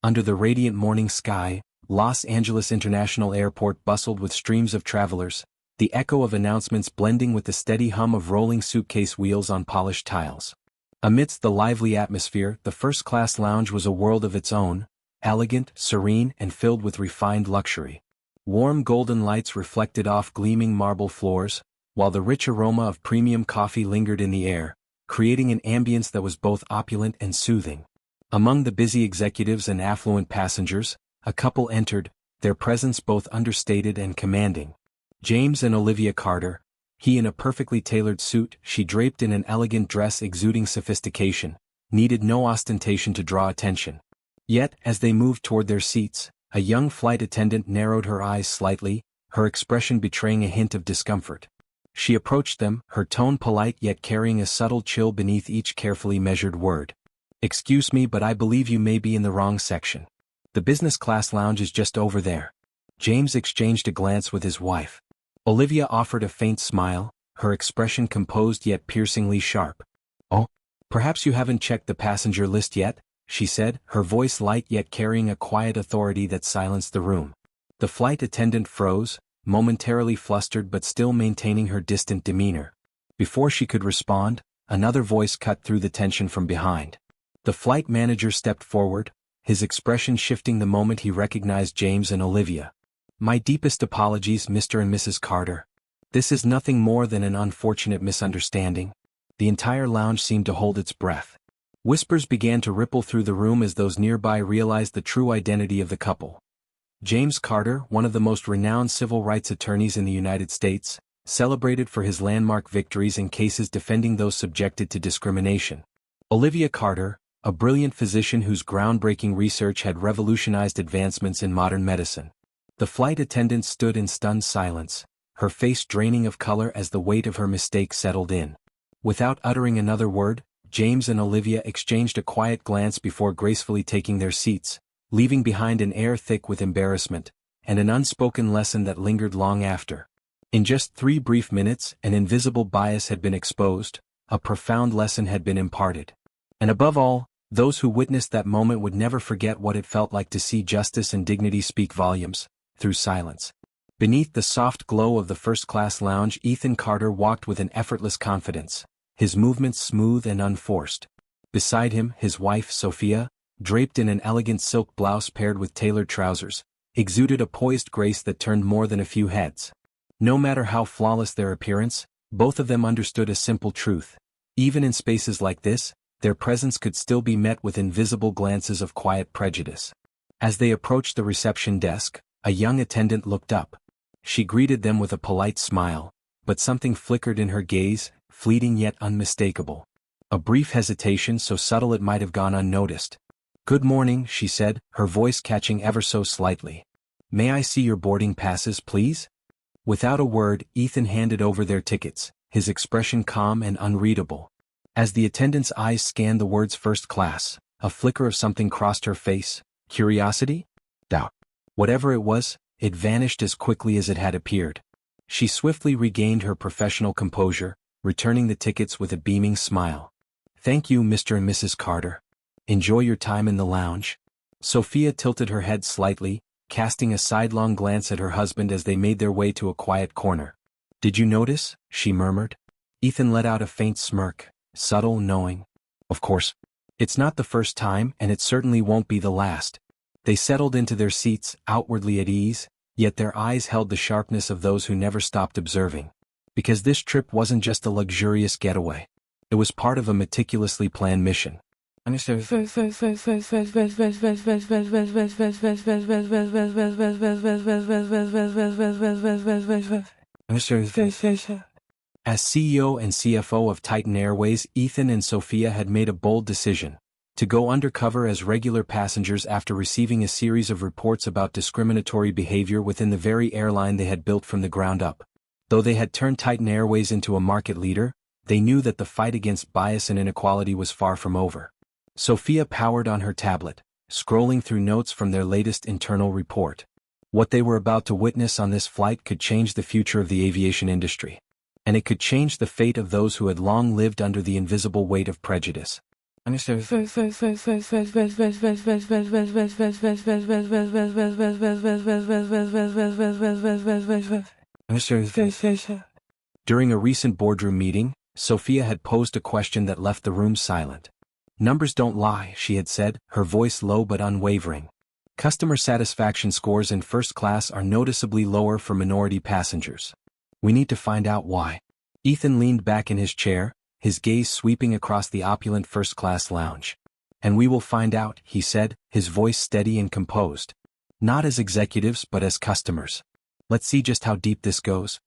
Under the radiant morning sky, Los Angeles International Airport bustled with streams of travelers, the echo of announcements blending with the steady hum of rolling suitcase wheels on polished tiles. Amidst the lively atmosphere, the first-class lounge was a world of its own, elegant, serene, and filled with refined luxury. Warm golden lights reflected off gleaming marble floors, while the rich aroma of premium coffee lingered in the air, creating an ambience that was both opulent and soothing. Among the busy executives and affluent passengers, a couple entered, their presence both understated and commanding. James and Olivia Carter, he in a perfectly tailored suit, she draped in an elegant dress exuding sophistication, needed no ostentation to draw attention. Yet, as they moved toward their seats, a young flight attendant narrowed her eyes slightly, her expression betraying a hint of discomfort. She approached them, her tone polite yet carrying a subtle chill beneath each carefully measured word. "Excuse me, but I believe you may be in the wrong section. The business class lounge is just over there." James exchanged a glance with his wife. Olivia offered a faint smile, her expression composed yet piercingly sharp. "Oh, perhaps you haven't checked the passenger list yet," she said, her voice light yet carrying a quiet authority that silenced the room. The flight attendant froze, momentarily flustered but still maintaining her distant demeanor. Before she could respond, another voice cut through the tension from behind. The flight manager stepped forward, his expression shifting the moment he recognized James and Olivia. "My deepest apologies, Mr. and Mrs. Carter. This is nothing more than an unfortunate misunderstanding." The entire lounge seemed to hold its breath. Whispers began to ripple through the room as those nearby realized the true identity of the couple. James Carter, one of the most renowned civil rights attorneys in the United States, celebrated for his landmark victories in cases defending those subjected to discrimination. Olivia Carter, a brilliant physician whose groundbreaking research had revolutionized advancements in modern medicine. The flight attendant stood in stunned silence, her face draining of color as the weight of her mistake settled in. Without uttering another word, James and Olivia exchanged a quiet glance before gracefully taking their seats, leaving behind an air thick with embarrassment, and an unspoken lesson that lingered long after. In just 3 brief minutes, an invisible bias had been exposed, a profound lesson had been imparted. And above all, those who witnessed that moment would never forget what it felt like to see justice and dignity speak volumes, through silence. Beneath the soft glow of the first-class lounge, Ethan Carter walked with an effortless confidence, his movements smooth and unforced. Beside him, his wife, Sophia, draped in an elegant silk blouse paired with tailored trousers, exuded a poised grace that turned more than a few heads. No matter how flawless their appearance, both of them understood a simple truth. Even in spaces like this, their presence could still be met with invisible glances of quiet prejudice. As they approached the reception desk, a young attendant looked up. She greeted them with a polite smile, but something flickered in her gaze, fleeting yet unmistakable. A brief hesitation so subtle it might have gone unnoticed. "Good morning," she said, her voice catching ever so slightly. "May I see your boarding passes, please?" Without a word, Ethan handed over their tickets, his expression calm and unreadable. As the attendant's eyes scanned the words first class, a flicker of something crossed her face. Curiosity? Doubt. Whatever it was, it vanished as quickly as it had appeared. She swiftly regained her professional composure, returning the tickets with a beaming smile. "Thank you, Mr. and Mrs. Carter. Enjoy your time in the lounge." Sophia tilted her head slightly, casting a sidelong glance at her husband as they made their way to a quiet corner. "Did you notice?" she murmured. Ethan let out a faint smirk, subtle, knowing. "Of course. It's not the first time, and it certainly won't be the last." They settled into their seats, outwardly at ease, yet their eyes held the sharpness of those who never stopped observing. Because this trip wasn't just a luxurious getaway. It was part of a meticulously planned mission. As CEO and CFO of Titan Airways, Ethan and Sophia had made a bold decision to go undercover as regular passengers after receiving a series of reports about discriminatory behavior within the very airline they had built from the ground up. Though they had turned Titan Airways into a market leader, they knew that the fight against bias and inequality was far from over. Sophia powered on her tablet, scrolling through notes from their latest internal report. What they were about to witness on this flight could change the future of the aviation industry. And it could change the fate of those who had long lived under the invisible weight of prejudice. During a recent boardroom meeting, Sophia had posed a question that left the room silent. Numbers don't lie, she had said, her voice low but unwavering. Customer satisfaction scores in first class are noticeably lower for minority passengers. We need to find out why. Ethan leaned back in his chair, his gaze sweeping across the opulent first-class lounge. And we will find out, he said, his voice steady and composed. Not as executives but as customers. Let's see just how deep this goes.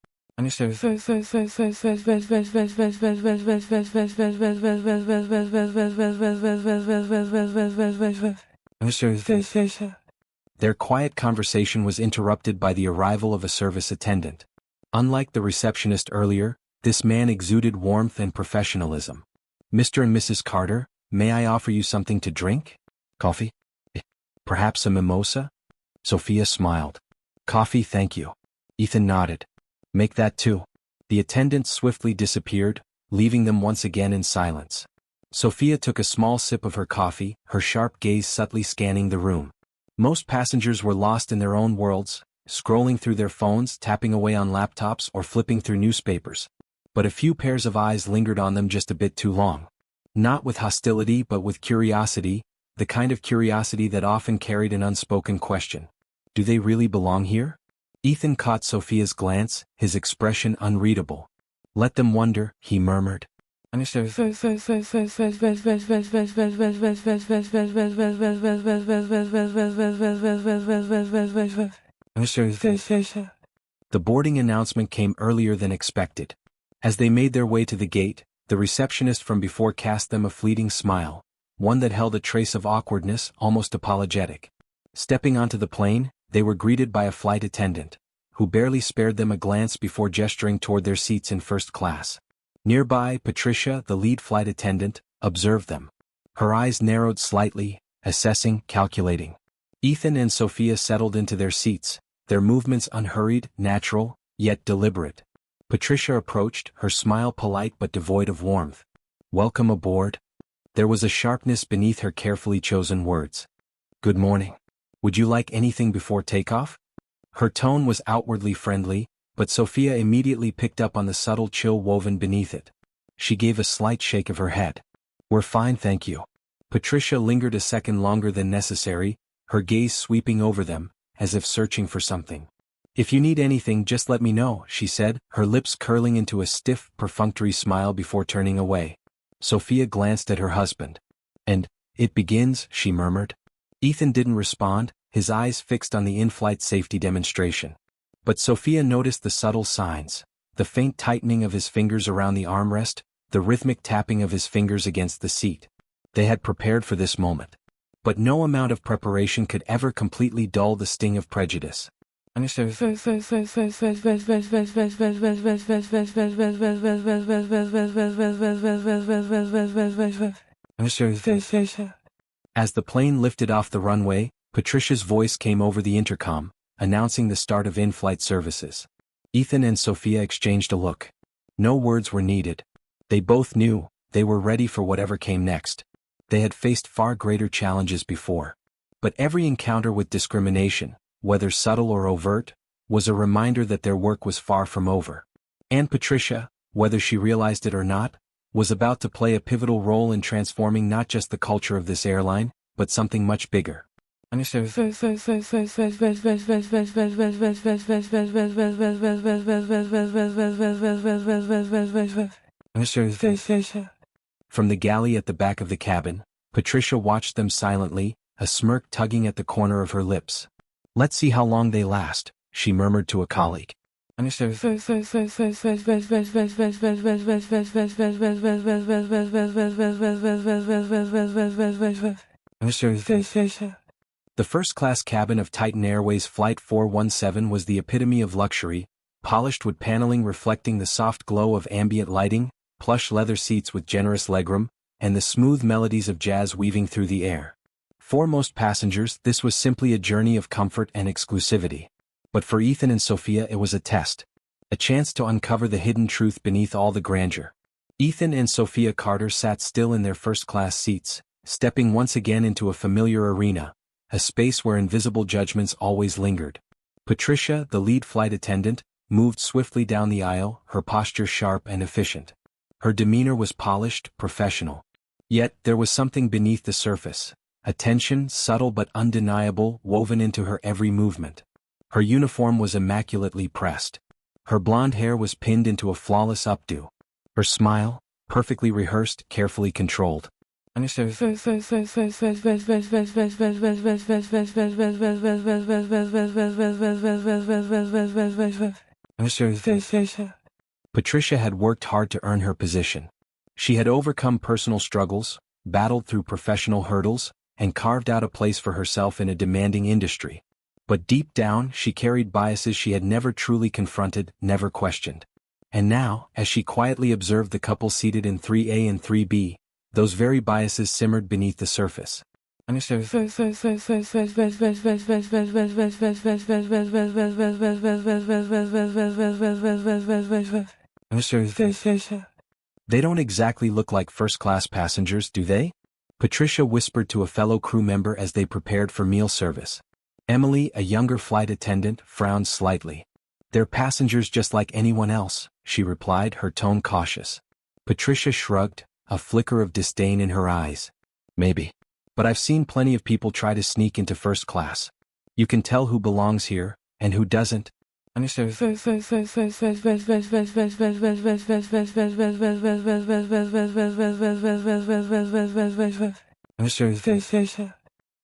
Their quiet conversation was interrupted by the arrival of a service attendant. Unlike the receptionist earlier, this man exuded warmth and professionalism. Mr. and Mrs. Carter, may I offer you something to drink? Coffee? Perhaps a mimosa? Sophia smiled. Coffee, thank you. Ethan nodded. Make that too. The attendant swiftly disappeared, leaving them once again in silence. Sophia took a small sip of her coffee, her sharp gaze subtly scanning the room. Most passengers were lost in their own worlds, scrolling through their phones, tapping away on laptops, or flipping through newspapers. But a few pairs of eyes lingered on them just a bit too long. Not with hostility but with curiosity, the kind of curiosity that often carried an unspoken question. Do they really belong here? Ethan caught Sophia's glance, his expression unreadable. Let them wonder, he murmured. The boarding announcement came earlier than expected. As they made their way to the gate, the receptionist from before cast them a fleeting smile, one that held a trace of awkwardness, almost apologetic. Stepping onto the plane, they were greeted by a flight attendant, who barely spared them a glance before gesturing toward their seats in first class. Nearby, Patricia, the lead flight attendant, observed them. Her eyes narrowed slightly, assessing, calculating. Ethan and Sophia settled into their seats, their movements unhurried, natural, yet deliberate. Patricia approached, her smile polite but devoid of warmth. Welcome aboard. There was a sharpness beneath her carefully chosen words. Good morning. Would you like anything before takeoff? Her tone was outwardly friendly, but Sophia immediately picked up on the subtle chill woven beneath it. She gave a slight shake of her head. We're fine, thank you. Patricia lingered a second longer than necessary, her gaze sweeping over them, as if searching for something. If you need anything, just let me know, she said, her lips curling into a stiff, perfunctory smile before turning away. Sophia glanced at her husband. And, it begins, she murmured. Ethan didn't respond, his eyes fixed on the in-flight safety demonstration. But Sophia noticed the subtle signs, the faint tightening of his fingers around the armrest, the rhythmic tapping of his fingers against the seat. They had prepared for this moment. But no amount of preparation could ever completely dull the sting of prejudice. As the plane lifted off the runway, Patricia's voice came over the intercom, announcing the start of in-flight services. Ethan and Sophia exchanged a look. No words were needed. They both knew, they were ready for whatever came next. They had faced far greater challenges before. But every encounter with discrimination, whether subtle or overt, was a reminder that their work was far from over. And Patricia, whether she realized it or not, was about to play a pivotal role in transforming not just the culture of this airline, but something much bigger. From the galley at the back of the cabin, Patricia watched them silently, a smirk tugging at the corner of her lips. Let's see how long they last, she murmured to a colleague. The first-class cabin of Titan Airways Flight 417 was the epitome of luxury, polished wood paneling reflecting the soft glow of ambient lighting, plush leather seats with generous legroom, and the smooth melodies of jazz weaving through the air. For most passengers, this was simply a journey of comfort and exclusivity. But for Ethan and Sophia it was a test. A chance to uncover the hidden truth beneath all the grandeur. Ethan and Sophia Carter sat still in their first-class seats, stepping once again into a familiar arena, a space where invisible judgments always lingered. Patricia, the lead flight attendant, moved swiftly down the aisle, her posture sharp and efficient. Her demeanor was polished, professional. Yet, there was something beneath the surface, a tension, subtle but undeniable, woven into her every movement. Her uniform was immaculately pressed. Her blonde hair was pinned into a flawless updo. Her smile, perfectly rehearsed, carefully controlled. Patricia had worked hard to earn her position. She had overcome personal struggles, battled through professional hurdles, and carved out a place for herself in a demanding industry. But deep down, she carried biases she had never truly confronted, never questioned. And now, as she quietly observed the couple seated in 3A and 3B, those very biases simmered beneath the surface. They don't exactly look like first-class passengers, do they? Patricia whispered to a fellow crew member as they prepared for meal service. Emily, a younger flight attendant, frowned slightly. "They're passengers just like anyone else," she replied, her tone cautious. Patricia shrugged, a flicker of disdain in her eyes. "Maybe. But I've seen plenty of people try to sneak into first class. You can tell who belongs here, and who doesn't."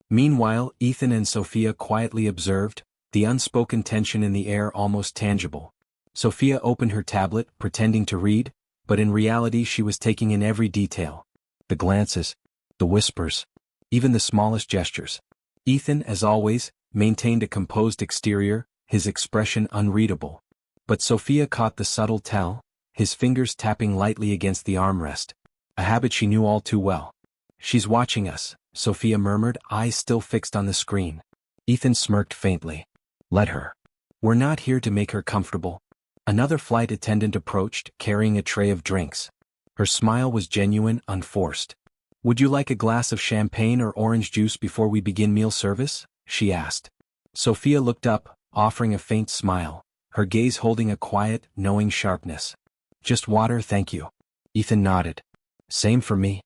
Meanwhile, Ethan and Sophia quietly observed, the unspoken tension in the air almost tangible. Sophia opened her tablet, pretending to read, but in reality she was taking in every detail. The glances, the whispers, even the smallest gestures. Ethan, as always, maintained a composed exterior, his expression unreadable. But Sophia caught the subtle tell, his fingers tapping lightly against the armrest. A habit she knew all too well. "She's watching us," Sophia murmured, eyes still fixed on the screen. Ethan smirked faintly. "Let her. We're not here to make her comfortable." Another flight attendant approached, carrying a tray of drinks. Her smile was genuine, unforced. "Would you like a glass of champagne or orange juice before we begin meal service?" she asked. Sophia looked up, offering a faint smile, her gaze holding a quiet, knowing sharpness. "Just water, thank you." Ethan nodded. "Same for me."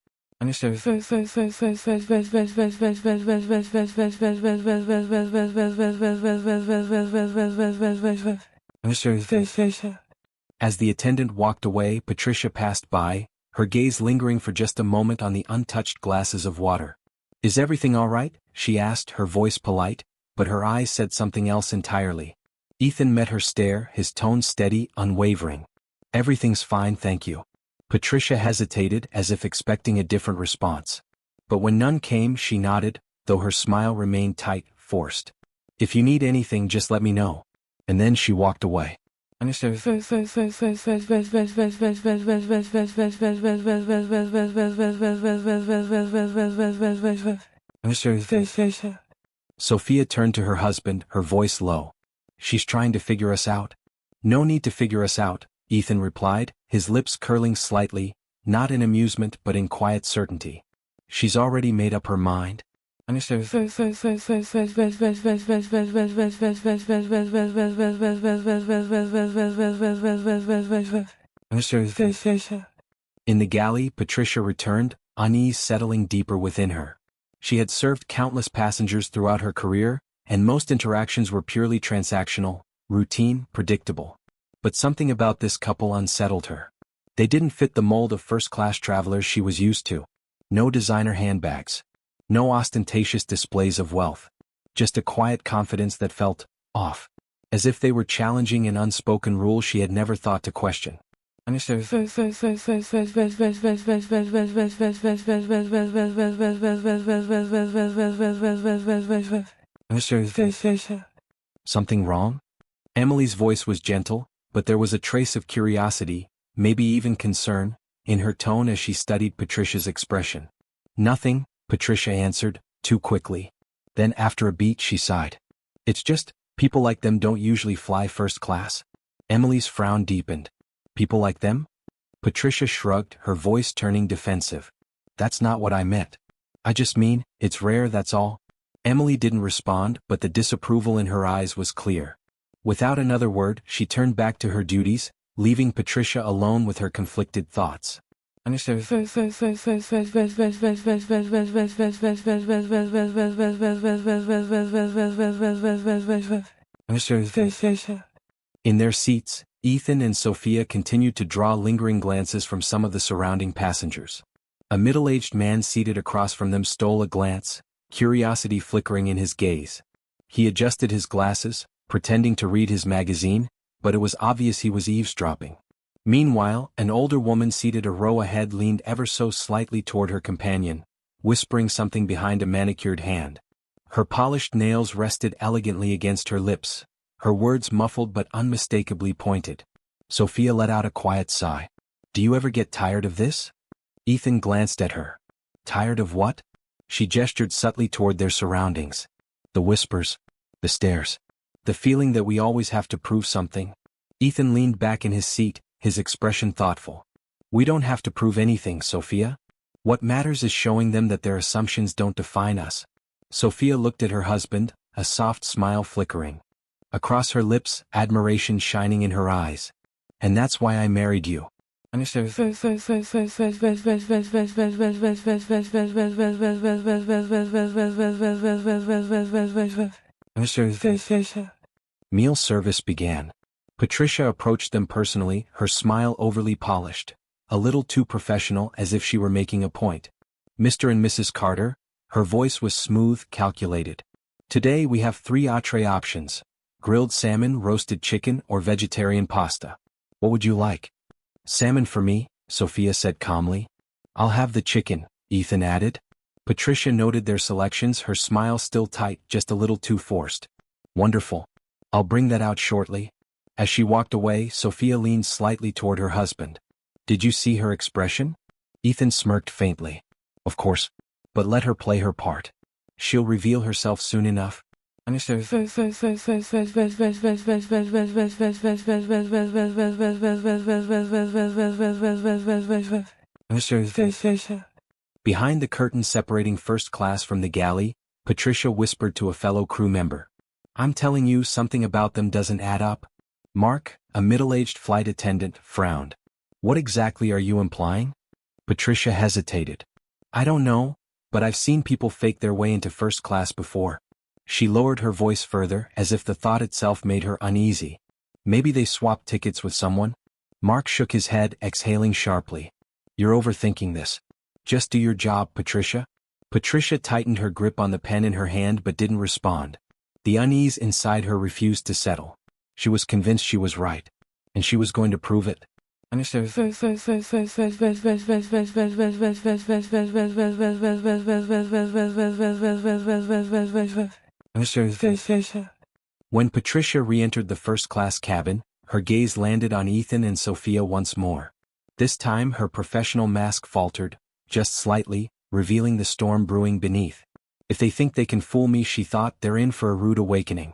As the attendant walked away, Patricia passed by, her gaze lingering for just a moment on the untouched glasses of water. "Is everything all right?" she asked, her voice polite, but her eyes said something else entirely. Ethan met her stare, his tone steady, unwavering. "Everything's fine, thank you." Patricia hesitated, as if expecting a different response. But when none came, she nodded, though her smile remained tight, forced. "If you need anything, just let me know." And then she walked away. Sophia turned to her husband, her voice low. "She's trying to figure us out." "No need to figure us out," Ethan replied, his lips curling slightly, not in amusement but in quiet certainty. "She's already made up her mind." In the galley, Patricia returned, unease settling deeper within her. She had served countless passengers throughout her career, and most interactions were purely transactional, routine, predictable. But something about this couple unsettled her. They didn't fit the mold of first-class travelers she was used to. No designer handbags. No ostentatious displays of wealth. Just a quiet confidence that felt off. As if they were challenging an unspoken rule she had never thought to question. "Something wrong?" Emily's voice was gentle, but there was a trace of curiosity, maybe even concern, in her tone as she studied Patricia's expression. "Nothing," Patricia answered, too quickly. Then after a beat she sighed. "It's just, people like them don't usually fly first class." Emily's frown deepened. "People like them?" Patricia shrugged, her voice turning defensive. That's not what I meant. I just mean, it's rare, that's all. Emily didn't respond, but the disapproval in her eyes was clear. Without another word, she turned back to her duties, leaving Patricia alone with her conflicted thoughts. In their seats, Ethan and Sophia continued to draw lingering glances from some of the surrounding passengers. A middle-aged man seated across from them stole a glance, curiosity flickering in his gaze. He adjusted his glasses, pretending to read his magazine, but it was obvious he was eavesdropping. Meanwhile, an older woman seated a row ahead leaned ever so slightly toward her companion, whispering something behind a manicured hand. Her polished nails rested elegantly against her lips, her words muffled but unmistakably pointed. Sophia let out a quiet sigh. Do you ever get tired of this? Ethan glanced at her. Tired of what? She gestured subtly toward their surroundings. The whispers. The stares. The feeling that we always have to prove something. Ethan leaned back in his seat, his expression thoughtful. We don't have to prove anything, Sophia. What matters is showing them that their assumptions don't define us. Sophia looked at her husband, a soft smile flickering. Across her lips, admiration shining in her eyes. And that's why I married you. Meal service began. Patricia approached them personally, her smile overly polished. A little too professional, as if she were making a point. Mr. and Mrs. Carter? Her voice was smooth, calculated. Today we have 3 entree options. Grilled salmon, roasted chicken, or vegetarian pasta. What would you like? Salmon for me, Sophia said calmly. I'll have the chicken, Ethan added. Patricia noted their selections, her smile still tight, just a little too forced. Wonderful. I'll bring that out shortly. As she walked away, Sophia leaned slightly toward her husband. Did you see her expression? Ethan smirked faintly. Of course. But let her play her part. She'll reveal herself soon enough. Behind the curtain separating first class from the galley, Patricia whispered to a fellow crew member. I'm telling you, something about them doesn't add up. Mark, a middle-aged flight attendant, frowned. What exactly are you implying? Patricia hesitated. I don't know, but I've seen people fake their way into first class before. She lowered her voice further, as if the thought itself made her uneasy. Maybe they swapped tickets with someone? Mark shook his head, exhaling sharply. You're overthinking this. Just do your job, Patricia. Patricia tightened her grip on the pen in her hand but didn't respond. The unease inside her refused to settle. She was convinced she was right. And she was going to prove it. When Patricia re-entered the first-class cabin, her gaze landed on Ethan and Sophia once more. This time her professional mask faltered, just slightly, revealing the storm brewing beneath. If they think they can fool me, she thought, they're in for a rude awakening.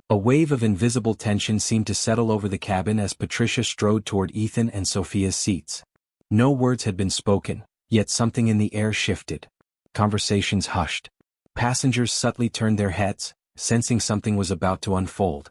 A wave of invisible tension seemed to settle over the cabin as Patricia strode toward Ethan and Sophia's seats. No words had been spoken, yet something in the air shifted. Conversations hushed. Passengers subtly turned their heads, sensing something was about to unfold.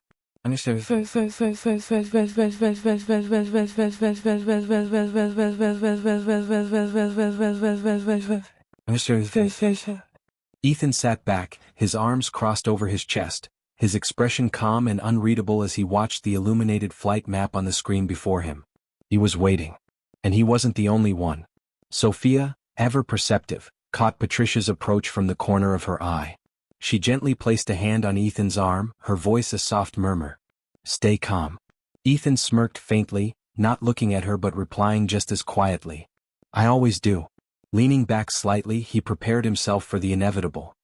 Ethan sat back, his arms crossed over his chest, his expression calm and unreadable as he watched the illuminated flight map on the screen before him. He was waiting. And he wasn't the only one. Sophia, ever perceptive, caught Patricia's approach from the corner of her eye. She gently placed a hand on Ethan's arm, her voice a soft murmur. Stay calm. Ethan smirked faintly, not looking at her but replying just as quietly. I always do. Leaning back slightly, he prepared himself for the inevitable.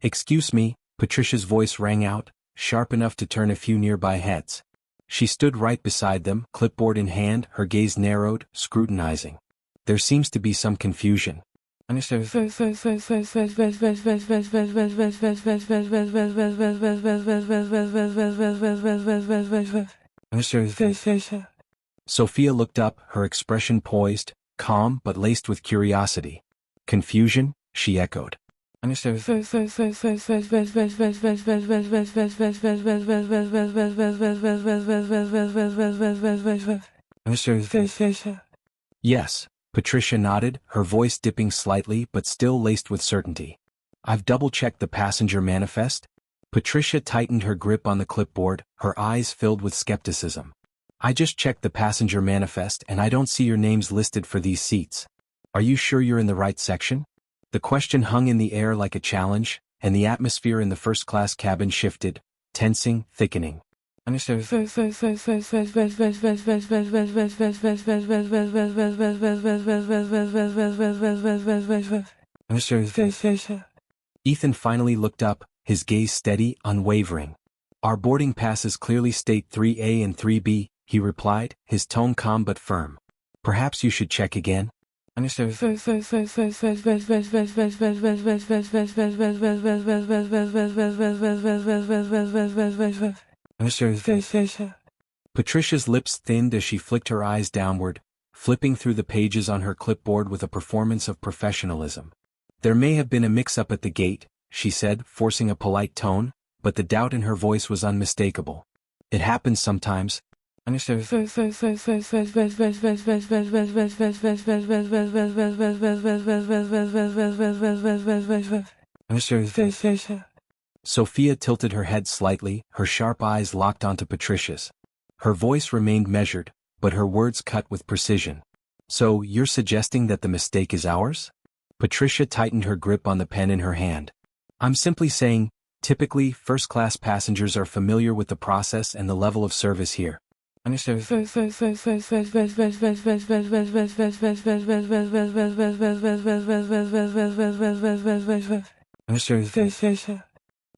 Excuse me, Patricia's voice rang out, sharp enough to turn a few nearby heads. She stood right beside them, clipboard in hand, her gaze narrowed, scrutinizing. There seems to be some confusion. Sophia looked up, her expression poised, calm but laced with curiosity. Confusion? She echoed. Yes, Patricia nodded, her voice dipping slightly but still laced with certainty. I've double-checked the passenger manifest. Patricia tightened her grip on the clipboard, her eyes filled with skepticism. I just checked the passenger manifest and I don't see your names listed for these seats. Are you sure you're in the right section? The question hung in the air like a challenge, and the atmosphere in the first-class cabin shifted, tensing, thickening. Ethan finally looked up, his gaze steady, unwavering. Our boarding passes clearly state 3A and 3B, he replied, his tone calm but firm. Perhaps you should check again? Patricia's lips thinned as she flicked her eyes downward, flipping through the pages on her clipboard with a performance of professionalism. There may have been a mix-up at the gate, she said, forcing a polite tone, but the doubt in her voice was unmistakable. It happens sometimes. Sophia tilted her head slightly, her sharp eyes locked onto Patricia's. Her voice remained measured, but her words cut with precision. So, you're suggesting that the mistake is ours? Patricia tightened her grip on the pen in her hand. I'm simply saying, typically, first-class passengers are familiar with the process and the level of service here.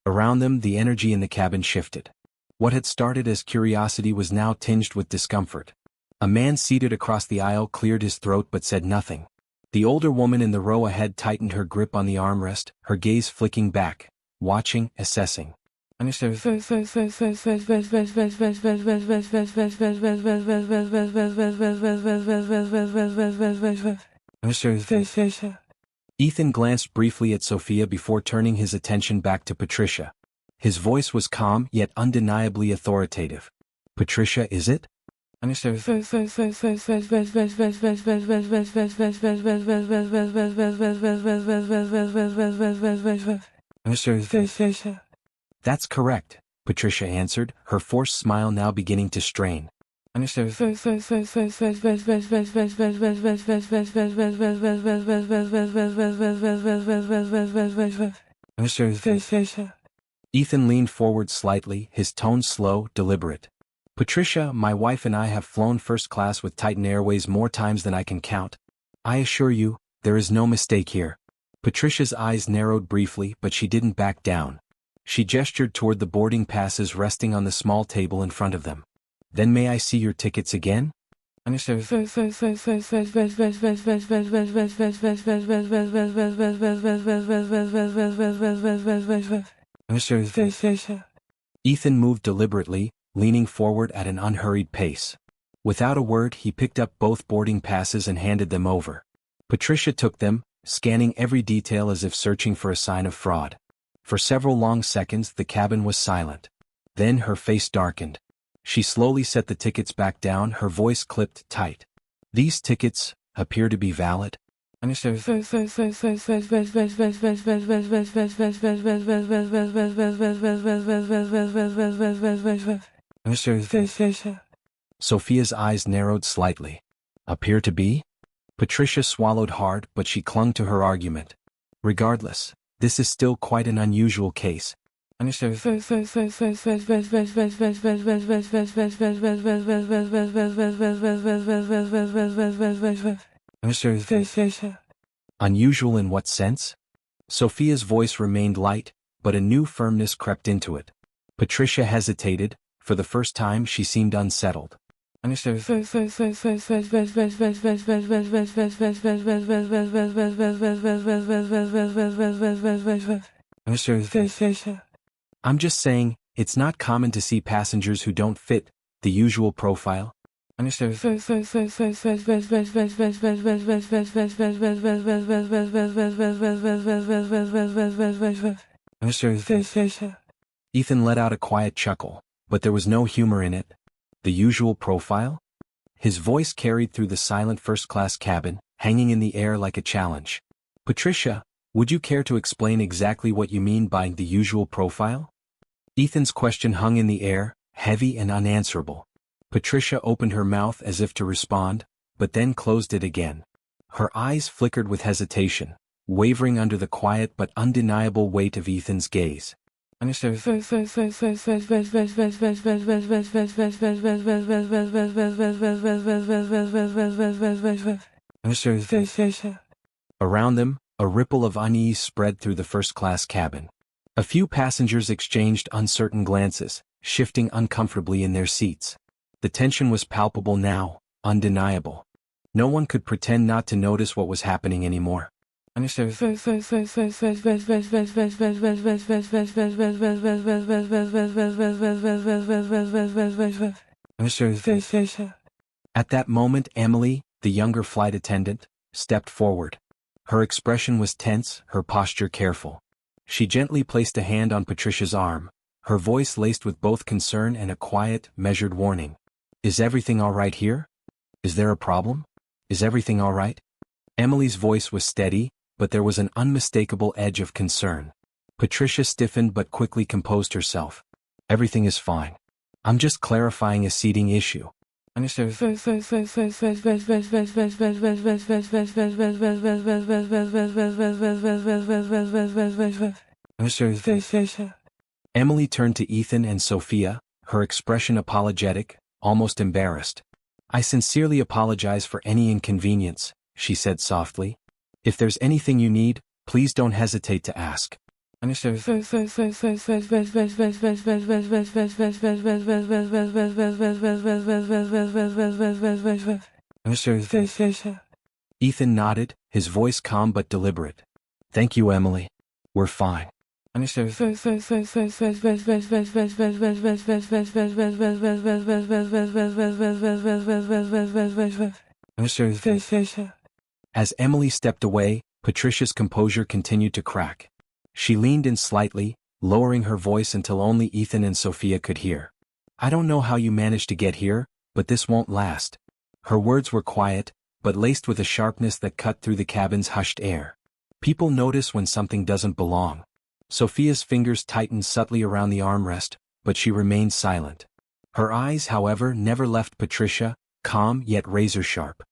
Around them, the energy in the cabin shifted. What had started as curiosity was now tinged with discomfort. A man seated across the aisle cleared his throat but said nothing. The older woman in the row ahead tightened her grip on the armrest, her gaze flicking back, watching, assessing. Ethan glanced briefly at Sophia before turning his attention back to Patricia. His voice was calm yet undeniably authoritative. Patricia, is it? That's correct, Patricia answered, her forced smile now beginning to strain. Ethan leaned forward slightly, his tone slow, deliberate. Patricia, my wife and I have flown first class with Titan Airways more times than I can count. I assure you, there is no mistake here. Patricia's eyes narrowed briefly, but she didn't back down. She gestured toward the boarding passes resting on the small table in front of them. Then may I see your tickets again? Ethan moved deliberately, leaning forward at an unhurried pace. Without a word, he picked up both boarding passes and handed them over. Patricia took them, scanning every detail as if searching for a sign of fraud. For several long seconds the cabin was silent. Then her face darkened. She slowly set the tickets back down, her voice clipped tight. These tickets appear to be valid? Sophia's eyes narrowed slightly. Appear to be? Patricia swallowed hard, but she clung to her argument. Regardless, this is still quite an unusual case. Unusual in what sense? Sophia's voice remained light, but a new firmness crept into it. Patricia hesitated. For the first time she seemed unsettled. I'm just saying, it's not common to see passengers who don't fit the usual profile. Ethan let out a quiet chuckle, but there was no humor in it. The usual profile? His voice carried through the silent first-class cabin, hanging in the air like a challenge. Patricia, would you care to explain exactly what you mean by the usual profile? Ethan's question hung in the air, heavy and unanswerable. Patricia opened her mouth as if to respond, but then closed it again. Her eyes flickered with hesitation, wavering under the quiet but undeniable weight of Ethan's gaze. Around them, a ripple of unease spread through the first-class cabin. A few passengers exchanged uncertain glances, shifting uncomfortably in their seats. The tension was palpable now, undeniable. No one could pretend not to notice what was happening anymore. At that moment Emily, the younger flight attendant, stepped forward. Her expression was tense, her posture careful. She gently placed a hand on Patricia's arm, her voice laced with both concern and a quiet, measured warning. Is everything all right here? Is there a problem? Is everything all right? Emily's voice was steady, but there was an unmistakable edge of concern. Patricia stiffened but quickly composed herself. Everything is fine. I'm just clarifying a seating issue. Emily turned to Ethan and Sophia, her expression apologetic, almost embarrassed. I sincerely apologize for any inconvenience, she said softly. If there's anything you need, please don't hesitate to ask. Ethan nodded, his voice calm but deliberate. Thank you, Emily. We're fine. As Emily stepped away, Patricia's composure continued to crack. She leaned in slightly, lowering her voice until only Ethan and Sophia could hear. I don't know how you managed to get here, but this won't last. Her words were quiet, but laced with a sharpness that cut through the cabin's hushed air. People notice when something doesn't belong. Sophia's fingers tightened subtly around the armrest, but she remained silent. Her eyes, however, never left Patricia, calm yet razor-sharp.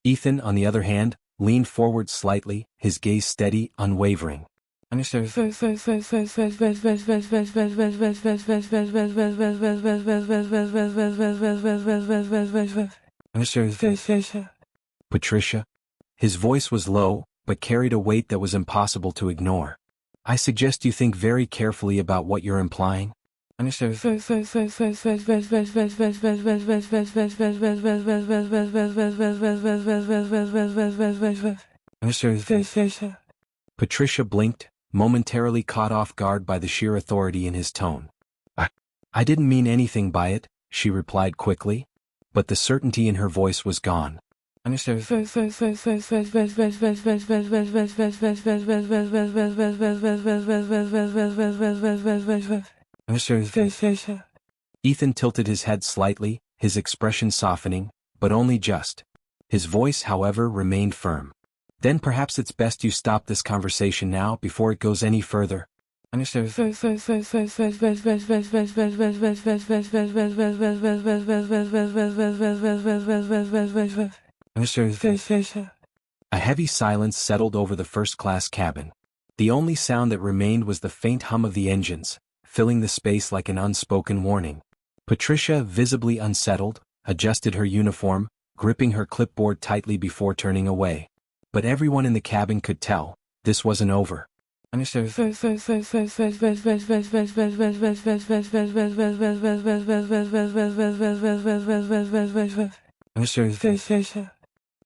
Ethan, on the other hand, leaned forward slightly, his gaze steady, unwavering. Patricia. His voice was low, but carried a weight that was impossible to ignore. I suggest you think very carefully about what you're implying. Patricia blinked, momentarily caught off guard by the sheer authority in his tone. I didn't mean anything by it, she replied quickly, but the certainty in her voice was gone. Ethan tilted his head slightly, his expression softening, but only just. His voice, however, remained firm. Then perhaps it's best you stop this conversation now before it goes any further. A heavy silence settled over the first-class cabin. The only sound that remained was the faint hum of the engines, filling the space like an unspoken warning. Patricia, visibly unsettled, adjusted her uniform, gripping her clipboard tightly before turning away. But everyone in the cabin could tell, this wasn't over.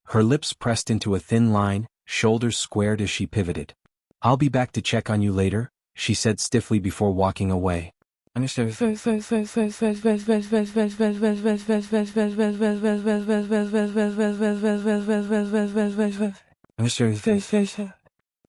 Her lips pressed into a thin line, shoulders squared as she pivoted. "I'll be back to check on you later," she said stiffly before walking away.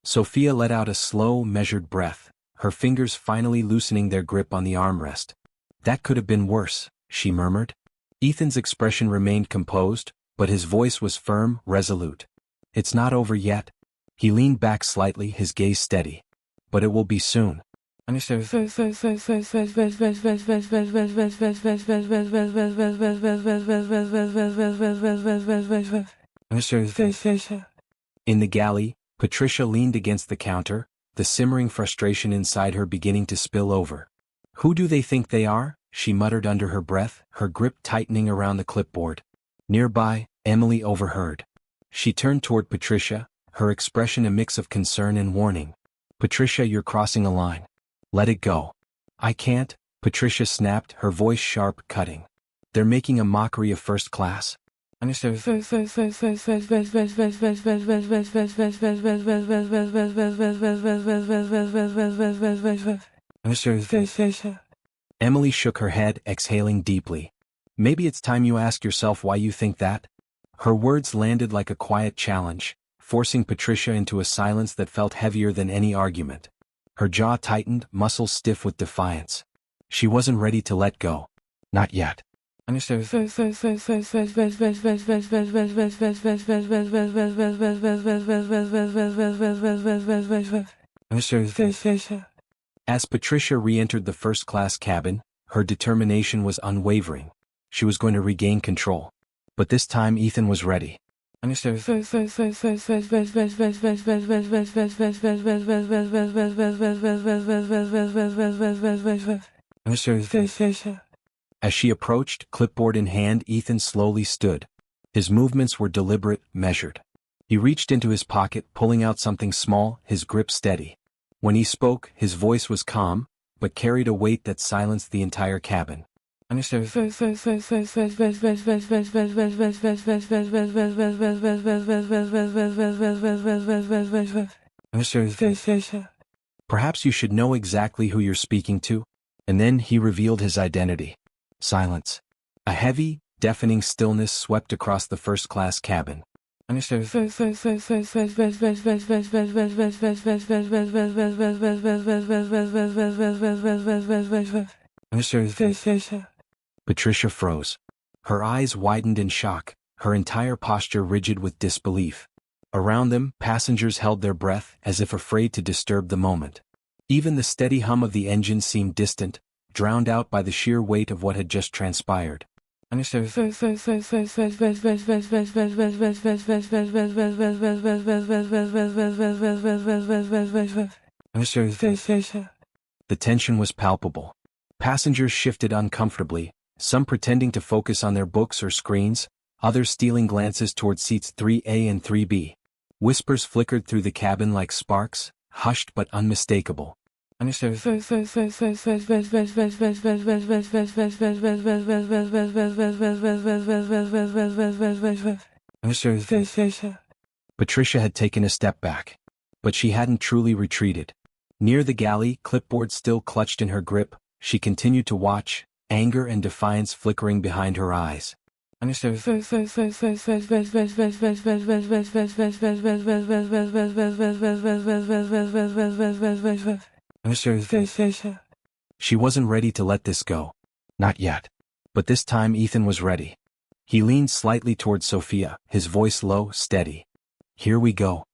Sophia let out a slow, measured breath, her fingers finally loosening their grip on the armrest. "That could have been worse," she murmured. Ethan's expression remained composed, but his voice was firm, resolute. "It's not over yet." He leaned back slightly, his gaze steady. "But it will be soon." In the galley, Patricia leaned against the counter, the simmering frustration inside her beginning to spill over. "Who do they think they are?" she muttered under her breath, her grip tightening around the clipboard. Nearby, Emily overheard. She turned toward Patricia, her expression a mix of concern and warning. "Patricia, you're crossing a line. Let it go." "I can't," Patricia snapped, her voice sharp, cutting. "They're making a mockery of first class." Emily shook her head, exhaling deeply. "Maybe it's time you ask yourself why you think that?" Her words landed like a quiet challenge, forcing Patricia into a silence that felt heavier than any argument. Her jaw tightened, muscles stiff with defiance. She wasn't ready to let go. Not yet. As Patricia re-entered the first-class cabin, her determination was unwavering. She was going to regain control. But this time Ethan was ready. As she approached, clipboard in hand, Ethan slowly stood. His movements were deliberate, measured. He reached into his pocket, pulling out something small, his grip steady. When he spoke, his voice was calm, but carried a weight that silenced the entire cabin. "Perhaps you should know exactly who you're speaking to." And then he revealed his identity. Silence. A heavy, deafening stillness swept across the first-class cabin. Patricia froze. Her eyes widened in shock, her entire posture rigid with disbelief. Around them, passengers held their breath, as if afraid to disturb the moment. Even the steady hum of the engine seemed distant, drowned out by the sheer weight of what had just transpired. The tension was palpable. Passengers shifted uncomfortably, some pretending to focus on their books or screens, others stealing glances toward seats 3A and 3B. Whispers flickered through the cabin like sparks, hushed but unmistakable. Patricia had taken a step back. But she hadn't truly retreated. Near the galley, clipboard still clutched in her grip, she continued to watch, anger and defiance flickering behind her eyes. She wasn't ready to let this go. Not yet. But this time Ethan was ready. He leaned slightly towards Sophia, his voice low, steady. "Here we go."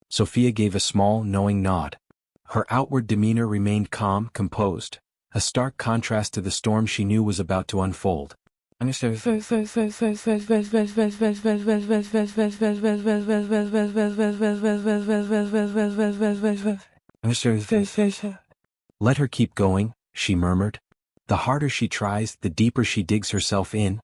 Sophia gave a small, knowing nod. Her outward demeanor remained calm, composed, a stark contrast to the storm she knew was about to unfold. Let her keep going, she murmured. The harder she tries, the deeper she digs herself in.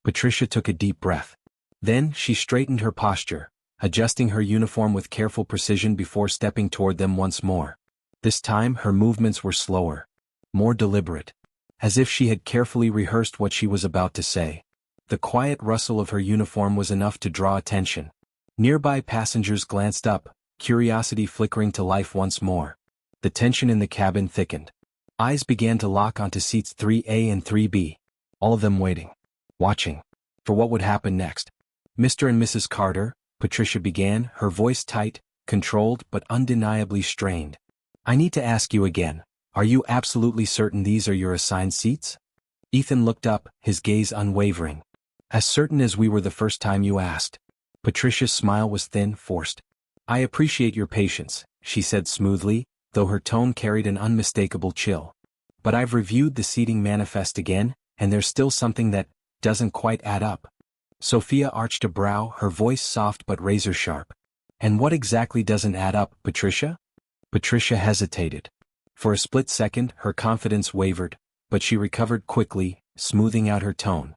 Patricia took a deep breath. Then she straightened her posture, adjusting her uniform with careful precision before stepping toward them once more. This time her movements were slower, more deliberate, as if she had carefully rehearsed what she was about to say. The quiet rustle of her uniform was enough to draw attention. Nearby passengers glanced up, curiosity flickering to life once more. The tension in the cabin thickened. Eyes began to lock onto seats 3A and 3B, all of them waiting, watching, for what would happen next. Mr. and Mrs. Carter, Patricia began, her voice tight, controlled but undeniably strained. I need to ask you again, are you absolutely certain these are your assigned seats? Ethan looked up, his gaze unwavering. As certain as we were the first time you asked. Patricia's smile was thin, forced. I appreciate your patience, she said smoothly, though her tone carried an unmistakable chill. But I've reviewed the seating manifest again, and there's still something that doesn't quite add up. Sophia arched a brow, her voice soft but razor-sharp. And what exactly doesn't add up, Patricia? Patricia hesitated. For a split second, her confidence wavered, but she recovered quickly, smoothing out her tone.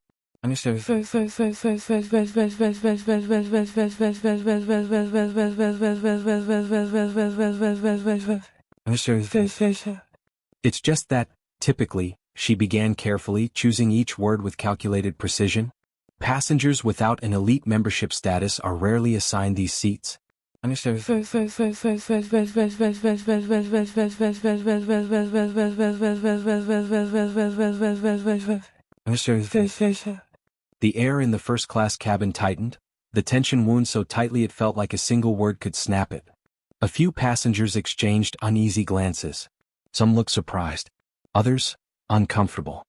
It's just that, typically, she began carefully, choosing each word with calculated precision. Passengers without an elite membership status are rarely assigned these seats. The air in the first-class cabin tightened, the tension wound so tightly it felt like a single word could snap it. A few passengers exchanged uneasy glances. Some looked surprised, others, uncomfortable.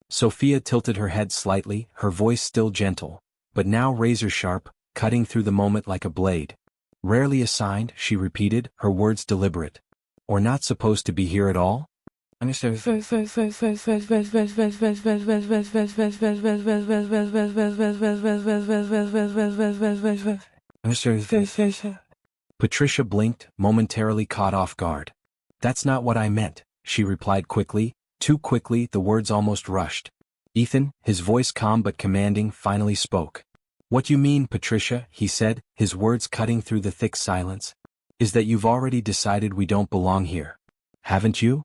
Sophia tilted her head slightly, her voice still gentle, but now razor-sharp, cutting through the moment like a blade. Rarely assigned, she repeated, her words deliberate. Or not supposed to be here at all? Patricia blinked, momentarily caught off guard. That's not what I meant, she replied quickly, too quickly, the words almost rushed. Ethan, his voice calm but commanding, finally spoke. What you mean, Patricia, he said, his words cutting through the thick silence, is that you've already decided we don't belong here. Haven't you?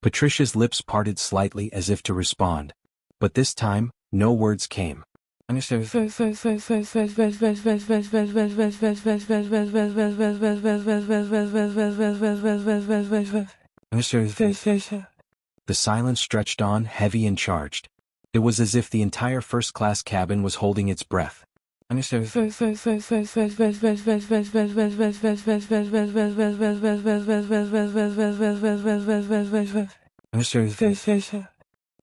Patricia's lips parted slightly as if to respond. But this time, no words came. The silence stretched on, heavy and charged. It was as if the entire first-class cabin was holding its breath.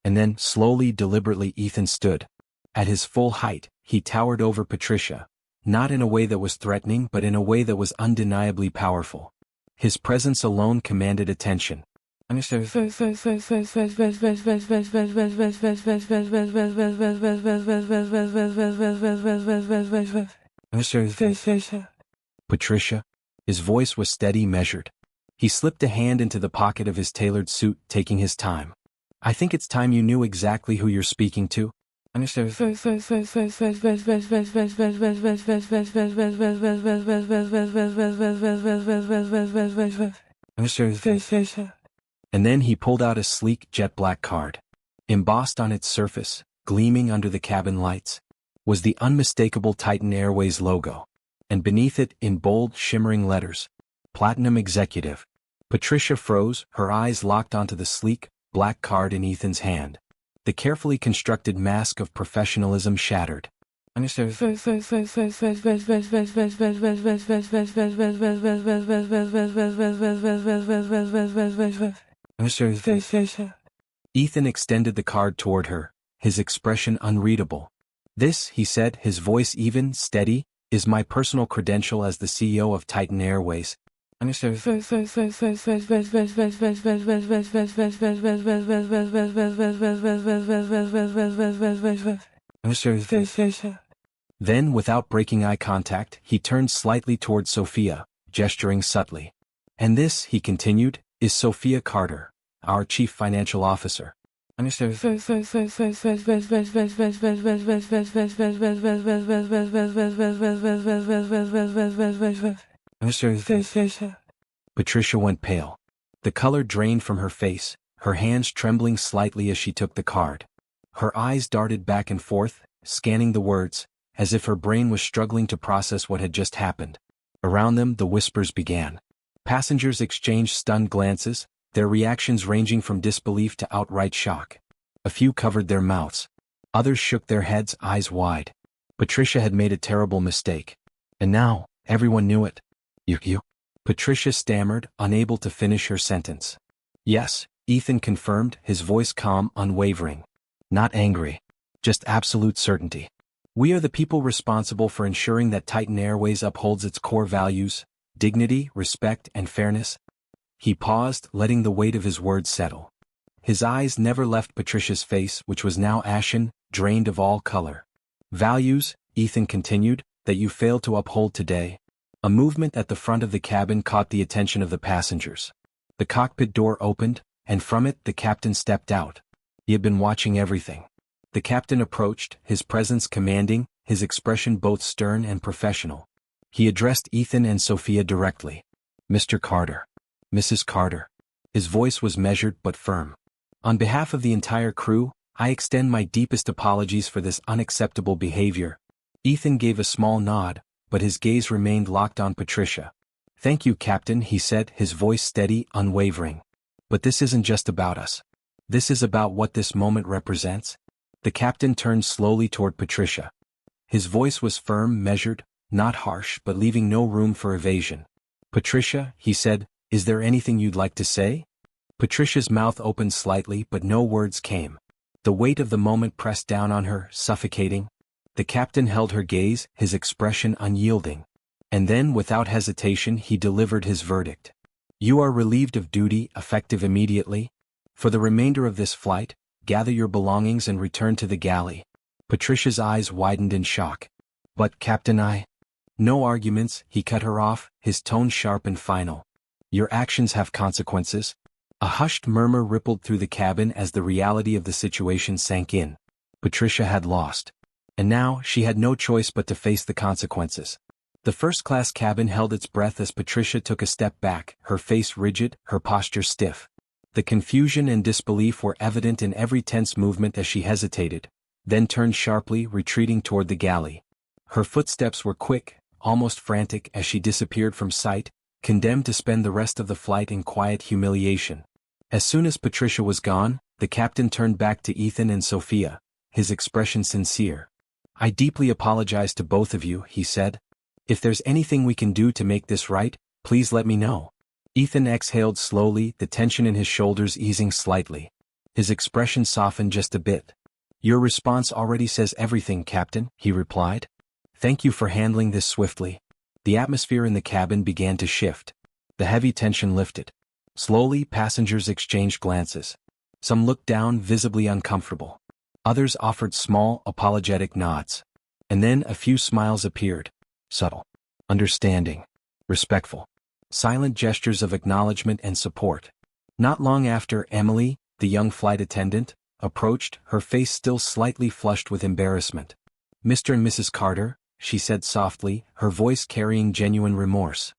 And then, slowly, deliberately, Ethan stood. At his full height, he towered over Patricia, not in a way that was threatening but in a way that was undeniably powerful. His presence alone commanded attention. Patricia. His voice was steady, measured. He slipped a hand into the pocket of his tailored suit, taking his time. I think it's time you knew exactly who you're speaking to. And then he pulled out a sleek jet-black card. Embossed on its surface, gleaming under the cabin lights, was the unmistakable Titan Airways logo. And beneath it, in bold, shimmering letters, Platinum Executive. Patricia froze, her eyes locked onto the sleek, black card in Ethan's hand. The carefully constructed mask of professionalism shattered. Ethan extended the card toward her, his expression unreadable. "This," he said, his voice even, steady, "is my personal credential as the CEO of Titan Airways." Then, without breaking eye contact, he turned slightly toward Sophia, gesturing subtly. "And this," he continued, "is Sophia Carter, our Chief Financial Officer." Patricia went pale. The color drained from her face, her hands trembling slightly as she took the card. Her eyes darted back and forth, scanning the words, as if her brain was struggling to process what had just happened. Around them, the whispers began. Passengers exchanged stunned glances, their reactions ranging from disbelief to outright shock. A few covered their mouths. Others shook their heads, eyes wide. Patricia had made a terrible mistake. And now, everyone knew it. You. Patricia stammered, unable to finish her sentence. "Yes," Ethan confirmed, his voice calm, unwavering. "Not angry. Just absolute certainty. We are the people responsible for ensuring that Titan Airways upholds its core values: dignity, respect, and fairness." He paused, letting the weight of his words settle. His eyes never left Patricia's face, which was now ashen, drained of all color. "Values," Ethan continued, "that you failed to uphold today." A movement at the front of the cabin caught the attention of the passengers. The cockpit door opened, and from it the captain stepped out. He had been watching everything. The captain approached, his presence commanding, his expression both stern and professional. He addressed Ethan and Sophia directly. "Mr. Carter. Mrs. Carter." His voice was measured but firm. "On behalf of the entire crew, I extend my deepest apologies for this unacceptable behavior." Ethan gave a small nod, but his gaze remained locked on Patricia. "Thank you, Captain," he said, his voice steady, unwavering. "But this isn't just about us. This is about what this moment represents." The captain turned slowly toward Patricia. His voice was firm, measured, not harsh, but leaving no room for evasion. "Patricia," he said, "is there anything you'd like to say?" Patricia's mouth opened slightly, but no words came. The weight of the moment pressed down on her, suffocating. The captain held her gaze, his expression unyielding. And then, without hesitation, he delivered his verdict. "You are relieved of duty, effective immediately. For the remainder of this flight, gather your belongings and return to the galley." Patricia's eyes widened in shock. "But, Captain, I—" "No arguments," he cut her off, his tone sharp and final. "Your actions have consequences." A hushed murmur rippled through the cabin as the reality of the situation sank in. Patricia had lost. And now, she had no choice but to face the consequences. The first-class cabin held its breath as Patricia took a step back, her face rigid, her posture stiff. The confusion and disbelief were evident in every tense movement as she hesitated, then turned sharply, retreating toward the galley. Her footsteps were quick, almost frantic, as she disappeared from sight, condemned to spend the rest of the flight in quiet humiliation. As soon as Patricia was gone, the captain turned back to Ethan and Sophia, his expression sincere. "I deeply apologize to both of you," he said. "If there's anything we can do to make this right, please let me know." Ethan exhaled slowly, the tension in his shoulders easing slightly. His expression softened just a bit. "Your response already says everything, Captain," he replied. "Thank you for handling this swiftly." The atmosphere in the cabin began to shift. The heavy tension lifted. Slowly, passengers exchanged glances. Some looked down, visibly uncomfortable. Others offered small, apologetic nods. And then a few smiles appeared. Subtle, understanding, respectful. Silent gestures of acknowledgement and support. Not long after, Emily, the young flight attendant, approached, her face still slightly flushed with embarrassment. "Mr. and Mrs. Carter," she said softly, her voice carrying genuine remorse.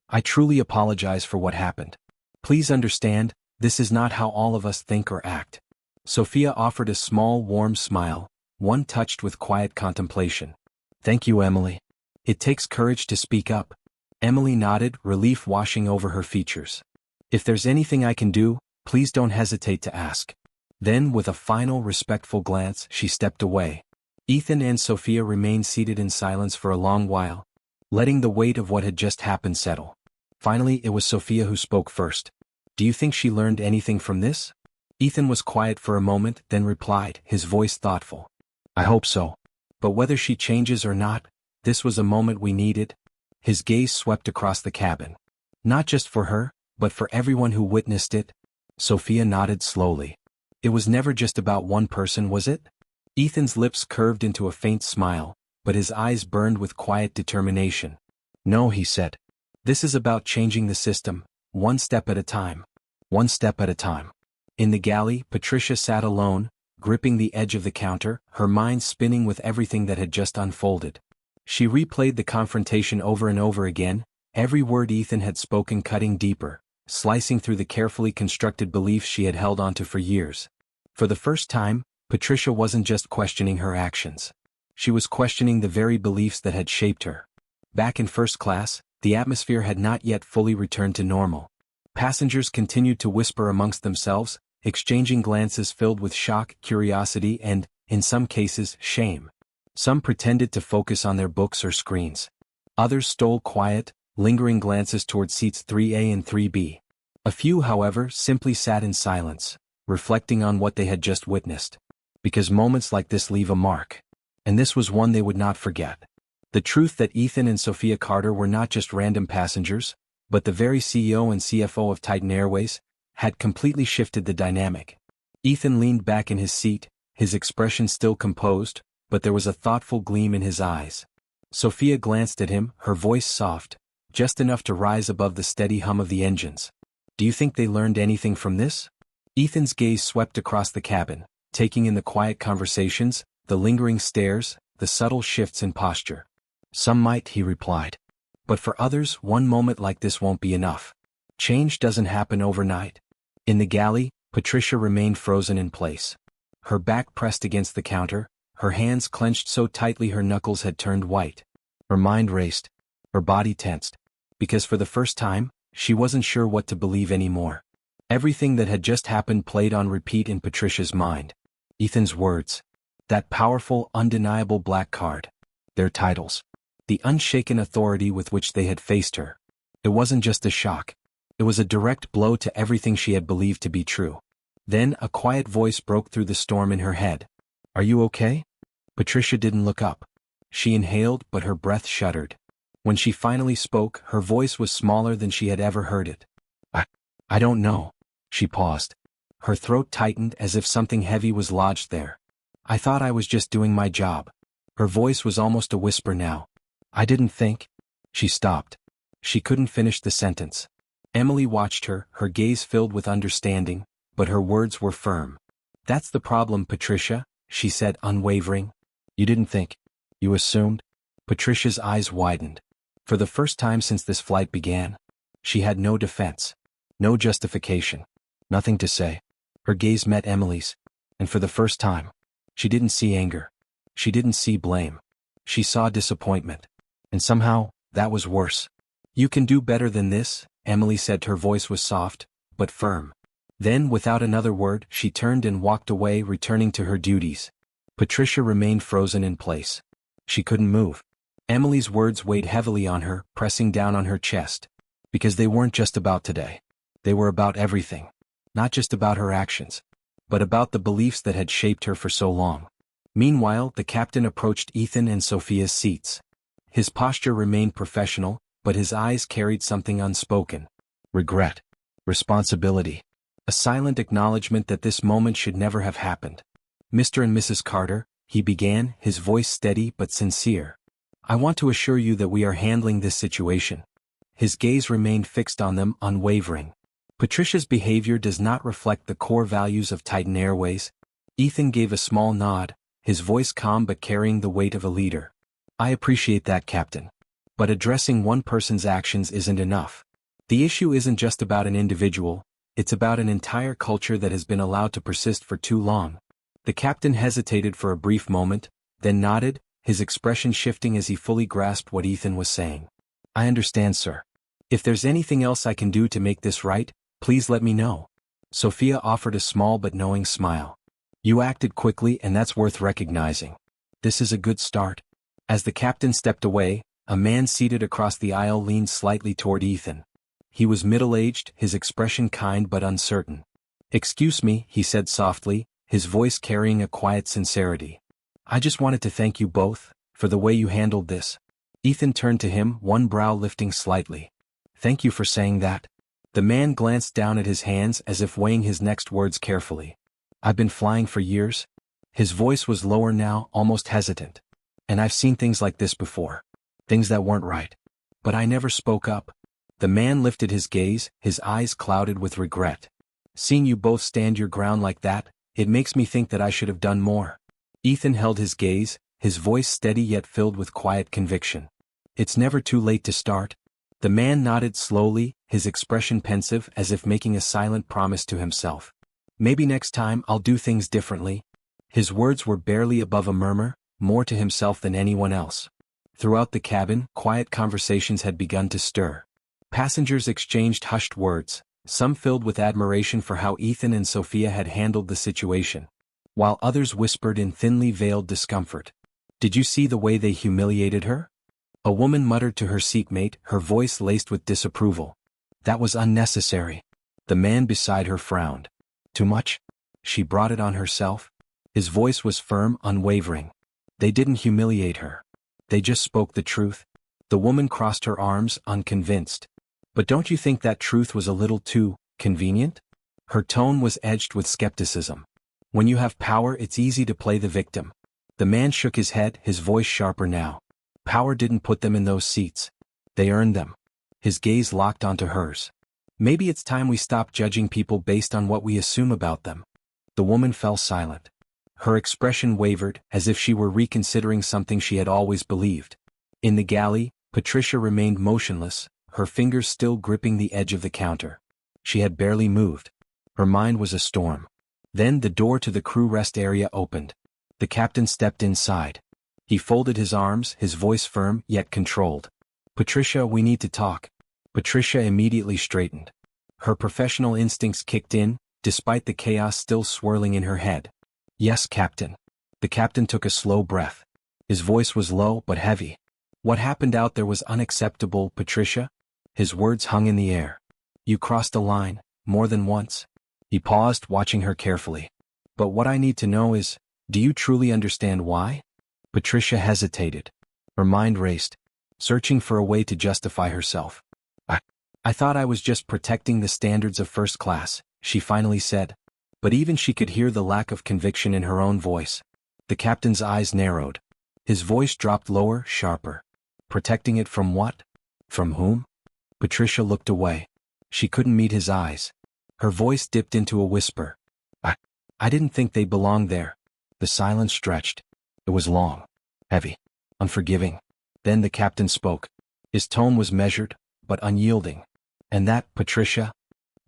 "I truly apologize for what happened. Please understand, this is not how all of us think or act." Sophia offered a small, warm smile, one touched with quiet contemplation. "Thank you, Emily. It takes courage to speak up." Emily nodded, relief washing over her features. "If there's anything I can do, please don't hesitate to ask." Then, with a final respectful glance, she stepped away. Ethan and Sophia remained seated in silence for a long while, letting the weight of what had just happened settle. Finally, it was Sophia who spoke first. "Do you think she learned anything from this?" Ethan was quiet for a moment, then replied, his voice thoughtful. "I hope so. But whether she changes or not, this was a moment we needed." His gaze swept across the cabin. "Not just for her, but for everyone who witnessed it." Sophia nodded slowly. "It was never just about one person, was it?" Ethan's lips curved into a faint smile, but his eyes burned with quiet determination. "No," he said. "This is about changing the system, one step at a time. One step at a time." In the galley, Patricia sat alone, gripping the edge of the counter, her mind spinning with everything that had just unfolded. She replayed the confrontation over and over again, every word Ethan had spoken cutting deeper, slicing through the carefully constructed beliefs she had held onto for years. For the first time, Patricia wasn't just questioning her actions. She was questioning the very beliefs that had shaped her. Back in first class, the atmosphere had not yet fully returned to normal. Passengers continued to whisper amongst themselves, exchanging glances filled with shock, curiosity, and, in some cases, shame. Some pretended to focus on their books or screens. Others stole quiet, lingering glances toward seats 3A and 3B. A few, however, simply sat in silence, reflecting on what they had just witnessed. Because moments like this leave a mark. And this was one they would not forget. The truth that Ethan and Sophia Carter were not just random passengers, but the very CEO and CFO of Titan Airways, had completely shifted the dynamic. Ethan leaned back in his seat, his expression still composed, but there was a thoughtful gleam in his eyes. Sophia glanced at him, her voice soft, just enough to rise above the steady hum of the engines. "Do you think they learned anything from this?" Ethan's gaze swept across the cabin, taking in the quiet conversations, the lingering stares, the subtle shifts in posture. "Some might," he replied. "But for others, one moment like this won't be enough. Change doesn't happen overnight." In the galley, Patricia remained frozen in place. Her back pressed against the counter, her hands clenched so tightly her knuckles had turned white. Her mind raced, her body tensed, because for the first time, she wasn't sure what to believe anymore. Everything that had just happened played on repeat in Patricia's mind. Ethan's words. That powerful, undeniable black card. Their titles. The unshaken authority with which they had faced her. It wasn't just a shock. It was a direct blow to everything she had believed to be true. Then a quiet voice broke through the storm in her head. "Are you okay?" Patricia didn't look up. She inhaled, but her breath shuddered. When she finally spoke, her voice was smaller than she had ever heard it. I don't know." She paused. Her throat tightened as if something heavy was lodged there. "I thought I was just doing my job." Her voice was almost a whisper now. "I didn't think." She stopped. She couldn't finish the sentence. Emily watched her, her gaze filled with understanding, but her words were firm. "That's the problem, Patricia," she said, unwavering. "You didn't think. You assumed." Patricia's eyes widened. For the first time since this flight began, she had no defense, no justification, nothing to say. Her gaze met Emily's, and for the first time, she didn't see anger. She didn't see blame. She saw disappointment. And somehow, that was worse. "You can do better than this," Emily said. Her voice was soft, but firm. Then, without another word, she turned and walked away, returning to her duties. Patricia remained frozen in place. She couldn't move. Emily's words weighed heavily on her, pressing down on her chest. Because they weren't just about today. They were about everything. Not just about her actions, but about the beliefs that had shaped her for so long. Meanwhile, the captain approached Ethan and Sophia's seats. His posture remained professional, but his eyes carried something unspoken. Regret. Responsibility. A silent acknowledgement that this moment should never have happened. "Mr. and Mrs. Carter," he began, his voice steady but sincere. "I want to assure you that we are handling this situation." His gaze remained fixed on them, unwavering. "Patricia's behavior does not reflect the core values of Titan Airways." Ethan gave a small nod, his voice calm but carrying the weight of a leader. "I appreciate that, Captain. But addressing one person's actions isn't enough. The issue isn't just about an individual, it's about an entire culture that has been allowed to persist for too long." The captain hesitated for a brief moment, then nodded, his expression shifting as he fully grasped what Ethan was saying. "I understand, sir. If there's anything else I can do to make this right, please let me know." Sophia offered a small but knowing smile. You acted quickly and that's worth recognizing. This is a good start. As the captain stepped away, a man seated across the aisle leaned slightly toward Ethan. He was middle-aged, his expression kind but uncertain. Excuse me, he said softly, his voice carrying a quiet sincerity. I just wanted to thank you both, for the way you handled this. Ethan turned to him, one brow lifting slightly. Thank you for saying that. The man glanced down at his hands as if weighing his next words carefully. I've been flying for years. His voice was lower now, almost hesitant. And I've seen things like this before. Things that weren't right. But I never spoke up. The man lifted his gaze, his eyes clouded with regret. Seeing you both stand your ground like that, it makes me think that I should have done more. Ethan held his gaze, his voice steady yet filled with quiet conviction. It's never too late to start. The man nodded slowly, his expression pensive as if making a silent promise to himself. Maybe next time I'll do things differently. His words were barely above a murmur, more to himself than anyone else. Throughout the cabin, quiet conversations had begun to stir. Passengers exchanged hushed words, some filled with admiration for how Ethan and Sophia had handled the situation, while others whispered in thinly veiled discomfort. Did you see the way they humiliated her? A woman muttered to her seatmate, her voice laced with disapproval. That was unnecessary. The man beside her frowned. Too much? She brought it on herself. His voice was firm, unwavering. They didn't humiliate her. They just spoke the truth. The woman crossed her arms, unconvinced. But don't you think that truth was a little too convenient? Her tone was edged with skepticism. When you have power, it's easy to play the victim. The man shook his head, his voice sharper now. Power didn't put them in those seats. They earned them. His gaze locked onto hers. Maybe it's time we stop judging people based on what we assume about them. The woman fell silent. Her expression wavered, as if she were reconsidering something she had always believed. In the galley, Patricia remained motionless, her fingers still gripping the edge of the counter. She had barely moved. Her mind was a storm. Then the door to the crew rest area opened. The captain stepped inside. He folded his arms, his voice firm yet controlled. Patricia, we need to talk. Patricia immediately straightened. Her professional instincts kicked in, despite the chaos still swirling in her head. Yes, Captain. The captain took a slow breath. His voice was low but heavy. What happened out there was unacceptable, Patricia. His words hung in the air. You crossed a line, more than once. He paused, watching her carefully. But what I need to know is, do you truly understand why? Patricia hesitated. Her mind raced, searching for a way to justify herself. I thought I was just protecting the standards of first class, she finally said. But even she could hear the lack of conviction in her own voice. The captain's eyes narrowed. His voice dropped lower, sharper. Protecting it from what? From whom? Patricia looked away. She couldn't meet his eyes. Her voice dipped into a whisper. I didn't think they belonged there. The silence stretched. It was long, heavy, unforgiving. Then the captain spoke. His tone was measured, but unyielding. And that, Patricia,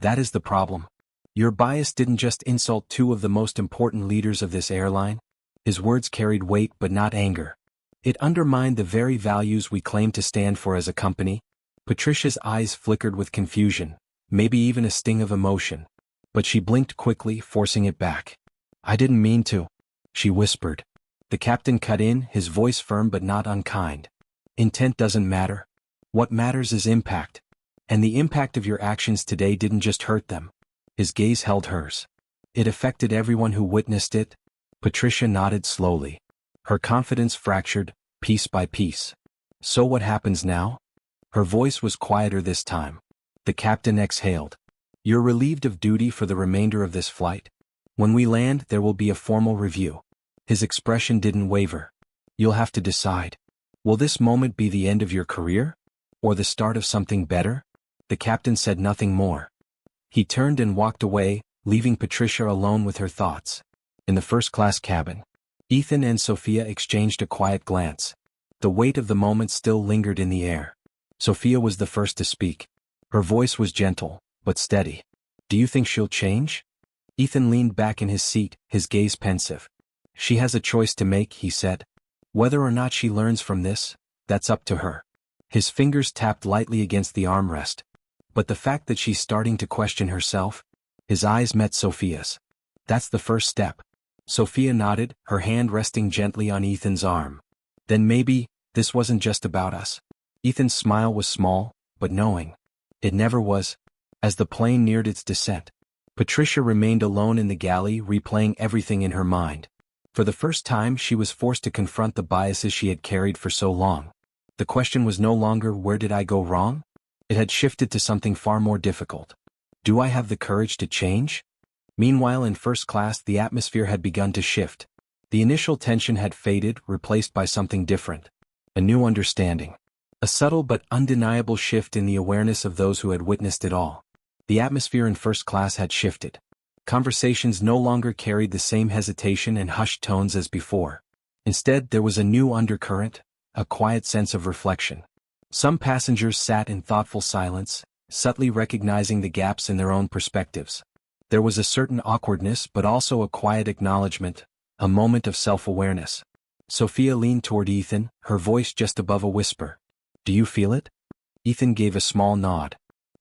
that is the problem. Your bias didn't just insult two of the most important leaders of this airline. His words carried weight but not anger. It undermined the very values we claim to stand for as a company. Patricia's eyes flickered with confusion, maybe even a sting of emotion. But she blinked quickly, forcing it back. I didn't mean to, she whispered. The captain cut in, his voice firm but not unkind. Intent doesn't matter. What matters is impact. And the impact of your actions today didn't just hurt them. His gaze held hers. It affected everyone who witnessed it. Patricia nodded slowly. Her confidence fractured, piece by piece. So what happens now? Her voice was quieter this time. The captain exhaled. You're relieved of duty for the remainder of this flight. When we land, there will be a formal review. His expression didn't waver. You'll have to decide. Will this moment be the end of your career? Or the start of something better? The captain said nothing more. He turned and walked away, leaving Patricia alone with her thoughts. In the first-class cabin, Ethan and Sophia exchanged a quiet glance. The weight of the moment still lingered in the air. Sophia was the first to speak. Her voice was gentle, but steady. Do you think she'll change? Ethan leaned back in his seat, his gaze pensive. She has a choice to make, he said. Whether or not she learns from this, that's up to her. His fingers tapped lightly against the armrest. But the fact that she's starting to question herself, His eyes met Sophia's. That's the first step. Sophia nodded, her hand resting gently on Ethan's arm. Then maybe, this wasn't just about us. Ethan's smile was small, but knowing. It never was. As the plane neared its descent, Patricia remained alone in the galley, replaying everything in her mind. For the first time she was forced to confront the biases she had carried for so long. The question was no longer where did I go wrong? It had shifted to something far more difficult. Do I have the courage to change? Meanwhile in first class the atmosphere had begun to shift. The initial tension had faded, replaced by something different. A new understanding. A subtle but undeniable shift in the awareness of those who had witnessed it all. The atmosphere in first class had shifted. Conversations no longer carried the same hesitation and hushed tones as before. Instead, there was a new undercurrent, a quiet sense of reflection. Some passengers sat in thoughtful silence, subtly recognizing the gaps in their own perspectives. There was a certain awkwardness but also a quiet acknowledgement, a moment of self-awareness. Sophia leaned toward Ethan, her voice just above a whisper. Do you feel it? Ethan gave a small nod.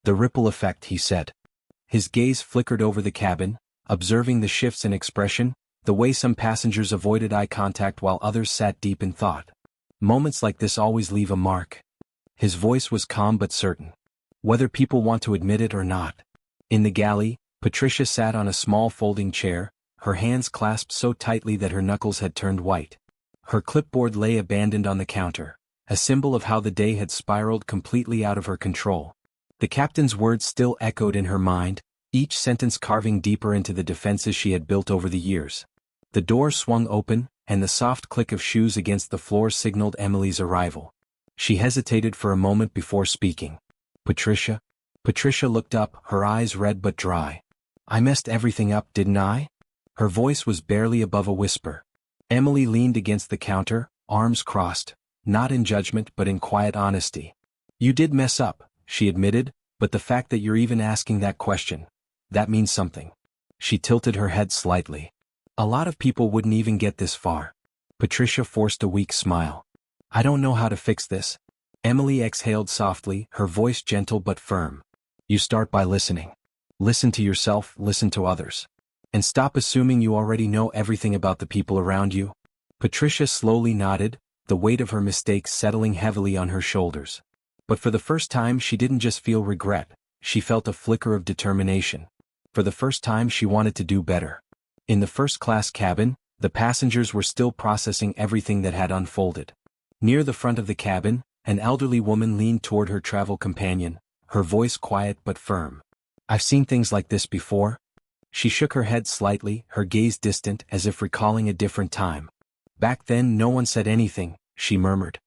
The ripple effect, he said. His gaze flickered over the cabin, observing the shifts in expression, the way some passengers avoided eye contact while others sat deep in thought. Moments like this always leave a mark. His voice was calm but certain. Whether people want to admit it or not. In the galley, Patricia sat on a small folding chair, her hands clasped so tightly that her knuckles had turned white. Her clipboard lay abandoned on the counter, a symbol of how the day had spiraled completely out of her control. The captain's words still echoed in her mind, each sentence carving deeper into the defenses she had built over the years. The door swung open, and the soft click of shoes against the floor signaled Emily's arrival. She hesitated for a moment before speaking. Patricia? Patricia looked up, her eyes red but dry. I messed everything up, didn't I? Her voice was barely above a whisper. Emily leaned against the counter, arms crossed, not in judgment but in quiet honesty. You did mess up, she admitted, but the fact that you're even asking that question, that means something. She tilted her head slightly. A lot of people wouldn't even get this far. Patricia forced a weak smile. I don't know how to fix this. Emily exhaled softly, her voice gentle but firm. You start by listening. Listen to yourself, listen to others. And stop assuming you already know everything about the people around you. Patricia slowly nodded, the weight of her mistakes settling heavily on her shoulders. But for the first time she didn't just feel regret, she felt a flicker of determination. For the first time she wanted to do better. In the first-class cabin, the passengers were still processing everything that had unfolded. Near the front of the cabin, an elderly woman leaned toward her travel companion, her voice quiet but firm. I've seen things like this before. She shook her head slightly, her gaze distant as if recalling a different time. Back then no one said anything, she murmured.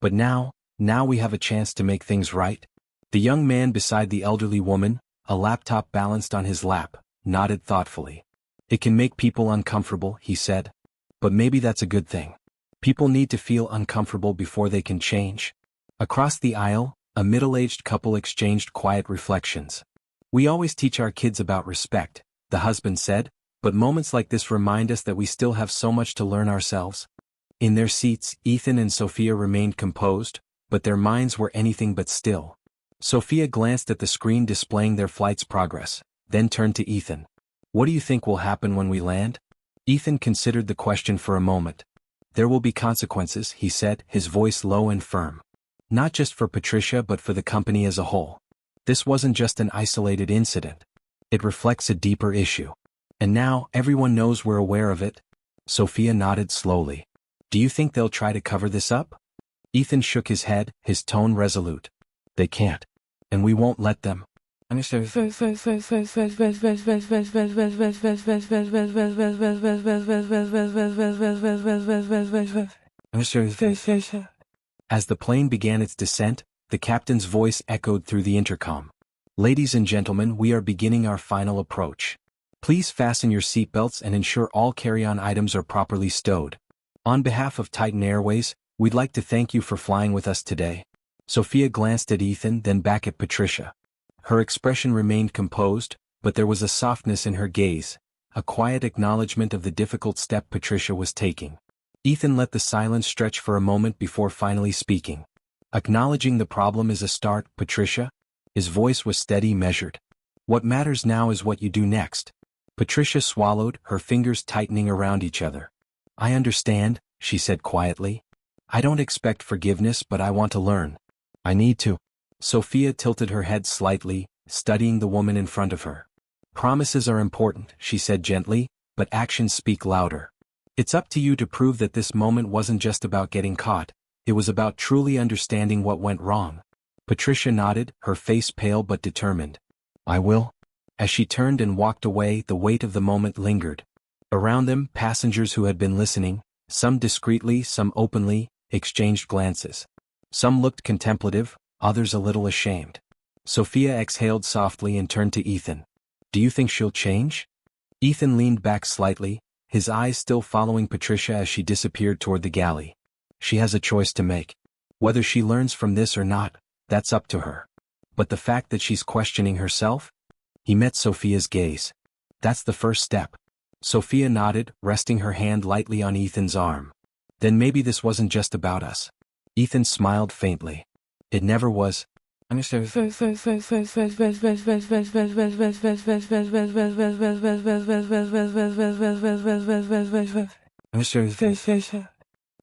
But now we have a chance to make things right. The young man beside the elderly woman, a laptop balanced on his lap, nodded thoughtfully. It can make people uncomfortable, he said. But maybe that's a good thing. People need to feel uncomfortable before they can change. Across the aisle, a middle-aged couple exchanged quiet reflections. We always teach our kids about respect, the husband said, but moments like this remind us that we still have so much to learn ourselves. In their seats, Ethan and Sophia remained composed, but their minds were anything but still. Sophia glanced at the screen displaying their flight's progress, then turned to Ethan. What do you think will happen when we land? Ethan considered the question for a moment. There will be consequences, he said, his voice low and firm. Not just for Patricia but for the company as a whole. This wasn't just an isolated incident. It reflects a deeper issue. And now, everyone knows we're aware of it. Sophia nodded slowly. Do you think they'll try to cover this up? Ethan shook his head, his tone resolute. They can't. And we won't let them. As the plane began its descent, the captain's voice echoed through the intercom. Ladies and gentlemen, we are beginning our final approach. Please fasten your seatbelts and ensure all carry-on items are properly stowed. On behalf of Titan Airways, we'd like to thank you for flying with us today. Sophia glanced at Ethan, then back at Patricia. Her expression remained composed, but there was a softness in her gaze, a quiet acknowledgement of the difficult step Patricia was taking. Ethan let the silence stretch for a moment before finally speaking. Acknowledging the problem is a start, Patricia. His voice was steady, measured. What matters now is what you do next. Patricia swallowed, her fingers tightening around each other. I understand, she said quietly. I don't expect forgiveness, but I want to learn. I need to. Sophia tilted her head slightly, studying the woman in front of her. Promises are important, she said gently, but actions speak louder. It's up to you to prove that this moment wasn't just about getting caught, it was about truly understanding what went wrong. Patricia nodded, her face pale but determined. I will. As she turned and walked away, the weight of the moment lingered. Around them, passengers who had been listening, some discreetly, some openly, exchanged glances. Some looked contemplative, others a little ashamed. Sophia exhaled softly and turned to Ethan. Do you think she'll change? Ethan leaned back slightly, his eyes still following Patricia as she disappeared toward the galley. She has a choice to make. Whether she learns from this or not, that's up to her. But the fact that she's questioning herself? He met Sophia's gaze. That's the first step. Sophia nodded, resting her hand lightly on Ethan's arm. Then maybe this wasn't just about us. Ethan smiled faintly. It never was.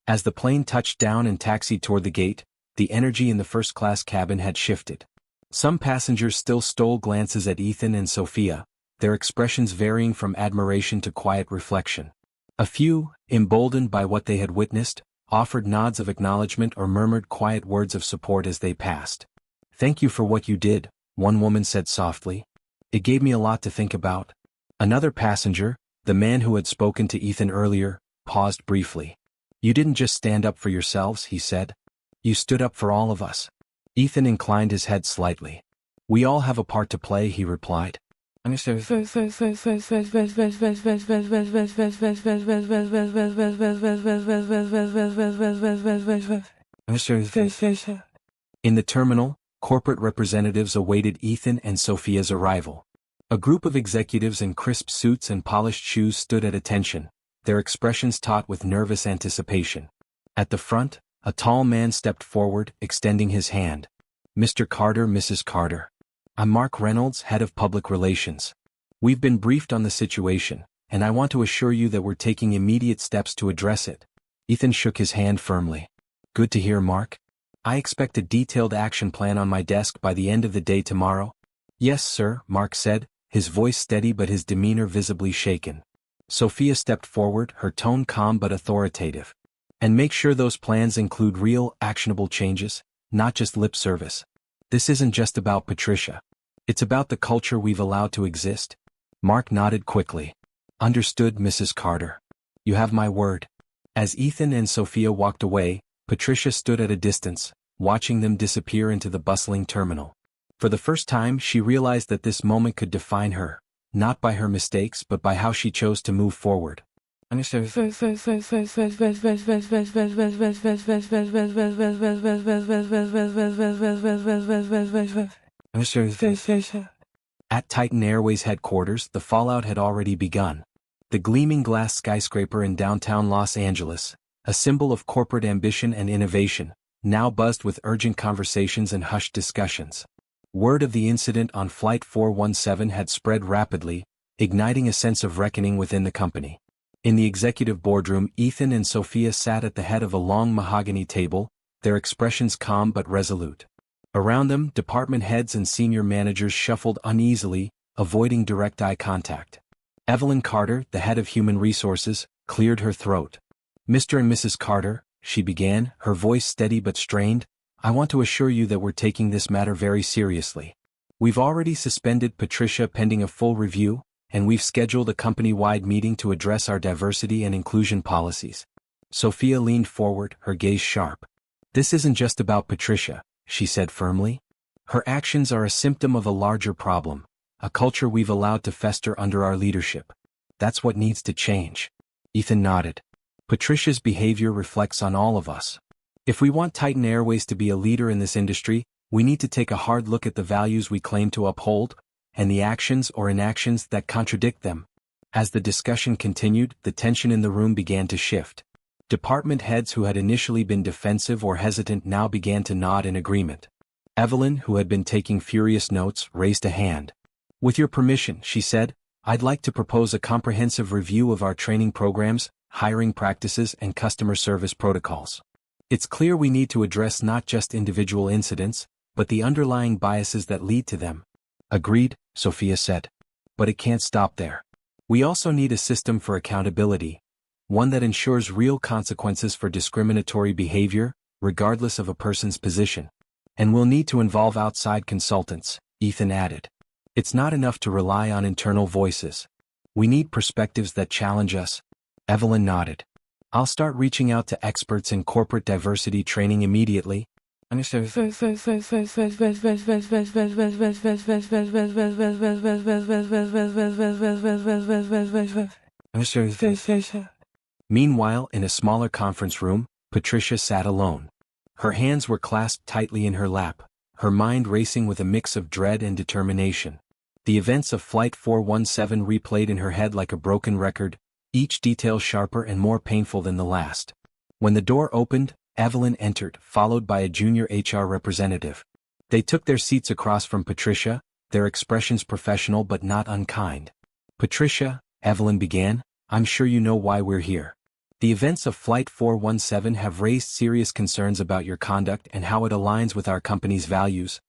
As the plane touched down and taxied toward the gate, the energy in the first-class cabin had shifted. Some passengers still stole glances at Ethan and Sophia, their expressions varying from admiration to quiet reflection. A few, emboldened by what they had witnessed, offered nods of acknowledgement or murmured quiet words of support as they passed. Thank you for what you did, one woman said softly. It gave me a lot to think about. Another passenger, the man who had spoken to Ethan earlier, paused briefly. You didn't just stand up for yourselves, he said. You stood up for all of us. Ethan inclined his head slightly. We all have a part to play, he replied. As the In the terminal, corporate representatives awaited Ethan and Sophia's arrival. A group of executives in crisp suits and polished shoes stood at attention, their expressions taut with nervous anticipation. At the front, a tall man stepped forward, extending his hand. Mr. Carter, Mrs. Carter. I'm Mark Reynolds, head of public relations. We've been briefed on the situation, and I want to assure you that we're taking immediate steps to address it. Ethan shook his hand firmly. Good to hear, Mark. I expect a detailed action plan on my desk by the end of the day tomorrow. Yes, sir, Mark said, his voice steady but his demeanor visibly shaken. Sophia stepped forward, her tone calm but authoritative. And make sure those plans include real, actionable changes, not just lip service. This isn't just about Patricia. It's about the culture we've allowed to exist. Mark nodded quickly. Understood, Mrs. Carter. You have my word. As Ethan and Sophia walked away, Patricia stood at a distance, watching them disappear into the bustling terminal. For the first time, she realized that this moment could define her, not by her mistakes but by how she chose to move forward. At Titan Airways headquarters, the fallout had already begun. The gleaming glass skyscraper in downtown Los Angeles, a symbol of corporate ambition and innovation, now buzzed with urgent conversations and hushed discussions. Word of the incident on Flight 417 had spread rapidly, igniting a sense of reckoning within the company. In the executive boardroom, Ethan and Sophia sat at the head of a long mahogany table, their expressions calm but resolute. Around them, department heads and senior managers shuffled uneasily, avoiding direct eye contact. Evelyn Carter, the head of human resources, cleared her throat. Mr. and Mrs. Carter, she began, her voice steady but strained, I want to assure you that we're taking this matter very seriously. We've already suspended Patricia pending a full review, and we've scheduled a company-wide meeting to address our diversity and inclusion policies. Sophia leaned forward, her gaze sharp. This isn't just about Patricia, she said firmly. Her actions are a symptom of a larger problem, a culture we've allowed to fester under our leadership. That's what needs to change. Ethan nodded. Patricia's behavior reflects on all of us. If we want Titan Airways to be a leader in this industry, we need to take a hard look at the values we claim to uphold, and the actions or inactions that contradict them. As the discussion continued, the tension in the room began to shift. Department heads who had initially been defensive or hesitant now began to nod in agreement. Evelyn, who had been taking furious notes, raised a hand. With your permission, she said, I'd like to propose a comprehensive review of our training programs, hiring practices, and customer service protocols. It's clear we need to address not just individual incidents, but the underlying biases that lead to them. Agreed, Sophia said. But it can't stop there. We also need a system for accountability, one that ensures real consequences for discriminatory behavior, regardless of a person's position. And we'll need to involve outside consultants, Ethan added. It's not enough to rely on internal voices. We need perspectives that challenge us. Evelyn nodded. I'll start reaching out to experts in corporate diversity training immediately. Meanwhile, in a smaller conference room, Patricia sat alone. Her hands were clasped tightly in her lap, her mind racing with a mix of dread and determination. The events of Flight 417 replayed in her head like a broken record, each detail sharper and more painful than the last. When the door opened, Evelyn entered, followed by a junior HR representative. They took their seats across from Patricia, their expressions professional but not unkind. Patricia, Evelyn began, I'm sure you know why we're here. The events of Flight 417 have raised serious concerns about your conduct and how it aligns with our company's values.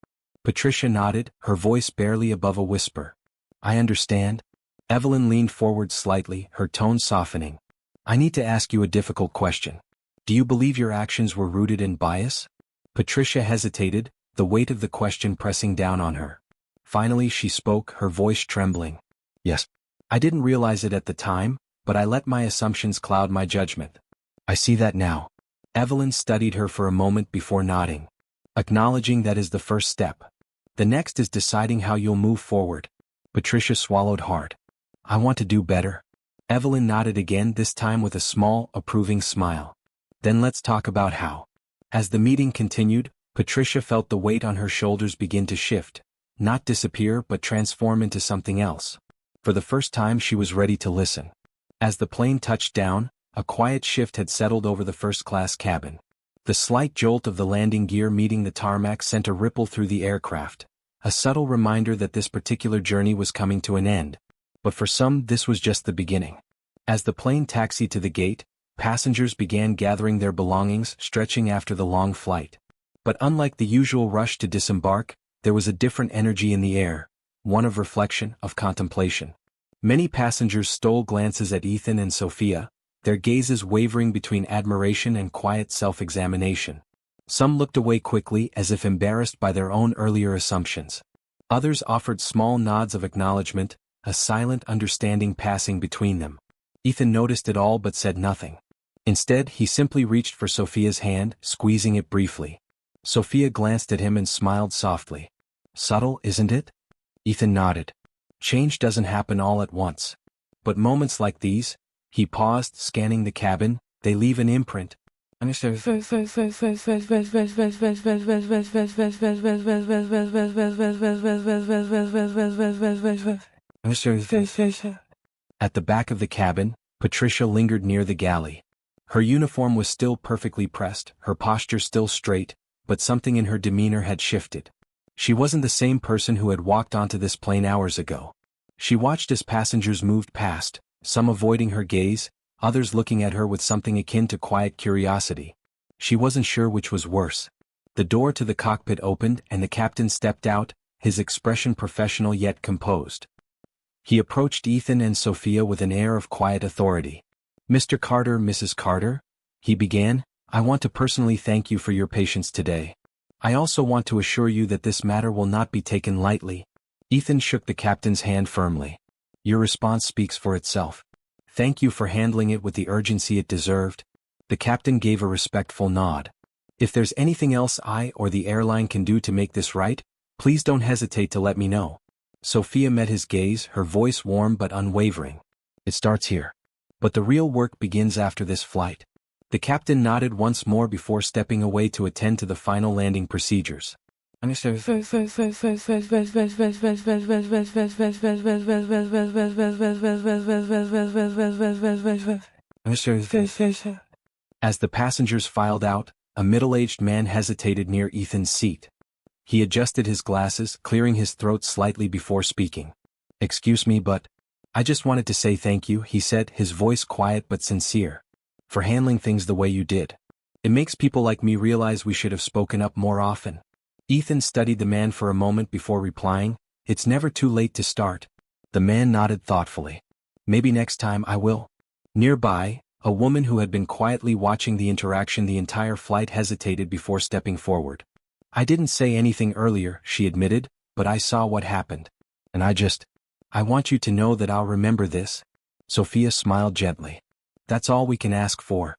Patricia nodded, her voice barely above a whisper. I understand. Evelyn leaned forward slightly, her tone softening. I need to ask you a difficult question. Do you believe your actions were rooted in bias? Patricia hesitated, the weight of the question pressing down on her. Finally she spoke, her voice trembling. Yes. I didn't realize it at the time, but I let my assumptions cloud my judgment. I see that now. Evelyn studied her for a moment before nodding. Acknowledging that is the first step. The next is deciding how you'll move forward. Patricia swallowed hard. I want to do better. Evelyn nodded again, this time with a small, approving smile. Then let's talk about how. As the meeting continued, Patricia felt the weight on her shoulders begin to shift, not disappear but transform into something else. For the first time she was ready to listen. As the plane touched down, a quiet shift had settled over the first-class cabin. The slight jolt of the landing gear meeting the tarmac sent a ripple through the aircraft, a subtle reminder that this particular journey was coming to an end. But for some, this was just the beginning. As the plane taxied to the gate, passengers began gathering their belongings, stretching after the long flight. But unlike the usual rush to disembark, there was a different energy in the air, one of reflection, of contemplation. Many passengers stole glances at Ethan and Sophia, their gazes wavering between admiration and quiet self-examination. Some looked away quickly as if embarrassed by their own earlier assumptions. Others offered small nods of acknowledgement, a silent understanding passing between them. Ethan noticed it all but said nothing. Instead, he simply reached for Sophia's hand, squeezing it briefly. Sophia glanced at him and smiled softly. Subtle, isn't it? Ethan nodded. Change doesn't happen all at once. But moments like these, he paused, scanning the cabin, they leave an imprint. At the back of the cabin, Patricia lingered near the galley. Her uniform was still perfectly pressed, her posture still straight, but something in her demeanor had shifted. She wasn't the same person who had walked onto this plane hours ago. She watched as passengers moved past, some avoiding her gaze, others looking at her with something akin to quiet curiosity. She wasn't sure which was worse. The door to the cockpit opened and the captain stepped out, his expression professional yet composed. He approached Ethan and Sophia with an air of quiet authority. Mr. Carter, Mrs. Carter, he began, I want to personally thank you for your patience today. I also want to assure you that this matter will not be taken lightly. Ethan shook the captain's hand firmly. Your response speaks for itself. Thank you for handling it with the urgency it deserved. The captain gave a respectful nod. If there's anything else I or the airline can do to make this right, please don't hesitate to let me know. Sophia met his gaze, her voice warm but unwavering. It starts here. But the real work begins after this flight. The captain nodded once more before stepping away to attend to the final landing procedures. At As the passengers filed out, a middle-aged man hesitated near Ethan's seat. He adjusted his glasses, clearing his throat slightly before speaking. Excuse me, but I just wanted to say thank you, he said, his voice quiet but sincere, for handling things the way you did. It makes people like me realize we should have spoken up more often. Ethan studied the man for a moment before replying, "It's never too late to start." The man nodded thoughtfully. "Maybe next time I will." Nearby, a woman who had been quietly watching the interaction the entire flight hesitated before stepping forward. "I didn't say anything earlier," she admitted, "but I saw what happened. And I want you to know that I'll remember this." Sophia smiled gently. "That's all we can ask for."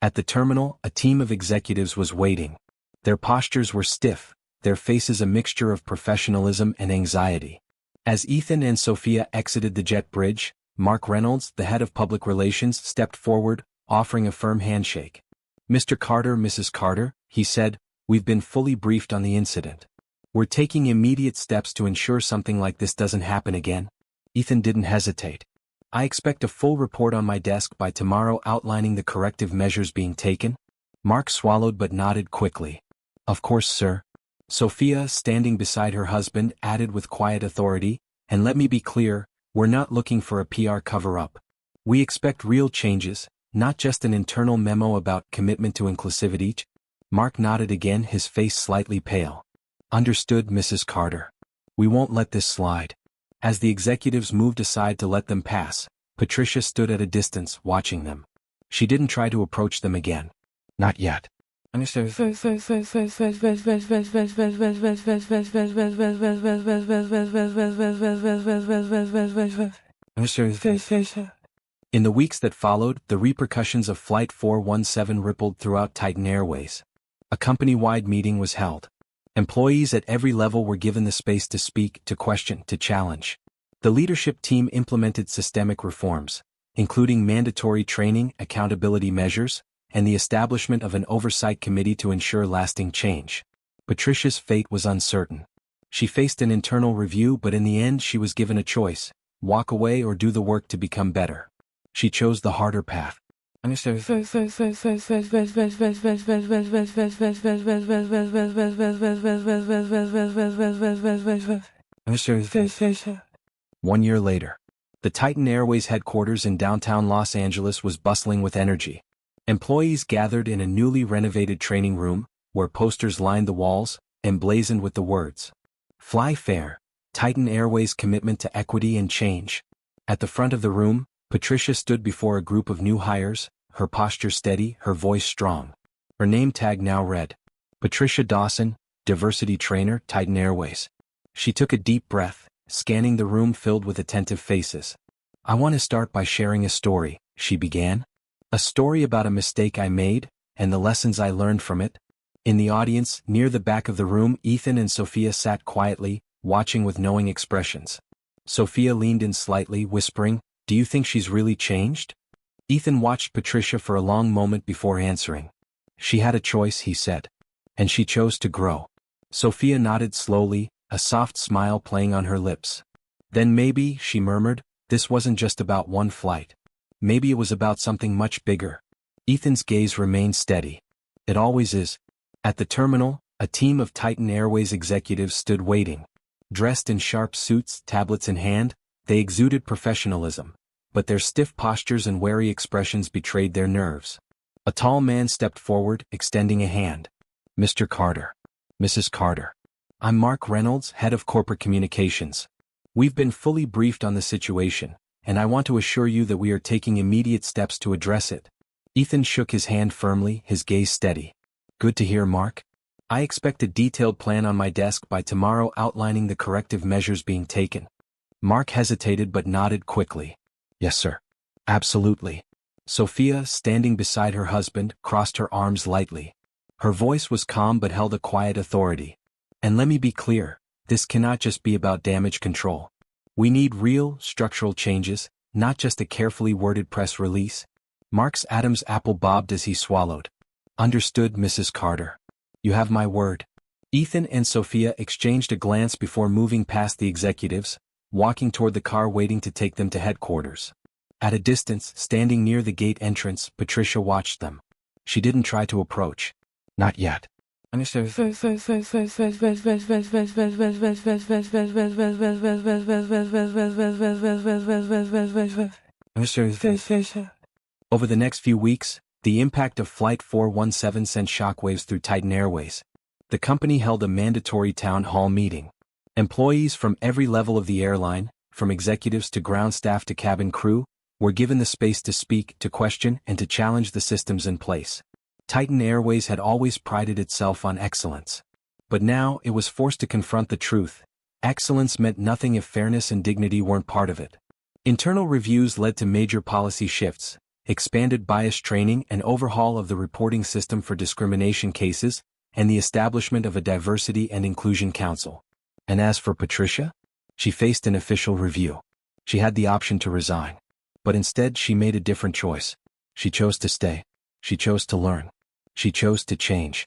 At the terminal, a team of executives was waiting. Their postures were stiff, their faces a mixture of professionalism and anxiety. As Ethan and Sophia exited the jet bridge, Mark Reynolds, the head of public relations, stepped forward, offering a firm handshake. "Mr. Carter, Mrs. Carter," he said, "we've been fully briefed on the incident. We're taking immediate steps to ensure something like this doesn't happen again." Ethan didn't hesitate. "I expect a full report on my desk by tomorrow outlining the corrective measures being taken." Mark swallowed but nodded quickly. "Of course, sir." Sophia, standing beside her husband, added with quiet authority, "And let me be clear, we're not looking for a PR cover-up. We expect real changes, not just an internal memo about commitment to inclusivity." Mark nodded again, his face slightly pale. "Understood, Mrs. Carter. We won't let this slide." As the executives moved aside to let them pass, Patricia stood at a distance, watching them. She didn't try to approach them again. Not yet. In the weeks that followed, the repercussions of Flight 417 rippled throughout Titan Airways. A company-wide meeting was held. Employees at every level were given the space to speak, to question, to challenge. The leadership team implemented systemic reforms, including mandatory training, accountability measures, and the establishment of an oversight committee to ensure lasting change. Patricia's fate was uncertain. She faced an internal review, but in the end she was given a choice: walk away or do the work to become better. She chose the harder path. One year later, the Titan Airways headquarters in downtown Los Angeles was bustling with energy. Employees gathered in a newly renovated training room, where posters lined the walls, emblazoned with the words, "Fly Fair, Titan Airways Commitment to Equity and Change." At the front of the room, Patricia stood before a group of new hires, her posture steady, her voice strong. Her name tag now read, Patricia Dawson, Diversity Trainer, Titan Airways. She took a deep breath, scanning the room filled with attentive faces. "I want to start by sharing a story," she began. "A story about a mistake I made, and the lessons I learned from it." In the audience, near the back of the room, Ethan and Sophia sat quietly, watching with knowing expressions. Sophia leaned in slightly, whispering, "Do you think she's really changed?" Ethan watched Patricia for a long moment before answering. "She had a choice," he said. "And she chose to grow." Sophia nodded slowly, a soft smile playing on her lips. "Then maybe," she murmured, "this wasn't just about one flight. Maybe it was about something much bigger." Ethan's gaze remained steady. "It always is." At the terminal, a team of Titan Airways executives stood waiting. Dressed in sharp suits, tablets in hand, they exuded professionalism, but their stiff postures and wary expressions betrayed their nerves. A tall man stepped forward, extending a hand. "Mr. Carter. Mrs. Carter. I'm Mark Reynolds, head of corporate communications. We've been fully briefed on the situation, and I want to assure you that we are taking immediate steps to address it." Ethan shook his hand firmly, his gaze steady. "Good to hear, Mark. I expect a detailed plan on my desk by tomorrow outlining the corrective measures being taken." Mark hesitated but nodded quickly. "Yes, sir. Absolutely." Sophia, standing beside her husband, crossed her arms lightly. Her voice was calm but held a quiet authority. "And let me be clear, this cannot just be about damage control. We need real, structural changes, not just a carefully worded press release." Mark's Adam's apple bobbed as he swallowed. "Understood, Mrs. Carter. You have my word." Ethan and Sophia exchanged a glance before moving past the executives, walking toward the car waiting to take them to headquarters. At a distance, standing near the gate entrance, Patricia watched them. She didn't try to approach. Not yet. Over the next few weeks, the impact of Flight 417 sent shockwaves through Titan Airways. The company held a mandatory town hall meeting. Employees from every level of the airline, from executives to ground staff to cabin crew, were given the space to speak, to question, and to challenge the systems in place. Titan Airways had always prided itself on excellence. But now it was forced to confront the truth. Excellence meant nothing if fairness and dignity weren't part of it. Internal reviews led to major policy shifts, expanded bias training, and overhaul of the reporting system for discrimination cases, and the establishment of a diversity and inclusion council. And as for Patricia, she faced an official review. She had the option to resign. But instead she made a different choice. She chose to stay. She chose to learn. She chose to change.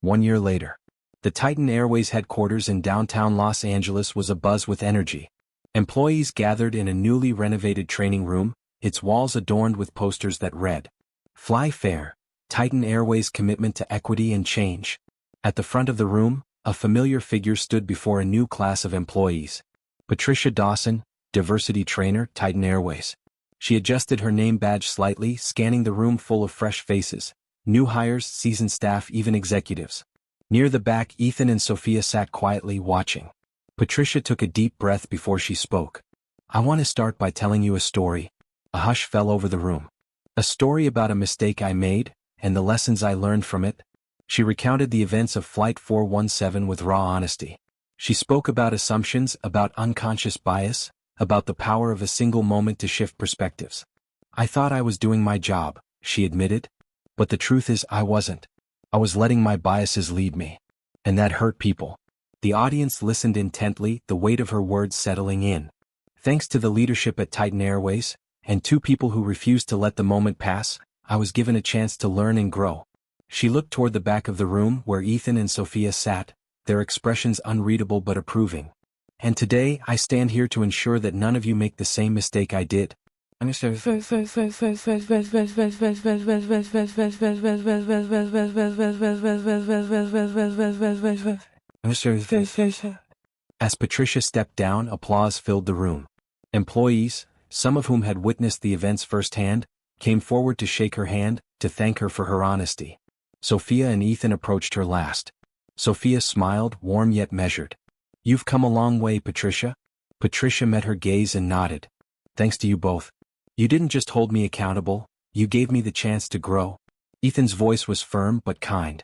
One year later, the Titan Airways headquarters in downtown Los Angeles was abuzz with energy. Employees gathered in a newly renovated training room, its walls adorned with posters that read, "Fly Fair, Titan Airways' commitment to equity and change." At the front of the room, a familiar figure stood before a new class of employees. Patricia Dawson, diversity trainer, Titan Airways. She adjusted her name badge slightly, scanning the room full of fresh faces. New hires, seasoned staff, even executives. Near the back, Ethan and Sophia sat quietly watching. Patricia took a deep breath before she spoke. "I want to start by telling you a story." A hush fell over the room. "A story about a mistake I made, and the lessons I learned from it." She recounted the events of Flight 417 with raw honesty. She spoke about assumptions, about unconscious bias, about the power of a single moment to shift perspectives. "I thought I was doing my job," she admitted. "But the truth is I wasn't. I was letting my biases lead me. And that hurt people." The audience listened intently, the weight of her words settling in. Thanks to the leadership at Titan Airways, and two people who refused to let the moment pass, I was given a chance to learn and grow. She looked toward the back of the room where Ethan and Sophia sat, their expressions unreadable but approving. "And today I stand here to ensure that none of you make the same mistake I did." As Patricia stepped down, applause filled the room. Employees, some of whom had witnessed the events firsthand, came forward to shake her hand, to thank her for her honesty. Sophia and Ethan approached her last. Sophia smiled, warm yet measured. "You've come a long way, Patricia." Patricia met her gaze and nodded. "Thanks to you both. You didn't just hold me accountable, you gave me the chance to grow." Ethan's voice was firm but kind.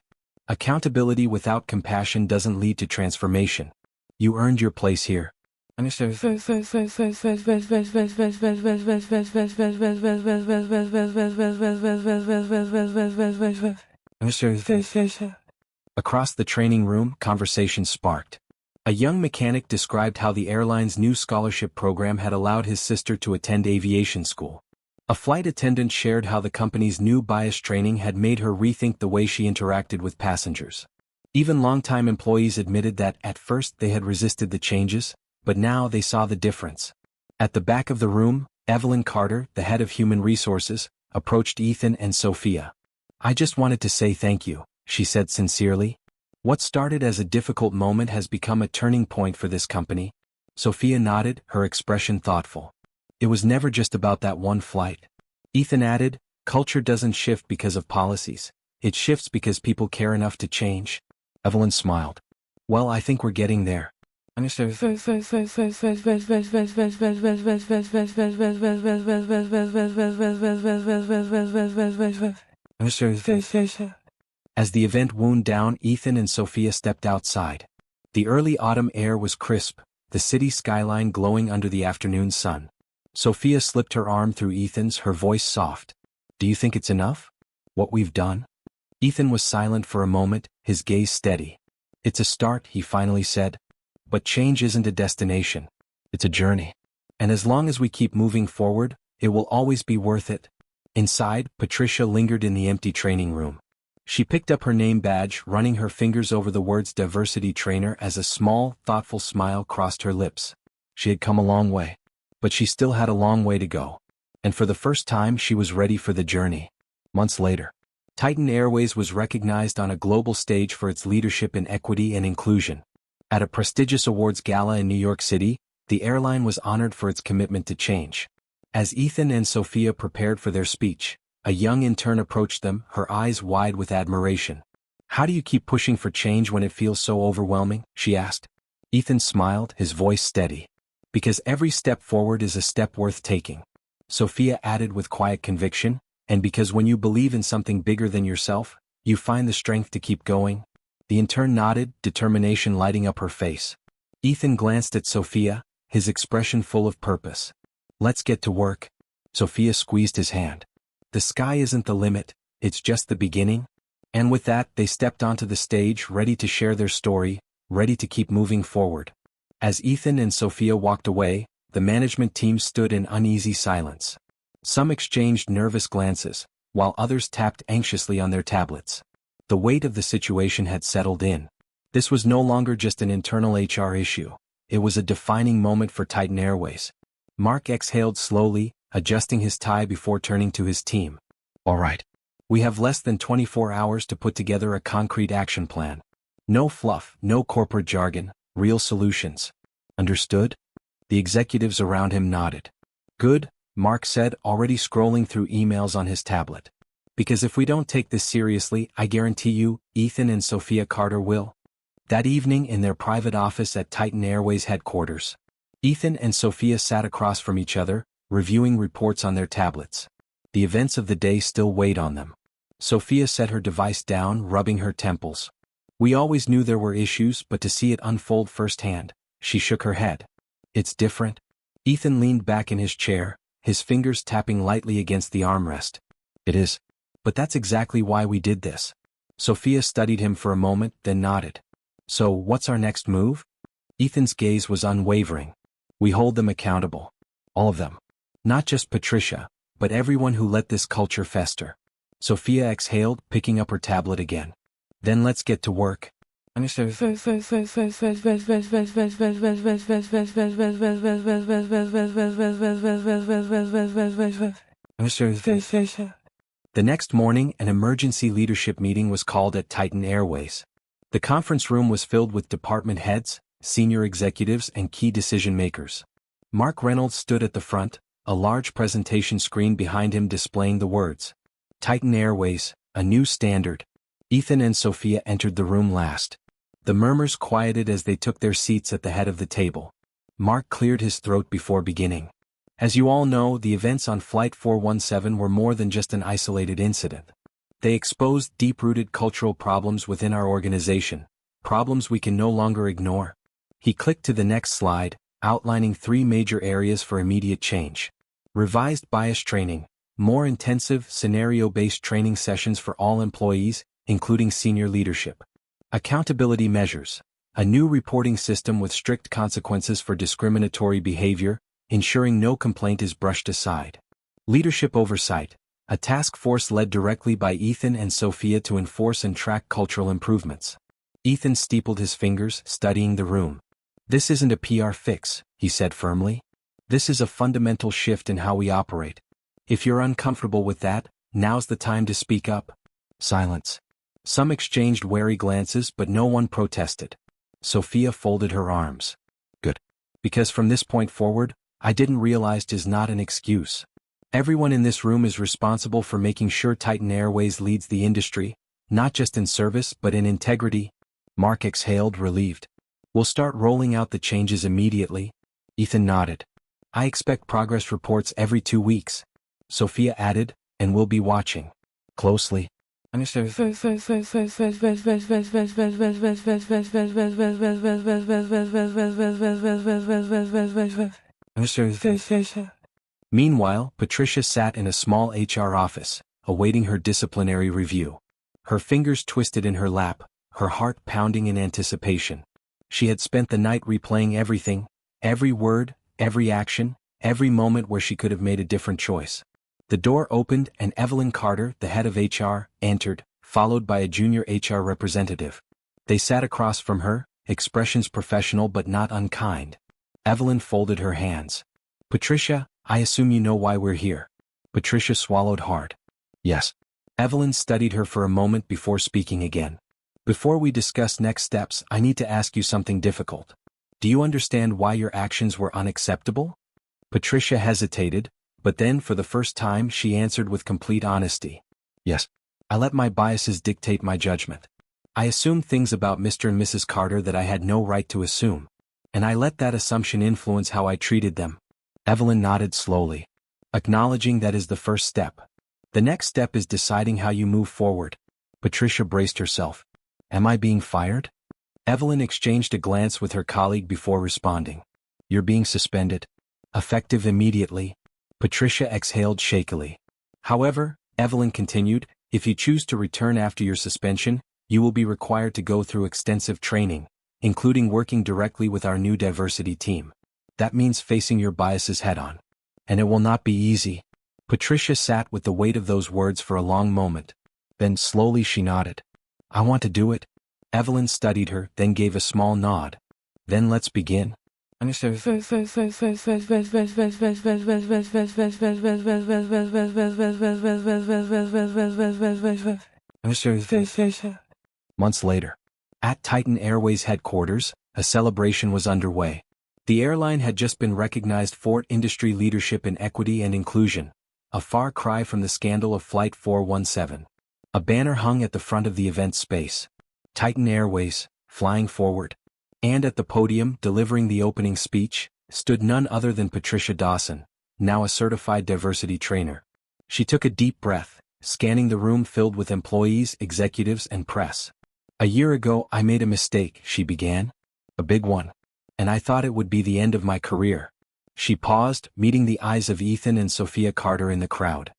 "Accountability without compassion doesn't lead to transformation. You earned your place here." Across the training room, conversation sparked. A young mechanic described how the airline's new scholarship program had allowed his sister to attend aviation school. A flight attendant shared how the company's new bias training had made her rethink the way she interacted with passengers. Even longtime employees admitted that, at first, they had resisted the changes, but now they saw the difference. At the back of the room, Evelyn Carter, the head of human resources, approached Ethan and Sophia. "I just wanted to say thank you," she said sincerely. "What started as a difficult moment has become a turning point for this company." Sophia nodded, her expression thoughtful. "It was never just about that one flight." Ethan added, "Culture doesn't shift because of policies. It shifts because people care enough to change." Evelyn smiled. "Well, I think we're getting there." As the event wound down, Ethan and Sophia stepped outside. The early autumn air was crisp, the city skyline glowing under the afternoon sun. Sophia slipped her arm through Ethan's, her voice soft. "Do you think it's enough? What we've done?" Ethan was silent for a moment, his gaze steady. "It's a start," he finally said. "But change isn't a destination. It's a journey. And as long as we keep moving forward, it will always be worth it." Inside, Patricia lingered in the empty training room. She picked up her name badge, running her fingers over the words diversity trainer as a small, thoughtful smile crossed her lips. She had come a long way. But she still had a long way to go. And for the first time she was ready for the journey. Months later, Titan Airways was recognized on a global stage for its leadership in equity and inclusion. At a prestigious awards gala in New York City, the airline was honored for its commitment to change. As Ethan and Sophia prepared for their speech, a young intern approached them, her eyes wide with admiration. "How do you keep pushing for change when it feels so overwhelming?" she asked. Ethan smiled, his voice steady. "Because every step forward is a step worth taking," Sophia added with quiet conviction, "and because when you believe in something bigger than yourself, you find the strength to keep going." The intern nodded, determination lighting up her face. Ethan glanced at Sophia, his expression full of purpose. "Let's get to work." Sophia squeezed his hand. "The sky isn't the limit, it's just the beginning." And with that, they stepped onto the stage, ready to share their story, ready to keep moving forward. As Ethan and Sophia walked away, the management team stood in uneasy silence. Some exchanged nervous glances, while others tapped anxiously on their tablets. The weight of the situation had settled in. This was no longer just an internal HR issue. It was a defining moment for Titan Airways. Mark exhaled slowly, adjusting his tie before turning to his team. "All right. We have less than 24 hours to put together a concrete action plan. No fluff, no corporate jargon, real solutions. Understood?" The executives around him nodded. "Good," Mark said, already scrolling through emails on his tablet. "Because if we don't take this seriously, I guarantee you, Ethan and Sophia Carter will." That evening in their private office at Titan Airways headquarters, Ethan and Sophia sat across from each other, reviewing reports on their tablets. The events of the day still weighed on them. Sophia set her device down, rubbing her temples. "We always knew there were issues, but to see it unfold firsthand," she shook her head. "It's different." Ethan leaned back in his chair, his fingers tapping lightly against the armrest. "It is. But that's exactly why we did this." Sophia studied him for a moment, then nodded. "So, what's our next move?" Ethan's gaze was unwavering. "We hold them accountable. All of them. Not just Patricia, but everyone who let this culture fester." Sophia exhaled, picking up her tablet again. "Then let's get to work." The next morning, an emergency leadership meeting was called at Titan Airways. The conference room was filled with department heads, senior executives, and key decision-makers. Mark Reynolds stood at the front, a large presentation screen behind him displaying the words, "Titan Airways, a new standard." Ethan and Sophia entered the room last. The murmurs quieted as they took their seats at the head of the table. Mark cleared his throat before beginning. "As you all know, the events on Flight 417 were more than just an isolated incident. They exposed deep-rooted cultural problems within our organization, problems we can no longer ignore." He clicked to the next slide, outlining 3 major areas for immediate change. Revised bias training, more intensive, scenario-based training sessions for all employees, including senior leadership. Accountability measures, a new reporting system with strict consequences for discriminatory behavior, ensuring no complaint is brushed aside. Leadership oversight, a task force led directly by Ethan and Sophia to enforce and track cultural improvements. Ethan steepled his fingers, studying the room. "This isn't a PR fix," he said firmly. "This is a fundamental shift in how we operate. If you're uncomfortable with that, now's the time to speak up." Silence. Some exchanged wary glances, but no one protested. Sophia folded her arms. "Good. Because from this point forward, I didn't realize is not an excuse. Everyone in this room is responsible for making sure Titan Airways leads the industry, not just in service but in integrity." Mark exhaled, relieved. "We'll start rolling out the changes immediately." Ethan nodded. "I expect progress reports every 2 weeks." Sophia added, "And we'll be watching closely." Meanwhile, Patricia sat in a small HR office, awaiting her disciplinary review. Her fingers twisted in her lap, her heart pounding in anticipation. She had spent the night replaying everything, every word, every action, every moment where she could have made a different choice. The door opened and Evelyn Carter, the head of HR, entered, followed by a junior HR representative. They sat across from her, expressions professional but not unkind. Evelyn folded her hands. Patricia, I assume you know why we're here. Patricia swallowed hard. Yes. Evelyn studied her for a moment before speaking again. Before we discuss next steps, I need to ask you something difficult. Do you understand why your actions were unacceptable? Patricia hesitated, but then for the first time she answered with complete honesty. Yes. I let my biases dictate my judgment. I assumed things about Mr. and Mrs. Carter that I had no right to assume. And I let that assumption influence how I treated them. Evelyn nodded slowly. Acknowledging that is the first step. The next step is deciding how you move forward. Patricia braced herself. Am I being fired? Evelyn exchanged a glance with her colleague before responding. You're being suspended. Effective immediately. Patricia exhaled shakily. However, Evelyn continued, if you choose to return after your suspension, you will be required to go through extensive training, including working directly with our new diversity team. That means facing your biases head-on. And it will not be easy. Patricia sat with the weight of those words for a long moment. Then slowly she nodded. I want to do it. Evelyn studied her, then gave a small nod. Then let's begin. Months later. At Titan Airways headquarters, a celebration was underway. The airline had just been recognized for industry leadership in equity and inclusion, a far cry from the scandal of Flight 417. A banner hung at the front of the event space. Titan Airways, flying forward. And at the podium, delivering the opening speech, stood none other than Patricia Dawson, now a certified diversity trainer. She took a deep breath, scanning the room filled with employees, executives, and press. A year ago I made a mistake, she began. A big one. And I thought it would be the end of my career. She paused, meeting the eyes of Ethan and Sophia Carter in the crowd.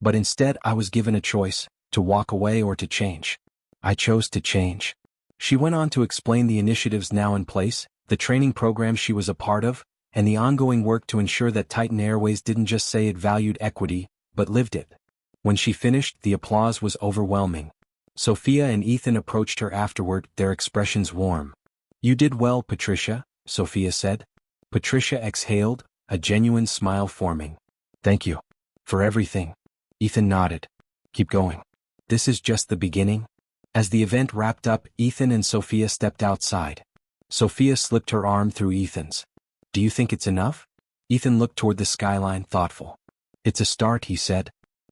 But instead I was given a choice, to walk away or to change. I chose to change. She went on to explain the initiatives now in place, the training program she was a part of, and the ongoing work to ensure that Titan Airways didn't just say it valued equity, but lived it. When she finished, the applause was overwhelming. Sophia and Ethan approached her afterward, their expressions warm. You did well, Patricia, Sophia said. Patricia exhaled, a genuine smile forming. Thank you. For everything. Ethan nodded. Keep going. This is just the beginning. As the event wrapped up, Ethan and Sophia stepped outside. Sophia slipped her arm through Ethan's. Do you think it's enough? Ethan looked toward the skyline, thoughtful. It's a start, he said.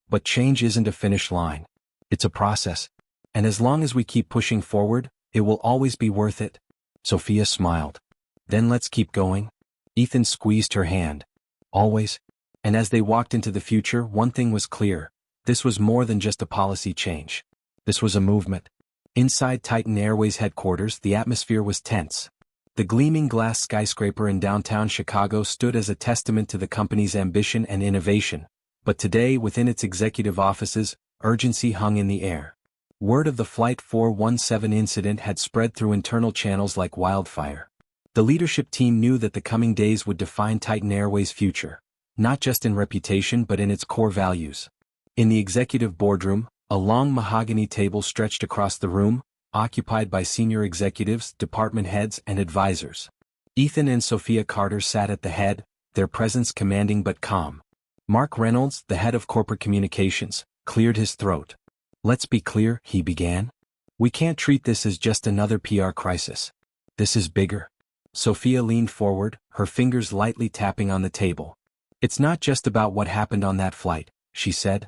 But change isn't a finish line. It's a process. And as long as we keep pushing forward, it will always be worth it. Sophia smiled. Then let's keep going. Ethan squeezed her hand. Always. And as they walked into the future, one thing was clear. This was more than just a policy change. This was a movement. Inside Titan Airways headquarters, the atmosphere was tense. The gleaming glass skyscraper in downtown Chicago stood as a testament to the company's ambition and innovation. But today, within its executive offices, urgency hung in the air. Word of the Flight 417 incident had spread through internal channels like wildfire. The leadership team knew that the coming days would define Titan Airways' future, not just in reputation but in its core values. In the executive boardroom, a long mahogany table stretched across the room, occupied by senior executives, department heads, and advisors. Ethan and Sophia Carter sat at the head, their presence commanding but calm. Mark Reynolds, the head of corporate communications, cleared his throat. Let's be clear, he began. We can't treat this as just another PR crisis. This is bigger. Sophia leaned forward, her fingers lightly tapping on the table. It's not just about what happened on that flight, she said.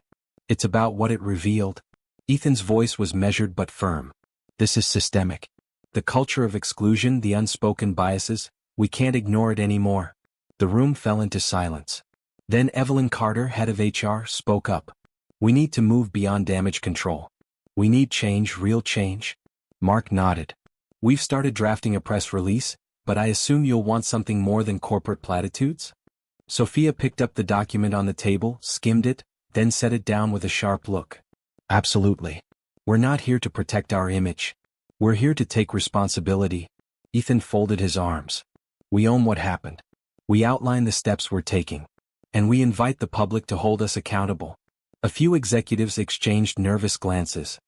It's about what it revealed. Ethan's voice was measured but firm. This is systemic. The culture of exclusion, the unspoken biases, we can't ignore it anymore. The room fell into silence. Then Evelyn Carter, head of HR, spoke up. We need to move beyond damage control. We need change, real change. Mark nodded. We've started drafting a press release, but I assume you'll want something more than corporate platitudes? Sophia picked up the document on the table, skimmed it, then set it down with a sharp look. Absolutely. We're not here to protect our image. We're here to take responsibility. Ethan folded his arms. We own what happened. We outline the steps we're taking. And we invite the public to hold us accountable. A few executives exchanged nervous glances.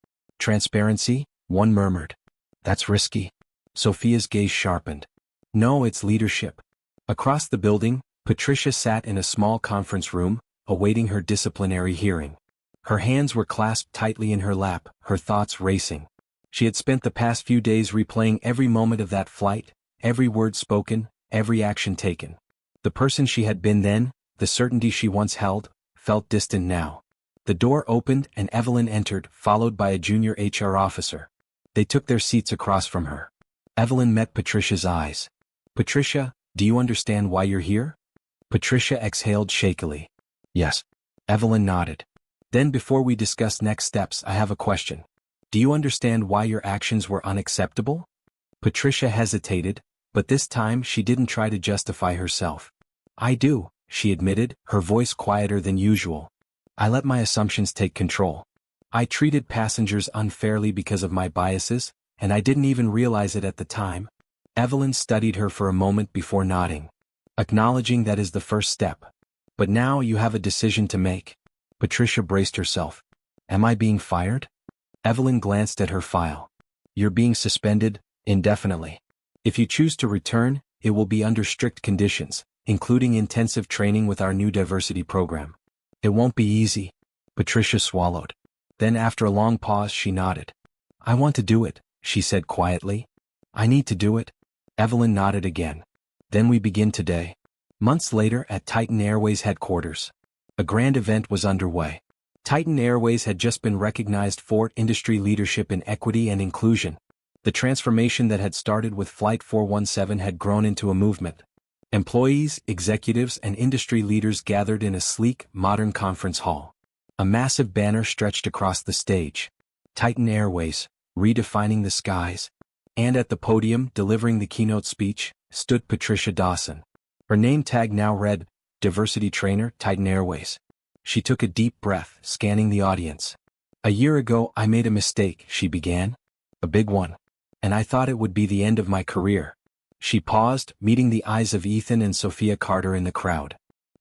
Transparency, one murmured. That's risky. Sophia's gaze sharpened. No, it's leadership. Across the building, Patricia sat in a small conference room, awaiting her disciplinary hearing. Her hands were clasped tightly in her lap, her thoughts racing. She had spent the past few days replaying every moment of that flight, every word spoken, every action taken. The person she had been then, the certainty she once held, felt distant now. The door opened and Evelyn entered, followed by a junior HR officer. They took their seats across from her. Evelyn met Patricia's eyes. Patricia, do you understand why you're here? Patricia exhaled shakily. Yes. Evelyn nodded. Then before we discuss next steps, I have a question. Do you understand why your actions were unacceptable? Patricia hesitated, but this time she didn't try to justify herself. I do, she admitted, her voice quieter than usual. I let my assumptions take control. I treated passengers unfairly because of my biases, and I didn't even realize it at the time. Evelyn studied her for a moment before nodding. Acknowledging that is the first step. But now you have a decision to make. Patricia braced herself. Am I being fired? Evelyn glanced at her file. You're being suspended, indefinitely. If you choose to return, it will be under strict conditions, including intensive training with our new diversity program. It won't be easy. Patricia swallowed. Then after a long pause she nodded. I want to do it, she said quietly. I need to do it. Evelyn nodded again. Then we begin today. Months later at Titan Airways headquarters. A grand event was underway. Titan Airways had just been recognized for industry leadership in equity and inclusion. The transformation that had started with Flight 417 had grown into a movement. Employees, executives, and industry leaders gathered in a sleek, modern conference hall. A massive banner stretched across the stage. Titan Airways, redefining the skies. And at the podium, delivering the keynote speech, stood Patricia Dawson. Her name tag now read, Diversity Trainer, Titan Airways. She took a deep breath, scanning the audience. A year ago I made a mistake, she began. A big one. And I thought it would be the end of my career. She paused, meeting the eyes of Ethan and Sophia Carter in the crowd.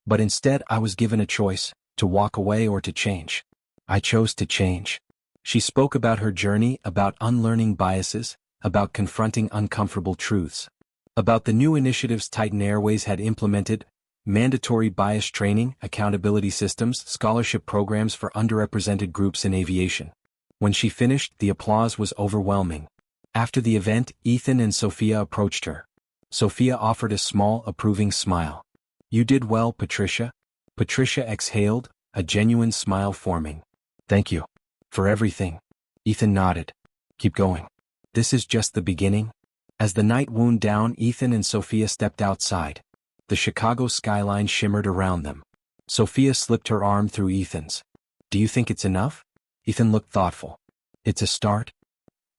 But instead I was given a choice, to walk away or to change. I chose to change. She spoke about her journey, about unlearning biases, about confronting uncomfortable truths. About the new initiatives Titan Airways had implemented, mandatory bias training, accountability systems, scholarship programs for underrepresented groups in aviation. When she finished, the applause was overwhelming. After the event, Ethan and Sophia approached her. Sophia offered a small, approving smile. You did well, Patricia. Patricia exhaled, a genuine smile forming. Thank you. For everything. Ethan nodded. Keep going. This is just the beginning. As the night wound down, Ethan and Sophia stepped outside. The Chicago skyline shimmered around them. Sophia slipped her arm through Ethan's. Do you think it's enough? Ethan looked thoughtful. It's a start.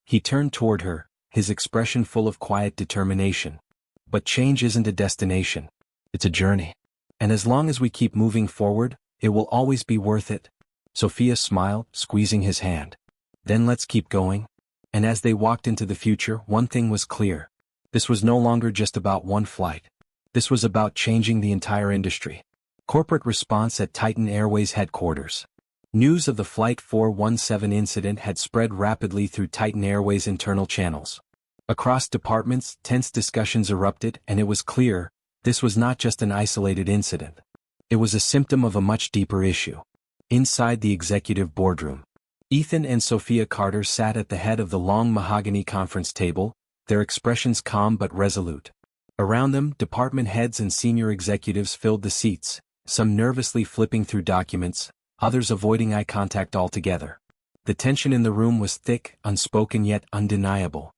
He turned toward her, his expression full of quiet determination. But change isn't a destination. It's a journey. And as long as we keep moving forward, it will always be worth it. Sophia smiled, squeezing his hand. Then let's keep going. And as they walked into the future, one thing was clear. This was no longer just about one flight. This was about changing the entire industry. Corporate response at Titan Airways headquarters. News of the Flight 417 incident had spread rapidly through Titan Airways' internal channels. Across departments, tense discussions erupted, and it was clear, this was not just an isolated incident. It was a symptom of a much deeper issue. Inside the executive boardroom, Ethan and Sophia Carter sat at the head of the long mahogany conference table, their expressions calm but resolute. Around them, department heads and senior executives filled the seats, some nervously flipping through documents, others avoiding eye contact altogether. The tension in the room was thick, unspoken yet undeniable.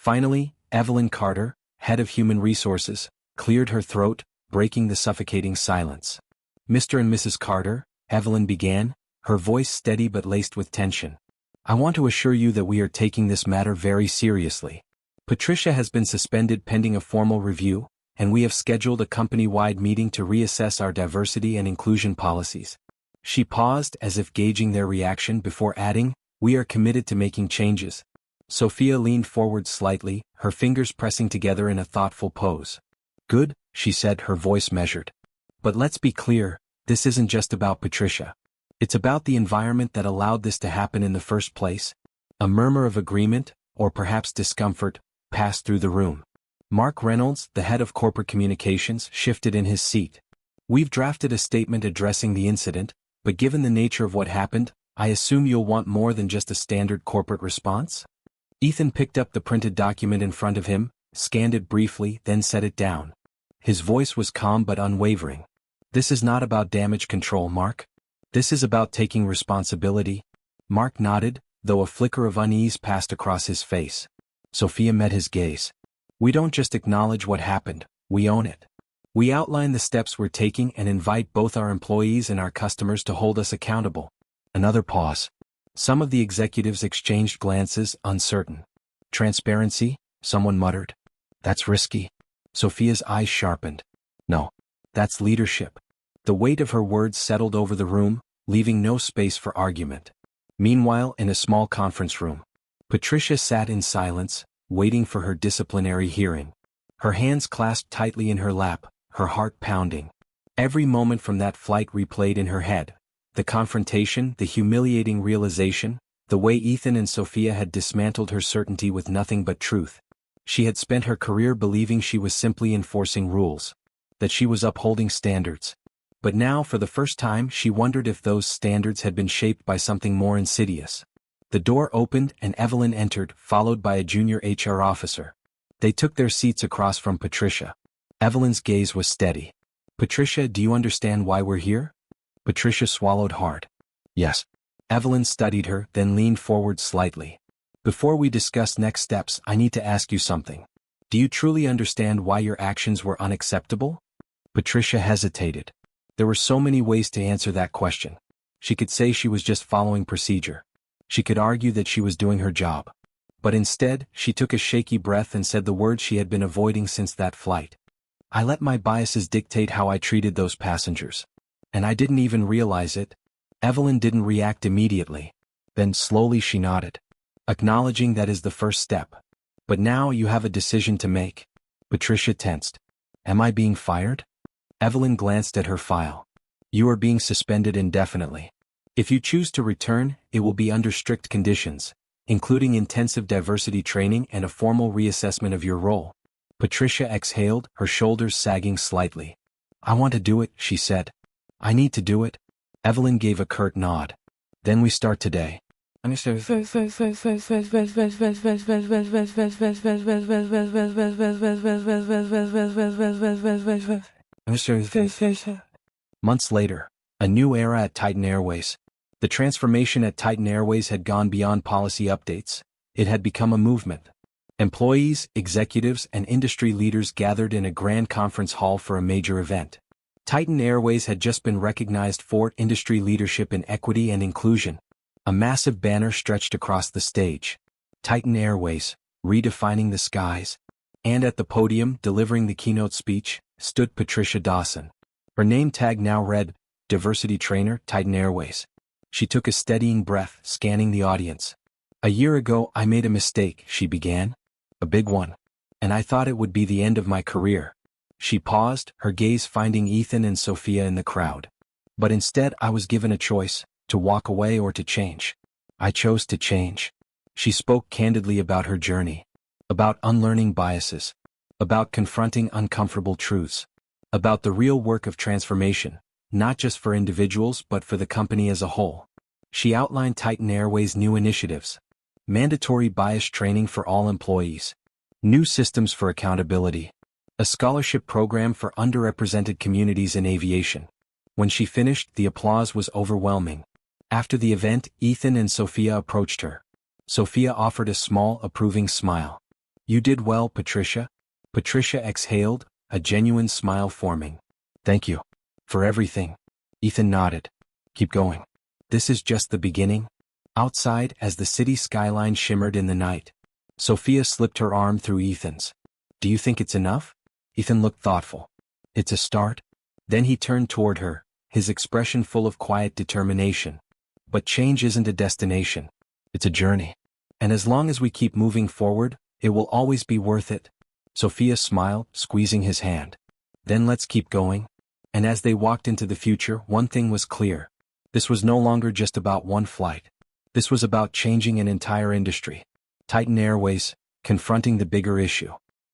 Finally, Evelyn Carter, head of human resources, cleared her throat, breaking the suffocating silence. Mr. and Mrs. Carter, Evelyn began, her voice steady but laced with tension. I want to assure you that we are taking this matter very seriously. Patricia has been suspended pending a formal review, and we have scheduled a company-wide meeting to reassess our diversity and inclusion policies. She paused as if gauging their reaction before adding, we are committed to making changes. Sophia leaned forward slightly, her fingers pressing together in a thoughtful pose. Good, she said, her voice measured. But let's be clear, this isn't just about Patricia. It's about the environment that allowed this to happen in the first place. A murmur of agreement, or perhaps discomfort, passed through the room. Mark Reynolds, the head of corporate communications, shifted in his seat. We've drafted a statement addressing the incident, but given the nature of what happened, I assume you'll want more than just a standard corporate response? Ethan picked up the printed document in front of him, scanned it briefly, then set it down. His voice was calm but unwavering. This is not about damage control, Mark. This is about taking responsibility. Mark nodded, though a flicker of unease passed across his face. Sophia met his gaze. We don't just acknowledge what happened, we own it. We outline the steps we're taking and invite both our employees and our customers to hold us accountable. Another pause. Some of the executives exchanged glances, uncertain. Transparency, someone muttered. That's risky. Sophia's eyes sharpened. No. That's leadership. The weight of her words settled over the room, leaving no space for argument. Meanwhile, in a small conference room, Patricia sat in silence, waiting for her disciplinary hearing. Her hands clasped tightly in her lap, her heart pounding. Every moment from that flight replayed in her head. The confrontation, the humiliating realization, the way Ethan and Sophia had dismantled her certainty with nothing but truth. She had spent her career believing she was simply enforcing rules, that she was upholding standards. But now, for the first time, she wondered if those standards had been shaped by something more insidious. The door opened and Evelyn entered, followed by a junior HR officer. They took their seats across from Patricia. Evelyn's gaze was steady. Patricia, do you understand why we're here? Patricia swallowed hard. Yes. Evelyn studied her, then leaned forward slightly. Before we discuss next steps, I need to ask you something. Do you truly understand why your actions were unacceptable? Patricia hesitated. There were so many ways to answer that question. She could say she was just following procedure. She could argue that she was doing her job. But instead, she took a shaky breath and said the words she had been avoiding since that flight. I let my biases dictate how I treated those passengers. And I didn't even realize it. Evelyn didn't react immediately. Then slowly she nodded. Acknowledging that is the first step. But now you have a decision to make. Patricia tensed. Am I being fired? Evelyn glanced at her file. You are being suspended indefinitely. If you choose to return, it will be under strict conditions, including intensive diversity training and a formal reassessment of your role. Patricia exhaled, her shoulders sagging slightly. I want to do it, she said. I need to do it. Evelyn gave a curt nod. Then we start today. Months later, a new era at Titan Airways. The transformation at Titan Airways had gone beyond policy updates. It had become a movement. Employees, executives, and industry leaders gathered in a grand conference hall for a major event. Titan Airways had just been recognized for industry leadership in equity and inclusion. A massive banner stretched across the stage. Titan Airways, redefining the skies. And at the podium, delivering the keynote speech, stood Patricia Dawson. Her name tag now read, Diversity Trainer, Titan Airways. She took a steadying breath, scanning the audience. A year ago, I made a mistake, she began. A big one. And I thought it would be the end of my career. She paused, her gaze finding Ethan and Sophia in the crowd. But instead I was given a choice, to walk away or to change. I chose to change. She spoke candidly about her journey. About unlearning biases. About confronting uncomfortable truths. About the real work of transformation, not just for individuals but for the company as a whole. She outlined Titan Airways' new initiatives. Mandatory bias training for all employees. New systems for accountability. A scholarship program for underrepresented communities in aviation. When she finished, the applause was overwhelming. After the event, Ethan and Sophia approached her. Sophia offered a small, approving smile. You did well, Patricia. Patricia exhaled, a genuine smile forming. Thank you. For everything. Ethan nodded. Keep going. This is just the beginning. Outside, as the city skyline shimmered in the night, Sophia slipped her arm through Ethan's. Do you think it's enough? Ethan looked thoughtful. It's a start. Then he turned toward her, his expression full of quiet determination. But change isn't a destination. It's a journey. And as long as we keep moving forward, it will always be worth it. Sophia smiled, squeezing his hand. Then let's keep going. And as they walked into the future, one thing was clear. This was no longer just about one flight. This was about changing an entire industry. Titan Airways, confronting the bigger issue.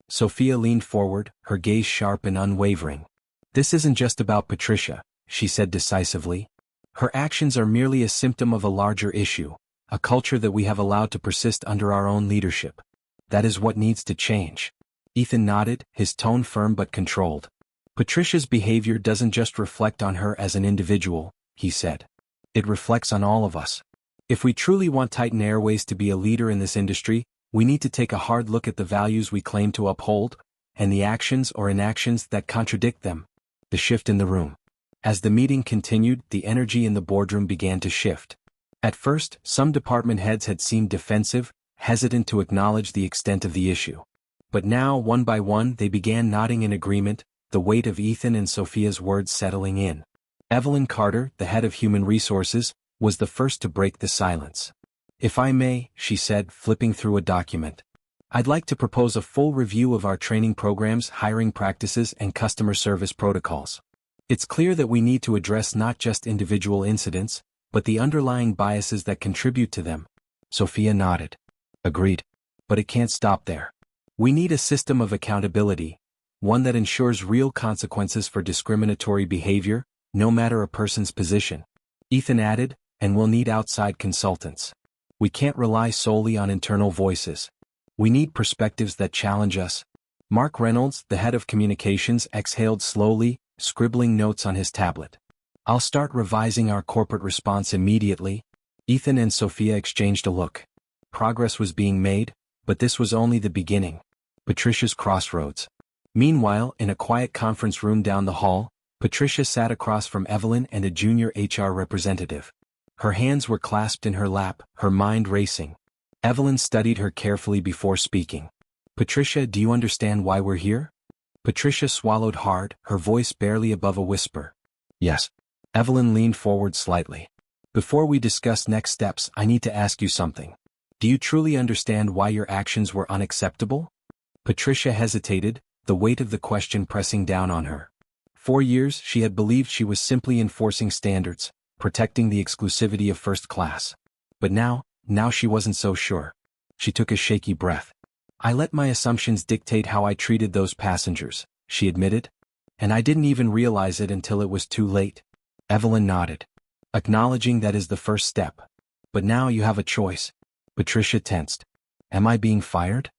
Sophia leaned forward, her gaze sharp and unwavering. This isn't just about Patricia, she said decisively. Her actions are merely a symptom of a larger issue, a culture that we have allowed to persist under our own leadership. That is what needs to change. Ethan nodded, his tone firm but controlled. Patricia's behavior doesn't just reflect on her as an individual, he said. It reflects on all of us. If we truly want Titan Airways to be a leader in this industry, we need to take a hard look at the values we claim to uphold, and the actions or inactions that contradict them. The shift in the room. As the meeting continued, the energy in the boardroom began to shift. At first, some department heads had seemed defensive, hesitant to acknowledge the extent of the issue. But now, one by one, they began nodding in agreement, the weight of Ethan and Sophia's words settling in. Evelyn Carter, the head of Human Resources, was the first to break the silence. If I may, she said, flipping through a document. I'd like to propose a full review of our training programs, hiring practices, and customer service protocols. It's clear that we need to address not just individual incidents, but the underlying biases that contribute to them. Sophia nodded. Agreed. But it can't stop there. We need a system of accountability, one that ensures real consequences for discriminatory behavior, no matter a person's position. Ethan added, and we'll need outside consultants. We can't rely solely on internal voices. We need perspectives that challenge us. Mark Reynolds, the head of communications, exhaled slowly, scribbling notes on his tablet. I'll start revising our corporate response immediately. Ethan and Sophia exchanged a look. Progress was being made, but this was only the beginning. Patricia's crossroads. Meanwhile, in a quiet conference room down the hall, Patricia sat across from Evelyn and a junior HR representative. Her hands were clasped in her lap, her mind racing. Evelyn studied her carefully before speaking. Patricia, do you understand why we're here? Patricia swallowed hard, her voice barely above a whisper. Yes. Evelyn leaned forward slightly. Before we discuss next steps, I need to ask you something. Do you truly understand why your actions were unacceptable? Patricia hesitated, the weight of the question pressing down on her. For years, she had believed she was simply enforcing standards, protecting the exclusivity of first class. But now she wasn't so sure. She took a shaky breath. I let my assumptions dictate how I treated those passengers, she admitted. And I didn't even realize it until it was too late. Evelyn nodded. Acknowledging that is the first step. But now you have a choice. Patricia tensed. Am I being fired?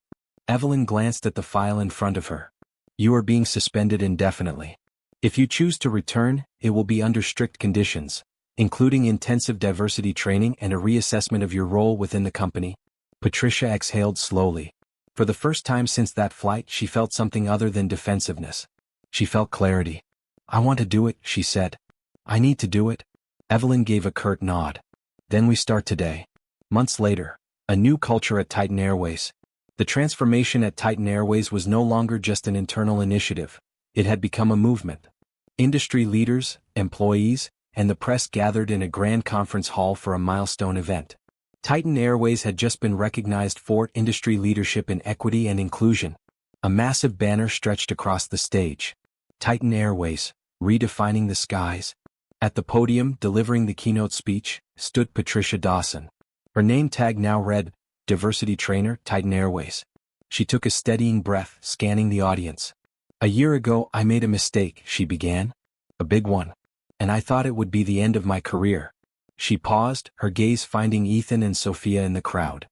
Evelyn glanced at the file in front of her. You are being suspended indefinitely. If you choose to return, it will be under strict conditions, including intensive diversity training and a reassessment of your role within the company. Patricia exhaled slowly. For the first time since that flight, she felt something other than defensiveness. She felt clarity. I want to do it, she said. I need to do it. Evelyn gave a curt nod. Then we start today. Months later, a new culture at Titan Airways. The transformation at Titan Airways was no longer just an internal initiative. It had become a movement. Industry leaders, employees, and the press gathered in a grand conference hall for a milestone event. Titan Airways had just been recognized for industry leadership in equity and inclusion. A massive banner stretched across the stage. Titan Airways, redefining the skies. At the podium, delivering the keynote speech, stood Patricia Dawson. Her name tag now read, Diversity Trainer, Titan Airways. She took a steadying breath, scanning the audience. A year ago, I made a mistake, she began. A big one. And I thought it would be the end of my career. She paused, her gaze finding Ethan and Sophia in the crowd.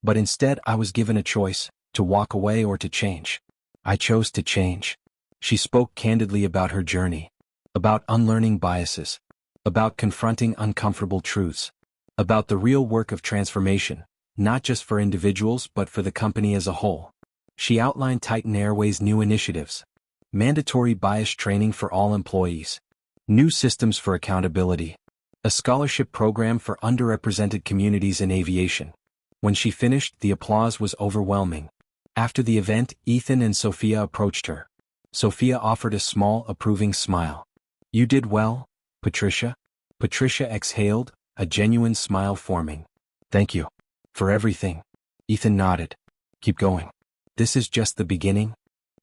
But instead, I was given a choice, to walk away or to change. I chose to change. She spoke candidly about her journey. About unlearning biases. About confronting uncomfortable truths. About the real work of transformation, not just for individuals but for the company as a whole. She outlined Titan Airways' new initiatives. Mandatory bias training for all employees. New systems for accountability. A scholarship program for underrepresented communities in aviation. When she finished, the applause was overwhelming. After the event, Ethan and Sophia approached her. Sophia offered a small, approving smile. You did well, Patricia. Patricia exhaled, a genuine smile forming. Thank you. For everything. Ethan nodded. Keep going. This is just the beginning.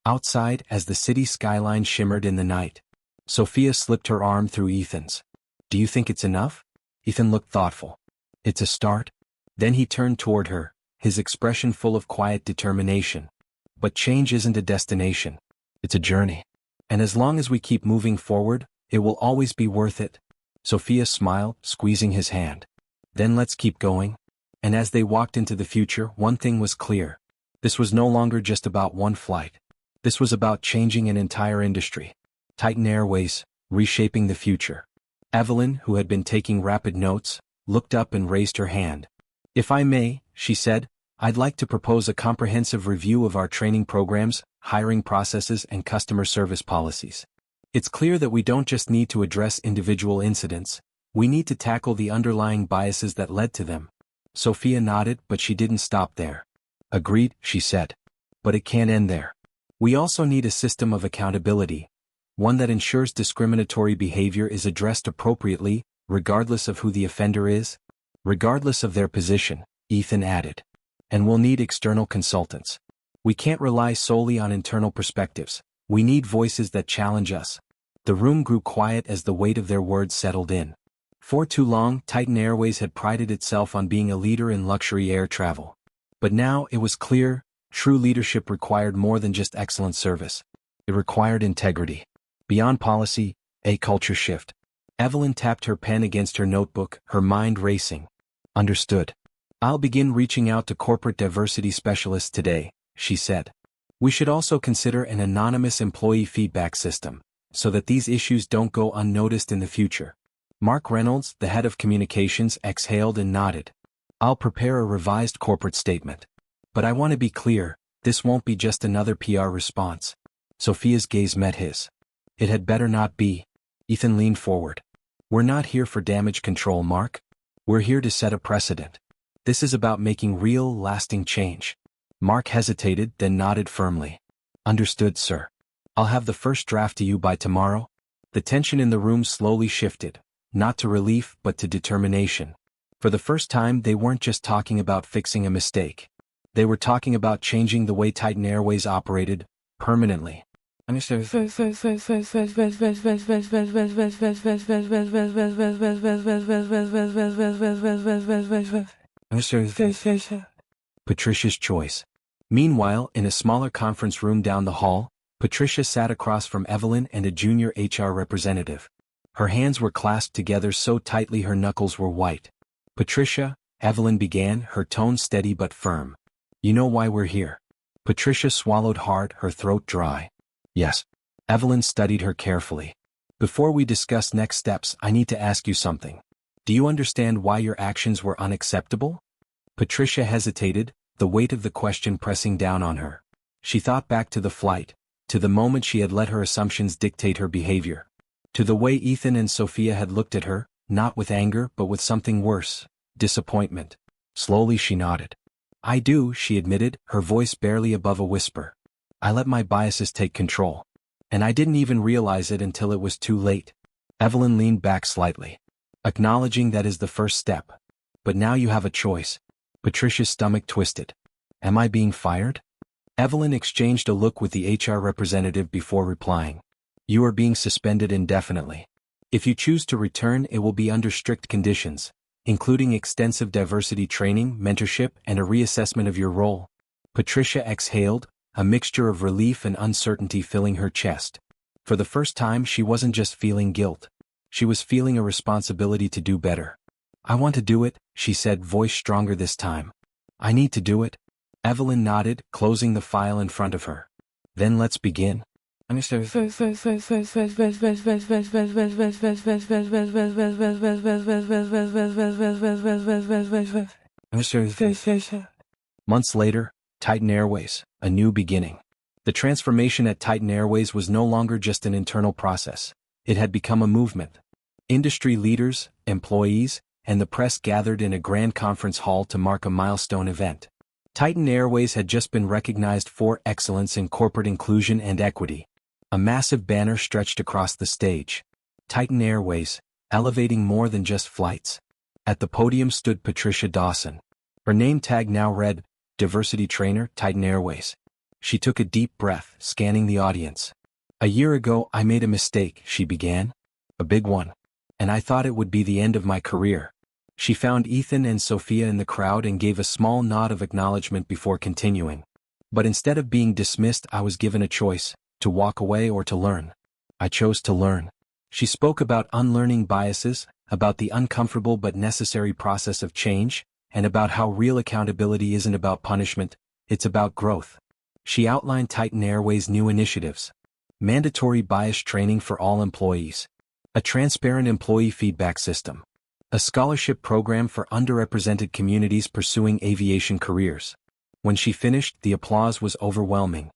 Outside, as the city skyline shimmered in the night, Sophia slipped her arm through Ethan's. Do you think it's enough? Ethan looked thoughtful. It's a start. Then he turned toward her, his expression full of quiet determination. But change isn't a destination. It's a journey. And as long as we keep moving forward, it will always be worth it. Sophia smiled, squeezing his hand. Then let's keep going. And as they walked into the future, one thing was clear. This was no longer just about one flight. This was about changing an entire industry. Titan Airways, reshaping the future. Evelyn, who had been taking rapid notes, looked up and raised her hand. If I may, she said, I'd like to propose a comprehensive review of our training programs, hiring processes, and customer service policies. It's clear that we don't just need to address individual incidents, we need to tackle the underlying biases that led to them. Sophia nodded, but she didn't stop there. Agreed, she said. But it can't end there. We also need a system of accountability, one that ensures discriminatory behavior is addressed appropriately, regardless of who the offender is, regardless of their position, Ethan added. And we'll need external consultants. We can't rely solely on internal perspectives. We need voices that challenge us. The room grew quiet as the weight of their words settled in. For too long, Titan Airways had prided itself on being a leader in luxury air travel. But now it was clear, true leadership required more than just excellent service. It required integrity. Beyond policy, a culture shift. Evelyn tapped her pen against her notebook, her mind racing. Understood. I'll begin reaching out to corporate diversity specialists today, she said. We should also consider an anonymous employee feedback system, so that these issues don't go unnoticed in the future. Mark Reynolds, the head of communications, exhaled and nodded. I'll prepare a revised corporate statement. But I want to be clear, this won't be just another PR response. Sophia's gaze met his. It had better not be. Ethan leaned forward. We're not here for damage control, Mark. We're here to set a precedent. This is about making real, lasting change. Mark hesitated, then nodded firmly. Understood, sir. I'll have the first draft to you by tomorrow. The tension in the room slowly shifted, not to relief but to determination. For the first time, they weren't just talking about fixing a mistake. They were talking about changing the way Titan Airways operated, permanently. Patricia's choice. Meanwhile, in a smaller conference room down the hall, Patricia sat across from Evelyn and a junior HR representative. Her hands were clasped together so tightly her knuckles were white. Patricia, Evelyn began, her tone steady but firm. You know why we're here. Patricia swallowed hard, her throat dry. Yes. Evelyn studied her carefully. Before we discuss next steps, I need to ask you something. Do you understand why your actions were unacceptable? Patricia hesitated, the weight of the question pressing down on her. She thought back to the flight, to the moment she had let her assumptions dictate her behavior. To the way Ethan and Sophia had looked at her, not with anger but with something worse, disappointment. Slowly she nodded. I do, she admitted, her voice barely above a whisper. I let my biases take control. And I didn't even realize it until it was too late. Evelyn leaned back slightly. Acknowledging that is the first step. But now you have a choice. Patricia's stomach twisted. Am I being fired? Evelyn exchanged a look with the HR representative before replying. You are being suspended indefinitely. If you choose to return, it will be under strict conditions, including extensive diversity training, mentorship, and a reassessment of your role. Patricia exhaled, a mixture of relief and uncertainty filling her chest. For the first time, she wasn't just feeling guilt. She was feeling a responsibility to do better. I want to do it, she said, voice stronger this time. I need to do it. Evelyn nodded, closing the file in front of her. Then let's begin. Months later, Titan Airways, a new beginning. The transformation at Titan Airways was no longer just an internal process. It had become a movement. Industry leaders, employees, and the press gathered in a grand conference hall to mark a milestone event. Titan Airways had just been recognized for excellence in corporate inclusion and equity. A massive banner stretched across the stage. Titan Airways, elevating more than just flights. At the podium stood Patricia Dawson. Her name tag now read, Diversity Trainer, Titan Airways. She took a deep breath, scanning the audience. A year ago, I made a mistake, she began. A big one. And I thought it would be the end of my career. She found Ethan and Sophia in the crowd and gave a small nod of acknowledgement before continuing. But instead of being dismissed, I was given a choice, to walk away or to learn. I chose to learn. She spoke about unlearning biases, about the uncomfortable but necessary process of change, and about how real accountability isn't about punishment, it's about growth. She outlined Titan Airways' new initiatives. Mandatory bias training for all employees. A transparent employee feedback system. A scholarship program for underrepresented communities pursuing aviation careers. When she finished, the applause was overwhelming.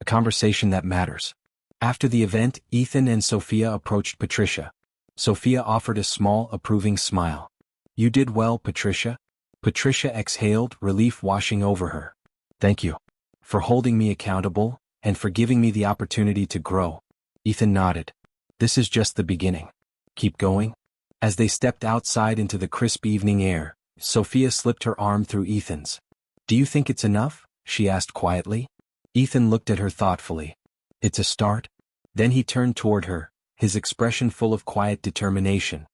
A conversation that matters. After the event, Ethan and Sophia approached Patricia. Sophia offered a small, approving smile. "You did well, Patricia." Patricia exhaled, relief washing over her. "Thank you. For holding me accountable, and for giving me the opportunity to grow." Ethan nodded. "This is just the beginning. Keep going." As they stepped outside into the crisp evening air, Sophia slipped her arm through Ethan's. "Do you think it's enough?" she asked quietly. Ethan looked at her thoughtfully. "It's a start." Then he turned toward her, his expression full of quiet determination.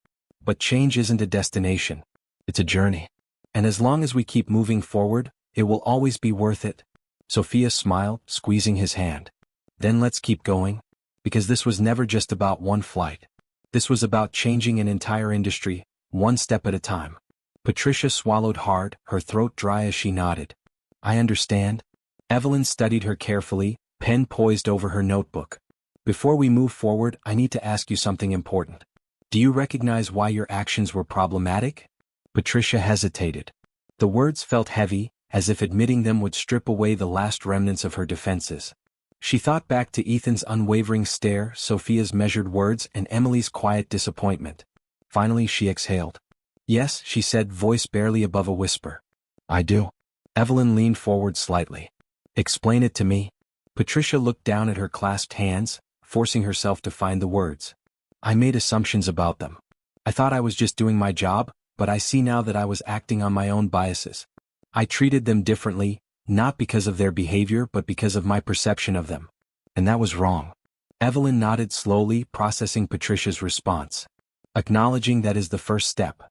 "But change isn't a destination. It's a journey. And as long as we keep moving forward, it will always be worth it." Sophia smiled, squeezing his hand. "Then let's keep going. Because this was never just about one flight. This was about changing an entire industry, one step at a time." Patricia swallowed hard, her throat dry as she nodded. "I understand." Evelyn studied her carefully, pen poised over her notebook. "Before we move forward, I need to ask you something important. Do you recognize why your actions were problematic?" Patricia hesitated. The words felt heavy, as if admitting them would strip away the last remnants of her defenses. She thought back to Ethan's unwavering stare, Sophia's measured words, and Emily's quiet disappointment. Finally she exhaled. "Yes," she said, voice barely above a whisper. "I do." Evelyn leaned forward slightly. "Explain it to me." Patricia looked down at her clasped hands, forcing herself to find the words. "I made assumptions about them. I thought I was just doing my job, but I see now that I was acting on my own biases. I treated them differently, not because of their behavior but because of my perception of them. And that was wrong." Evelyn nodded slowly, processing Patricia's response. "Acknowledging that is the first step.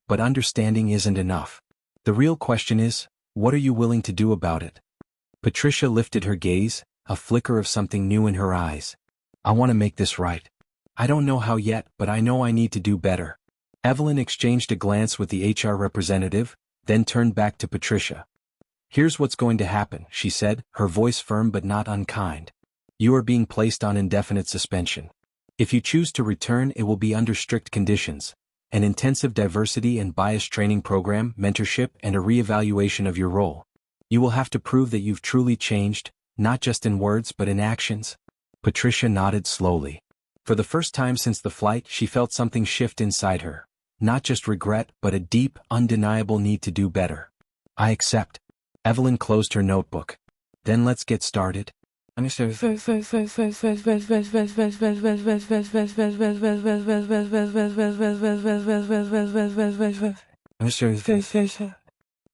But understanding isn't enough. The real question is, what are you willing to do about it?" Patricia lifted her gaze, a flicker of something new in her eyes. "I want to make this right. I don't know how yet, but I know I need to do better." Evelyn exchanged a glance with the HR representative, then turned back to Patricia. "Here's what's going to happen," she said, her voice firm but not unkind. "You are being placed on indefinite suspension. If you choose to return, it will be under strict conditions: an intensive diversity and bias training program, mentorship, and a re-evaluation of your role. You will have to prove that you've truly changed, not just in words but in actions." Patricia nodded slowly. For the first time since the flight, she felt something shift inside her. Not just regret, but a deep, undeniable need to do better. "I accept." Evelyn closed her notebook. "Then let's get started."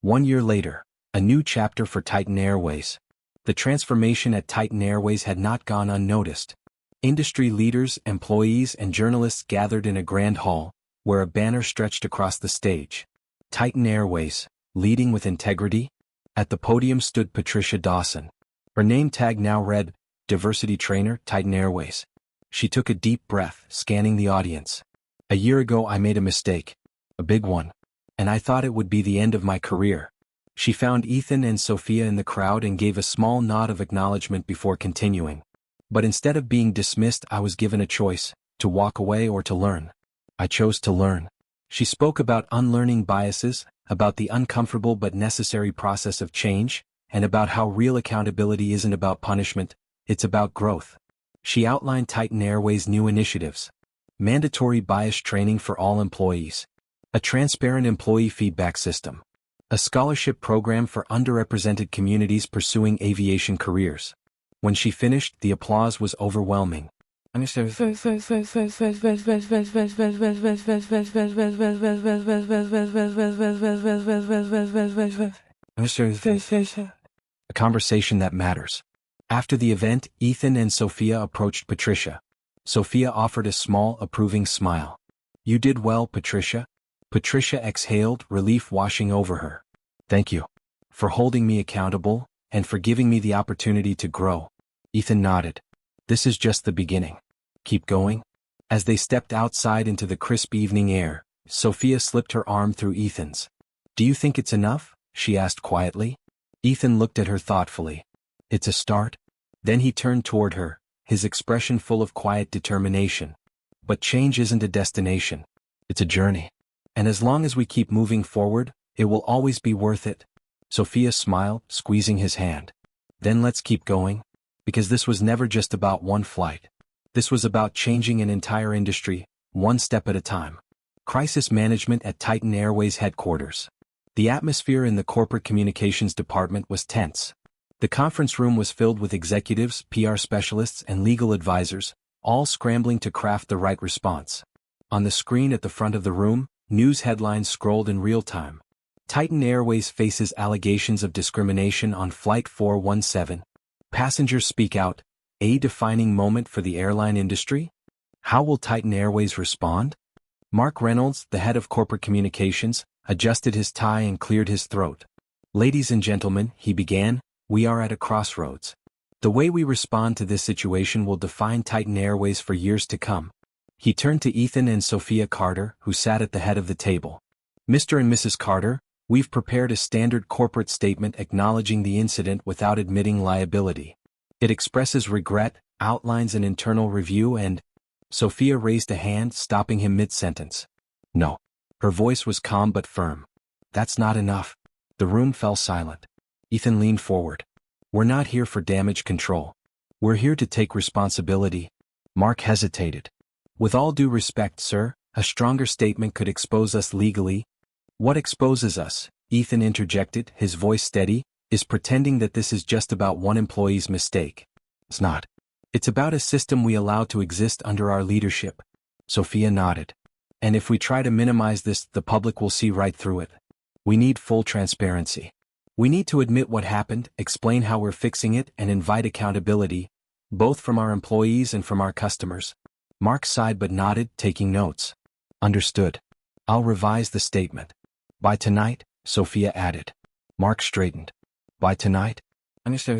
One year later, a new chapter for Titan Airways. The transformation at Titan Airways had not gone unnoticed. Industry leaders, employees, and journalists gathered in a grand hall, where a banner stretched across the stage. Titan Airways, leading with integrity. At the podium stood Patricia Dawson. Her name tag now read, Diversity Trainer, Titan Airways. She took a deep breath, scanning the audience. "A year ago I made a mistake. A big one. And I thought it would be the end of my career." She found Ethan and Sophia in the crowd and gave a small nod of acknowledgement before continuing. "But instead of being dismissed, I was given a choice, to walk away or to learn. I chose to learn." She spoke about unlearning biases, about the uncomfortable but necessary process of change, and about how real accountability isn't about punishment, it's about growth. She outlined Titan Airways' new initiatives. Mandatory bias training for all employees. A transparent employee feedback system. A scholarship program for underrepresented communities pursuing aviation careers. When she finished, the applause was overwhelming. A conversation that matters. After the event, Ethan and Sophia approached Patricia. Sophia offered a small, approving smile. "You did well, Patricia." Patricia exhaled, relief washing over her. "Thank you. For holding me accountable, and for giving me the opportunity to grow." Ethan nodded. "This is just the beginning. Keep going." As they stepped outside into the crisp evening air, Sophia slipped her arm through Ethan's. "Do you think it's enough?" she asked quietly. Ethan looked at her thoughtfully. "It's a start." Then he turned toward her, his expression full of quiet determination. "But change isn't a destination. It's a journey. And as long as we keep moving forward, it will always be worth it." Sophia smiled, squeezing his hand. "Then let's keep going. Because this was never just about one flight. This was about changing an entire industry, one step at a time." Crisis management at Titan Airways headquarters. The atmosphere in the corporate communications department was tense. The conference room was filled with executives, PR specialists, and legal advisors, all scrambling to craft the right response. On the screen at the front of the room, news headlines scrolled in real time. Titan Airways faces allegations of discrimination on Flight 417. Passengers speak out, a defining moment for the airline industry? How will Titan Airways respond? Mark Reynolds, the head of corporate communications, adjusted his tie and cleared his throat. "Ladies and gentlemen," he began, "we are at a crossroads. The way we respond to this situation will define Titan Airways for years to come." He turned to Ethan and Sophia Carter, who sat at the head of the table. "Mr. and Mrs. Carter, we've prepared a standard corporate statement acknowledging the incident without admitting liability. It expresses regret, outlines an internal review and—" Sophia raised a hand, stopping him mid-sentence. "No." Her voice was calm but firm. "That's not enough." The room fell silent. Ethan leaned forward. "We're not here for damage control. We're here to take responsibility." Mark hesitated. "With all due respect, sir, a stronger statement could expose us legally." "What exposes us?" Ethan interjected, his voice steady, "is pretending that this is just about one employee's mistake. It's not. It's about a system we allow to exist under our leadership." Sophia nodded. "And if we try to minimize this, the public will see right through it. We need full transparency. We need to admit what happened, explain how we're fixing it, and invite accountability, both from our employees and from our customers." Mark sighed but nodded, taking notes. "Understood. I'll revise the statement. By tonight," Sophia added. Mark straightened. "By tonight?" "Understood."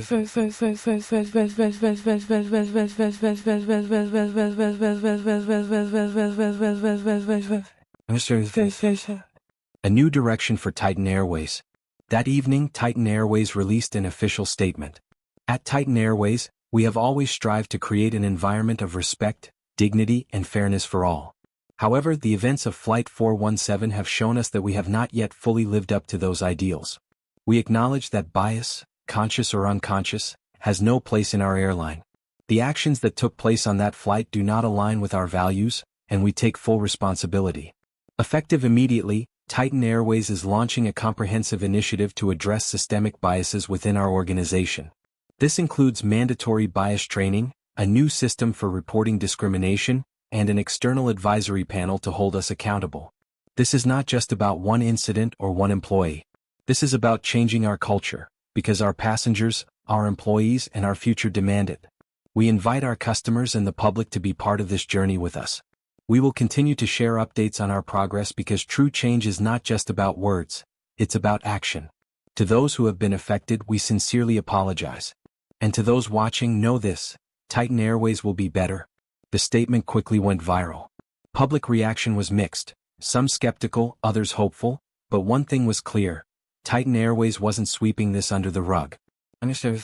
A new direction for Titan Airways. That evening, Titan Airways released an official statement. "At Titan Airways, we have always strived to create an environment of respect, dignity, and fairness for all. However, the events of Flight 417 have shown us that we have not yet fully lived up to those ideals. We acknowledge that bias, conscious or unconscious, has no place in our airline. The actions that took place on that flight do not align with our values, and we take full responsibility. Effective immediately, Titan Airways is launching a comprehensive initiative to address systemic biases within our organization. This includes mandatory bias training, a new system for reporting discrimination, and an external advisory panel to hold us accountable. This is not just about one incident or one employee. This is about changing our culture, because our passengers, our employees, and our future demand it. We invite our customers and the public to be part of this journey with us. We will continue to share updates on our progress because true change is not just about words, it's about action. To those who have been affected, we sincerely apologize. And to those watching, know this: Titan Airways will be better." The statement quickly went viral. Public reaction was mixed, some skeptical, others hopeful, but one thing was clear: Titan Airways wasn't sweeping this under the rug. Understood.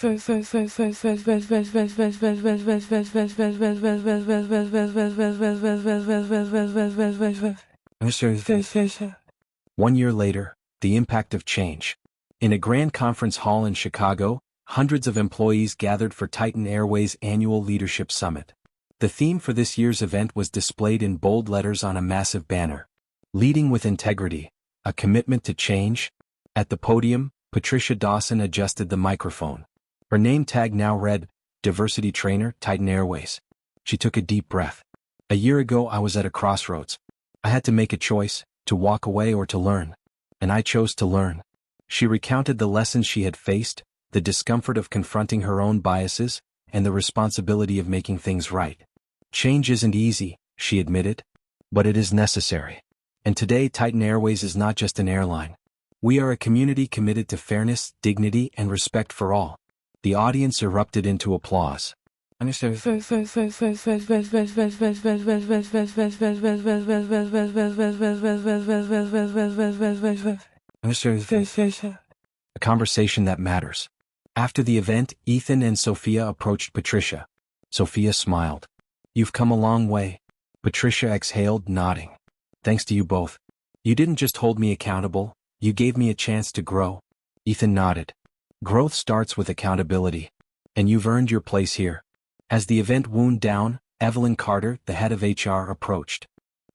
Understood. 1 year later, the impact of change. In a grand conference hall in Chicago, hundreds of employees gathered for Titan Airways' annual leadership summit. The theme for this year's event was displayed in bold letters on a massive banner. "Leading with integrity, a commitment to change." At the podium, Patricia Dawson adjusted the microphone. Her name tag now read, "Diversity Trainer, Titan Airways." She took a deep breath. "A year ago I was at a crossroads. I had to make a choice, to walk away or to learn. And I chose to learn." She recounted the lessons she had faced, the discomfort of confronting her own biases, and the responsibility of making things right. Change isn't easy, she admitted, but it is necessary. And today Titan Airways is not just an airline. We are a community committed to fairness, dignity, and respect for all. The audience erupted into applause. A conversation that matters. After the event, Ethan and Sophia approached Patricia. Sophia smiled. You've come a long way. Patricia exhaled, nodding. Thanks to you both. You didn't just hold me accountable, you gave me a chance to grow. Ethan nodded. Growth starts with accountability. And you've earned your place here. As the event wound down, Evelyn Carter, the head of HR, approached.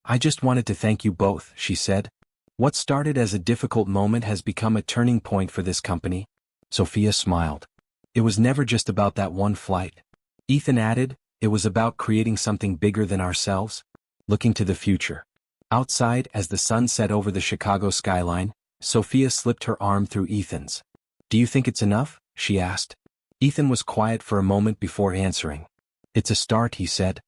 I just wanted to thank you both, she said. What started as a difficult moment has become a turning point for this company. Sophia smiled. It was never just about that one flight. Ethan added, it was about creating something bigger than ourselves. Looking to the future. Outside, as the sun set over the Chicago skyline, Sophia slipped her arm through Ethan's. Do you think it's enough? She asked. Ethan was quiet for a moment before answering. It's a start, he said.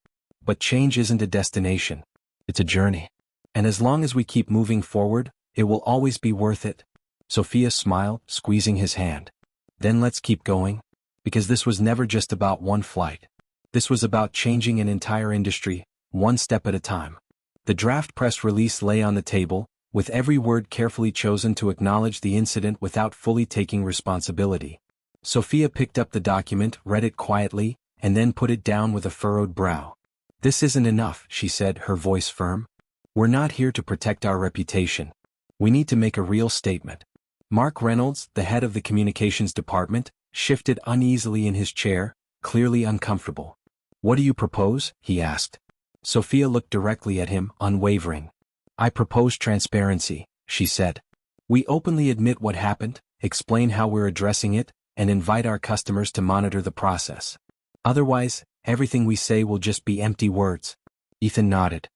But change isn't a destination. It's a journey. And as long as we keep moving forward, it will always be worth it. Sophia smiled, squeezing his hand. Then let's keep going. Because this was never just about one flight. This was about changing an entire industry, one step at a time. The draft press release lay on the table, with every word carefully chosen to acknowledge the incident without fully taking responsibility. Sophia picked up the document, read it quietly, and then put it down with a furrowed brow. This isn't enough, she said, her voice firm. We're not here to protect our reputation. We need to make a real statement. Mark Reynolds, the head of the communications department, shifted uneasily in his chair, clearly uncomfortable. What do you propose? He asked. Sophia looked directly at him, unwavering. I propose transparency, she said. We openly admit what happened, explain how we're addressing it, and invite our customers to monitor the process. Otherwise, everything we say will just be empty words. Ethan nodded.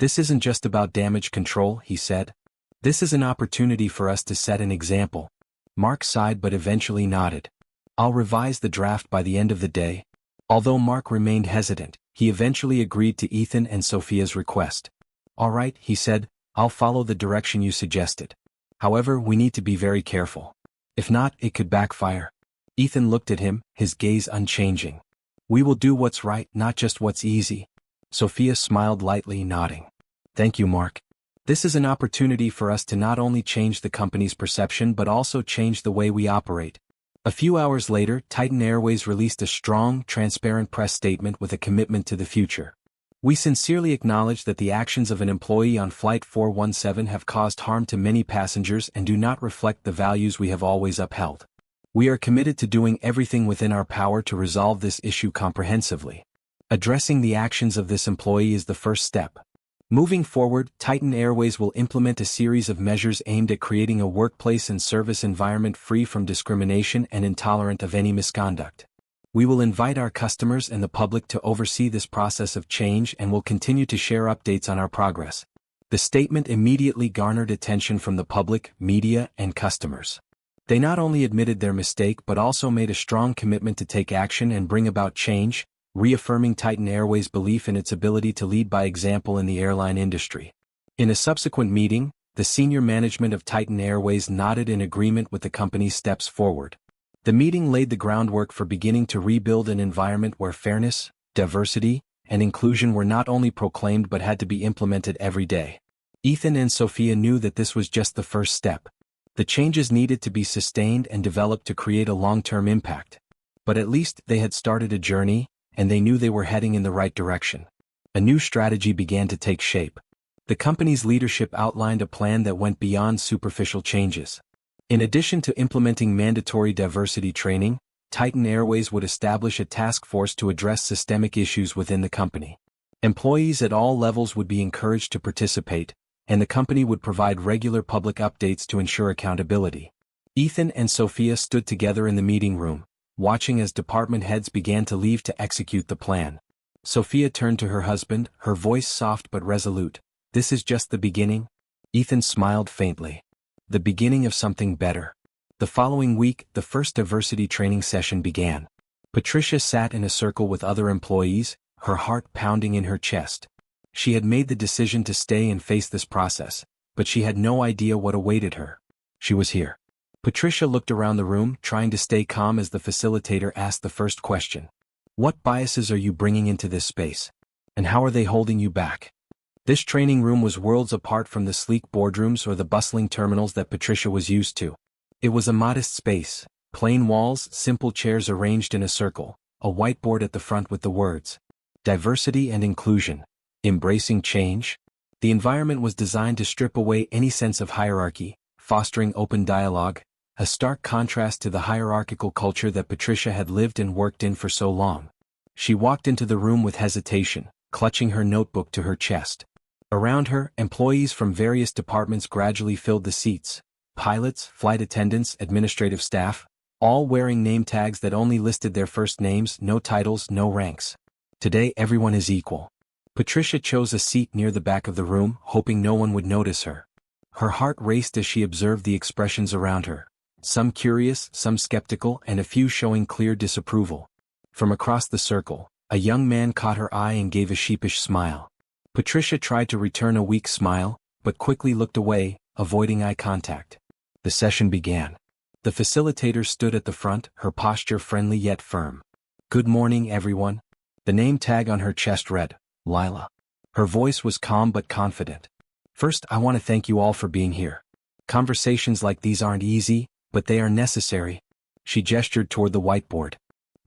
This isn't just about damage control, he said. This is an opportunity for us to set an example. Mark sighed but eventually nodded. I'll revise the draft by the end of the day. Although Mark remained hesitant, he eventually agreed to Ethan and Sophia's request. All right, he said, I'll follow the direction you suggested. However, we need to be very careful. If not, it could backfire. Ethan looked at him, his gaze unchanging. We will do what's right, not just what's easy. Sophia smiled lightly, nodding. Thank you, Mark. This is an opportunity for us to not only change the company's perception but also change the way we operate. A few hours later, Titan Airways released a strong, transparent press statement with a commitment to the future. We sincerely acknowledge that the actions of an employee on Flight 417 have caused harm to many passengers and do not reflect the values we have always upheld. We are committed to doing everything within our power to resolve this issue comprehensively. Addressing the actions of this employee is the first step. Moving forward, Titan Airways will implement a series of measures aimed at creating a workplace and service environment free from discrimination and intolerant of any misconduct. We will invite our customers and the public to oversee this process of change and will continue to share updates on our progress. The statement immediately garnered attention from the public, media, and customers. They not only admitted their mistake but also made a strong commitment to take action and bring about change, reaffirming Titan Airways' belief in its ability to lead by example in the airline industry. In a subsequent meeting, the senior management of Titan Airways nodded in agreement with the company's steps forward. The meeting laid the groundwork for beginning to rebuild an environment where fairness, diversity, and inclusion were not only proclaimed but had to be implemented every day. Ethan and Sophia knew that this was just the first step. The changes needed to be sustained and developed to create a long-term impact. But at least they had started a journey, and they knew they were heading in the right direction. A new strategy began to take shape. The company's leadership outlined a plan that went beyond superficial changes. In addition to implementing mandatory diversity training, Titan Airways would establish a task force to address systemic issues within the company. Employees at all levels would be encouraged to participate, and the company would provide regular public updates to ensure accountability. Ethan and Sophia stood together in the meeting room, watching as department heads began to leave to execute the plan. Sophia turned to her husband, her voice soft but resolute. This is just the beginning? Ethan smiled faintly. The beginning of something better. The following week, the first diversity training session began. Patricia sat in a circle with other employees, her heart pounding in her chest. She had made the decision to stay and face this process, but she had no idea what awaited her. She was here. Patricia looked around the room, trying to stay calm as the facilitator asked the first question. What biases are you bringing into this space? And how are they holding you back? This training room was worlds apart from the sleek boardrooms or the bustling terminals that Patricia was used to. It was a modest space, plain walls, simple chairs arranged in a circle, a whiteboard at the front with the words, "Diversity and Inclusion, Embracing Change." The environment was designed to strip away any sense of hierarchy, fostering open dialogue, a stark contrast to the hierarchical culture that Patricia had lived and worked in for so long. She walked into the room with hesitation, clutching her notebook to her chest. Around her, employees from various departments gradually filled the seats. Pilots, flight attendants, administrative staff, all wearing name tags that only listed their first names, no titles, no ranks. Today everyone is equal. Patricia chose a seat near the back of the room, hoping no one would notice her. Her heart raced as she observed the expressions around her, some curious, some skeptical, and a few showing clear disapproval. From across the circle, a young man caught her eye and gave a sheepish smile. Patricia tried to return a weak smile, but quickly looked away, avoiding eye contact. The session began. The facilitator stood at the front, her posture friendly yet firm. "Good morning, everyone." The name tag on her chest read, Lila. Her voice was calm but confident. "First, I want to thank you all for being here. Conversations like these aren't easy, but they are necessary." She gestured toward the whiteboard.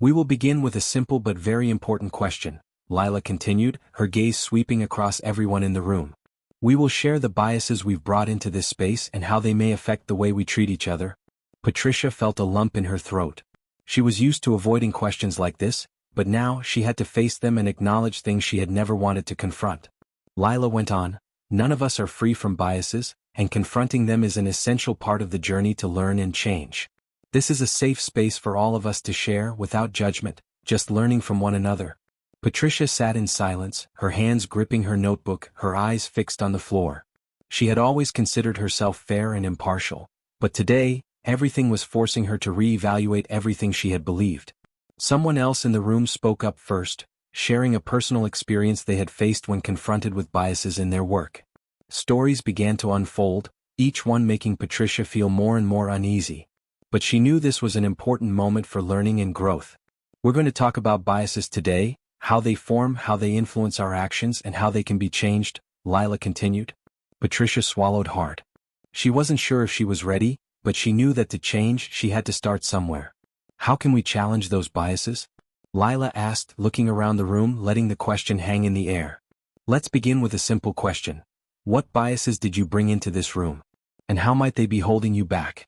"We will begin with a simple but very important question," Lila continued, her gaze sweeping across everyone in the room. "We will share the biases we've brought into this space and how they may affect the way we treat each other." Patricia felt a lump in her throat. She was used to avoiding questions like this, but now she had to face them and acknowledge things she had never wanted to confront. Lila went on, "None of us are free from biases, and confronting them is an essential part of the journey to learn and change. This is a safe space for all of us to share without judgment, just learning from one another." Patricia sat in silence, her hands gripping her notebook, her eyes fixed on the floor. She had always considered herself fair and impartial, but today, everything was forcing her to re-evaluate everything she had believed. Someone else in the room spoke up first, sharing a personal experience they had faced when confronted with biases in their work. Stories began to unfold, each one making Patricia feel more and more uneasy. But she knew this was an important moment for learning and growth. "We're going to talk about biases today, how they form, how they influence our actions, and how they can be changed," Lila continued. Patricia swallowed hard. She wasn't sure if she was ready, but she knew that to change, she had to start somewhere. "How can we challenge those biases?" Lila asked, looking around the room, letting the question hang in the air. "Let's begin with a simple question. What biases did you bring into this room? And how might they be holding you back?"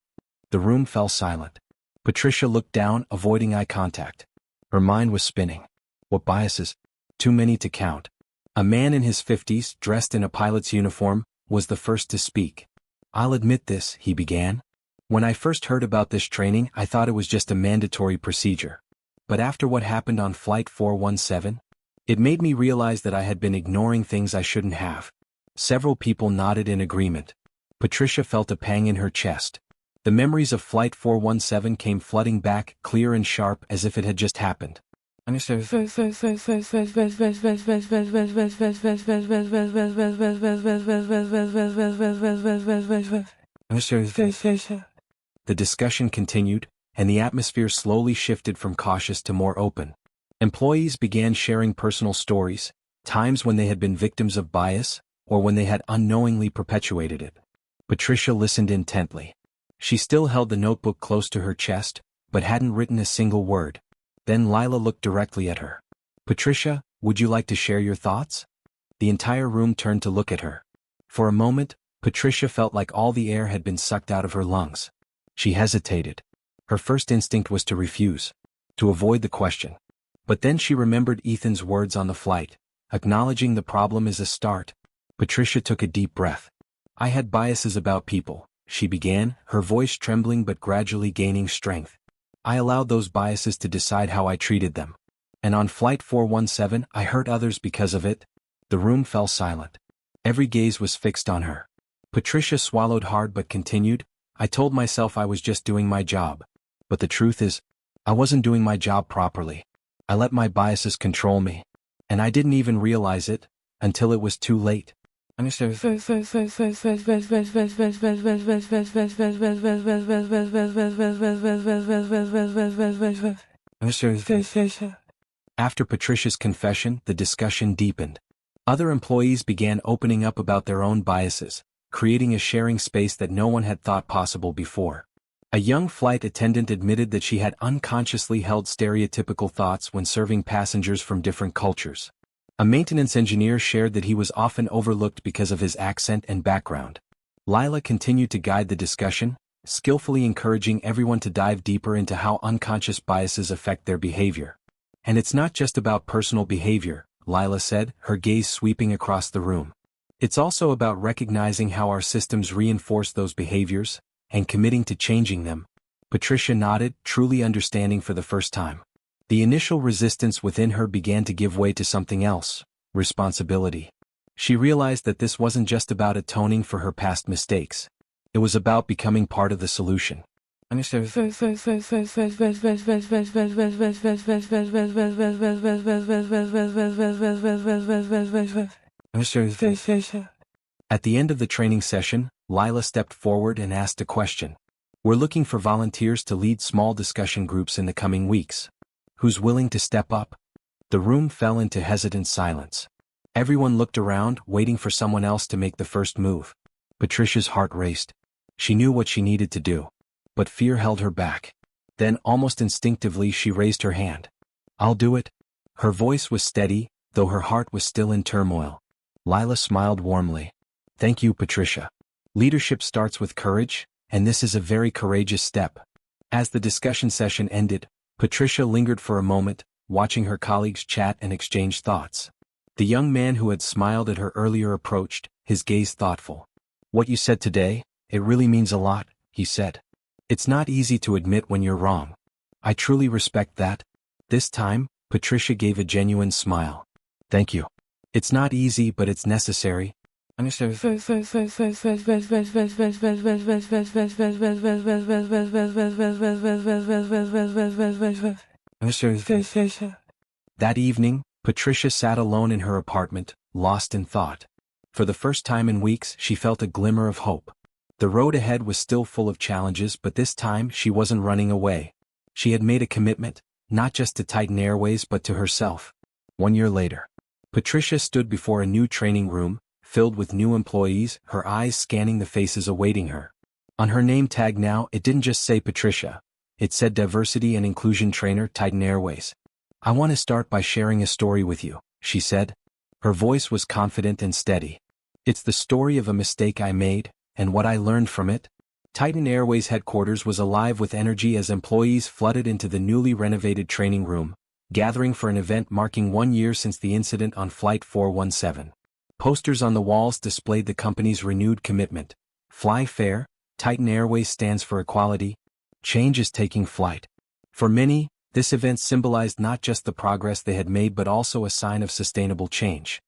The room fell silent. Patricia looked down, avoiding eye contact. Her mind was spinning. What biases? Too many to count. A man in his 50s, dressed in a pilot's uniform, was the first to speak. "I'll admit this," he began. "When I first heard about this training, I thought it was just a mandatory procedure. But after what happened on Flight 417, it made me realize that I had been ignoring things I shouldn't have." Several people nodded in agreement. Patricia felt a pang in her chest. The memories of Flight 417 came flooding back, clear and sharp, as if it had just happened. The discussion continued, and the atmosphere slowly shifted from cautious to more open. Employees began sharing personal stories, times when they had been victims of bias, or when they had unknowingly perpetuated it. Patricia listened intently. She still held the notebook close to her chest, but hadn't written a single word. Then Lila looked directly at her. "Patricia, would you like to share your thoughts?" The entire room turned to look at her. For a moment, Patricia felt like all the air had been sucked out of her lungs. She hesitated. Her first instinct was to refuse, to avoid the question. But then she remembered Ethan's words on the flight, "Acknowledging the problem is a start." Patricia took a deep breath. "I had biases about people," she began, her voice trembling but gradually gaining strength. "I allowed those biases to decide how I treated them. And on Flight 417, I hurt others because of it." The room fell silent. Every gaze was fixed on her. Patricia swallowed hard but continued, I told myself I was just doing my job. But the truth is, I wasn't doing my job properly. I let my biases control me. And I didn't even realize it, until it was too late. After Patricia's confession, the discussion deepened. Other employees began opening up about their own biases, creating a sharing space that no one had thought possible before. A young flight attendant admitted that she had unconsciously held stereotypical thoughts when serving passengers from different cultures. A maintenance engineer shared that he was often overlooked because of his accent and background. Lila continued to guide the discussion, skillfully encouraging everyone to dive deeper into how unconscious biases affect their behavior. And it's not just about personal behavior, Lila said, her gaze sweeping across the room. It's also about recognizing how our systems reinforce those behaviors, and committing to changing them. Patricia nodded, truly understanding for the first time. The initial resistance within her began to give way to something else: responsibility. She realized that this wasn't just about atoning for her past mistakes. It was about becoming part of the solution. At the end of the training session, Lila stepped forward and asked a question. We're looking for volunteers to lead small discussion groups in the coming weeks. Who's willing to step up? The room fell into hesitant silence. Everyone looked around, waiting for someone else to make the first move. Patricia's heart raced. She knew what she needed to do. But fear held her back. Then, almost instinctively, she raised her hand. I'll do it. Her voice was steady, though her heart was still in turmoil. Lila smiled warmly. Thank you, Patricia. Leadership starts with courage, and this is a very courageous step. As the discussion session ended, Patricia lingered for a moment, watching her colleagues chat and exchange thoughts. The young man who had smiled at her earlier approached, his gaze thoughtful. What you said today, it really means a lot, he said. It's not easy to admit when you're wrong. I truly respect that. This time, Patricia gave a genuine smile. Thank you. It's not easy, but it's necessary. At That evening, Patricia sat alone in her apartment, lost in thought. For the first time in weeks, she felt a glimmer of hope. The road ahead was still full of challenges, but this time she wasn't running away. She had made a commitment, not just to Titan Airways but to herself. 1 year later, Patricia stood before a new training room, filled with new employees, her eyes scanning the faces awaiting her. On her name tag now, it didn't just say Patricia. It said Diversity and Inclusion Trainer, Titan Airways. I want to start by sharing a story with you, she said. Her voice was confident and steady. It's the story of a mistake I made, and what I learned from it. Titan Airways headquarters was alive with energy as employees flooded into the newly renovated training room, gathering for an event marking 1 year since the incident on Flight 417. Posters on the walls displayed the company's renewed commitment. Fly fair, Titan Airways stands for equality. Change is taking flight. For many, this event symbolized not just the progress they had made but also a sign of sustainable change.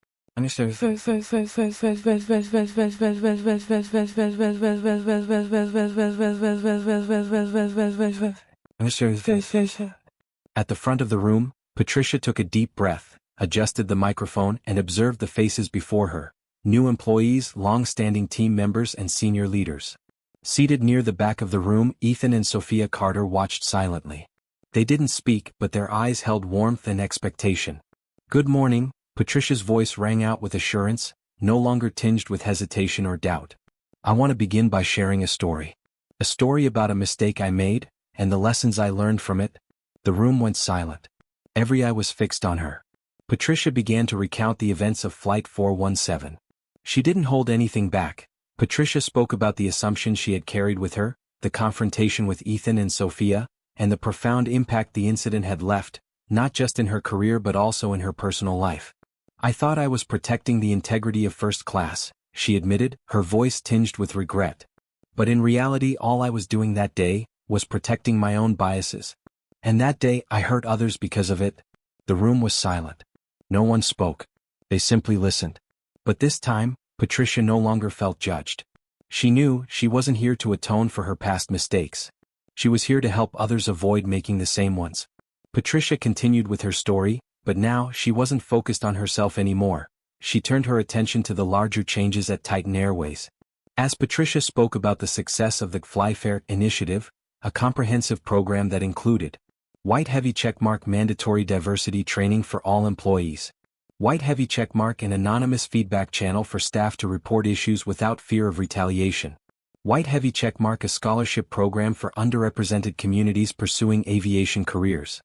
At the front of the room, Patricia took a deep breath, adjusted the microphone and observed the faces before her: new employees, long-standing team members and senior leaders. Seated near the back of the room, Ethan and Sophia Carter watched silently. They didn't speak, but their eyes held warmth and expectation. Good morning, Patricia's voice rang out with assurance, no longer tinged with hesitation or doubt. I want to begin by sharing a story. A story about a mistake I made, and the lessons I learned from it. The room went silent. Every eye was fixed on her. Patricia began to recount the events of Flight 417. She didn't hold anything back. Patricia spoke about the assumptions she had carried with her, the confrontation with Ethan and Sophia, and the profound impact the incident had left, not just in her career but also in her personal life. I thought I was protecting the integrity of first class, she admitted, her voice tinged with regret. But in reality, all I was doing that day was protecting my own biases. And that day, I hurt others because of it. The room was silent. No one spoke. They simply listened. But this time, Patricia no longer felt judged. She knew she wasn't here to atone for her past mistakes. She was here to help others avoid making the same ones. Patricia continued with her story, but now she wasn't focused on herself anymore. She turned her attention to the larger changes at Titan Airways. As Patricia spoke about the success of the FlyFair initiative, a comprehensive program that included white heavy checkmark mandatory diversity training for all employees, white heavy checkmark an anonymous feedback channel for staff to report issues without fear of retaliation, white heavy checkmark a scholarship program for underrepresented communities pursuing aviation careers.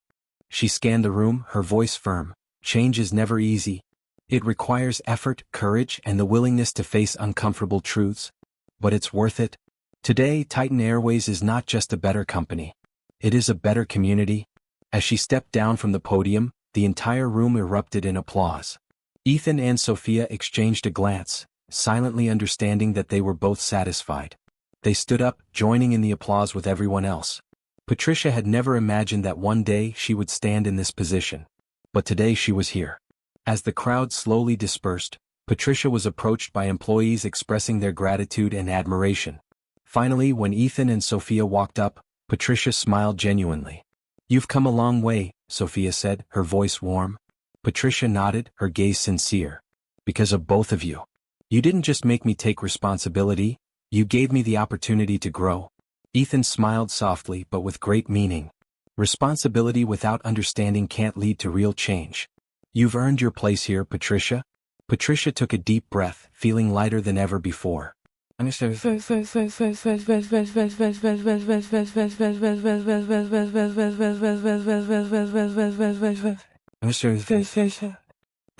She scanned the room, her voice firm. Change is never easy. It requires effort, courage, and the willingness to face uncomfortable truths. But it's worth it. Today, Titan Airways is not just a better company. It is a better community. As she stepped down from the podium, the entire room erupted in applause. Ethan and Sophia exchanged a glance, silently understanding that they were both satisfied. They stood up, joining in the applause with everyone else. Patricia had never imagined that one day she would stand in this position. But today she was here. As the crowd slowly dispersed, Patricia was approached by employees expressing their gratitude and admiration. Finally, when Ethan and Sophia walked up, Patricia smiled genuinely. "You've come a long way," Sophia said, her voice warm. Patricia nodded, her gaze sincere. "Because of both of you. You didn't just make me take responsibility, you gave me the opportunity to grow." Ethan smiled softly but with great meaning. "Responsibility without understanding can't lead to real change. You've earned your place here, Patricia." Patricia took a deep breath, feeling lighter than ever before. The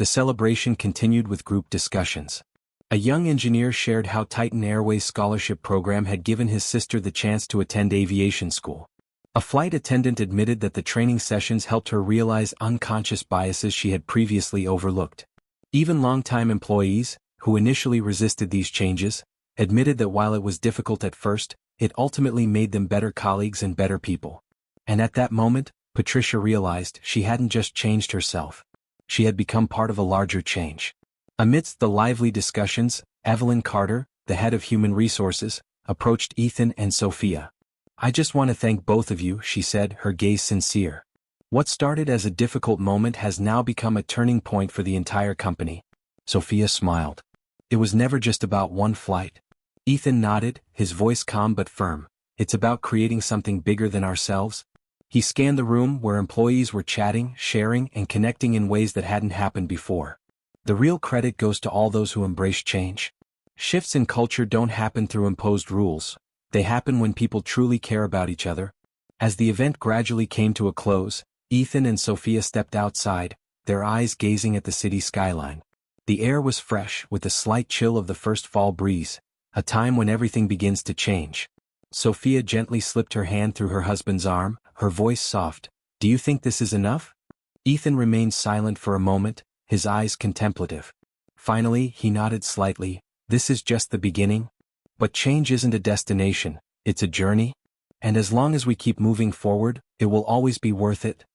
celebration continued with group discussions. A young engineer shared how Titan Airways scholarship program had given his sister the chance to attend aviation school. A flight attendant admitted that the training sessions helped her realize unconscious biases she had previously overlooked. Even longtime employees, who initially resisted these changes, admitted that while it was difficult at first, it ultimately made them better colleagues and better people. And at that moment, Patricia realized she hadn't just changed herself. She had become part of a larger change. Amidst the lively discussions, Evelyn Carter, the head of human resources, approached Ethan and Sophia. "I just want to thank both of you," she said, her gaze sincere. "What started as a difficult moment has now become a turning point for the entire company." Sophia smiled. "It was never just about one flight." Ethan nodded, his voice calm but firm. "It's about creating something bigger than ourselves." He scanned the room where employees were chatting, sharing, and connecting in ways that hadn't happened before. The real credit goes to all those who embrace change. Shifts in culture don't happen through imposed rules. They happen when people truly care about each other. As the event gradually came to a close, Ethan and Sophia stepped outside, their eyes gazing at the city skyline. The air was fresh, with the slight chill of the first fall breeze, a time when everything begins to change. Sophia gently slipped her hand through her husband's arm, her voice soft. "Do you think this is enough?" Ethan remained silent for a moment, his eyes contemplative. Finally, he nodded slightly. "This is just the beginning. But change isn't a destination, it's a journey. And as long as we keep moving forward, it will always be worth it."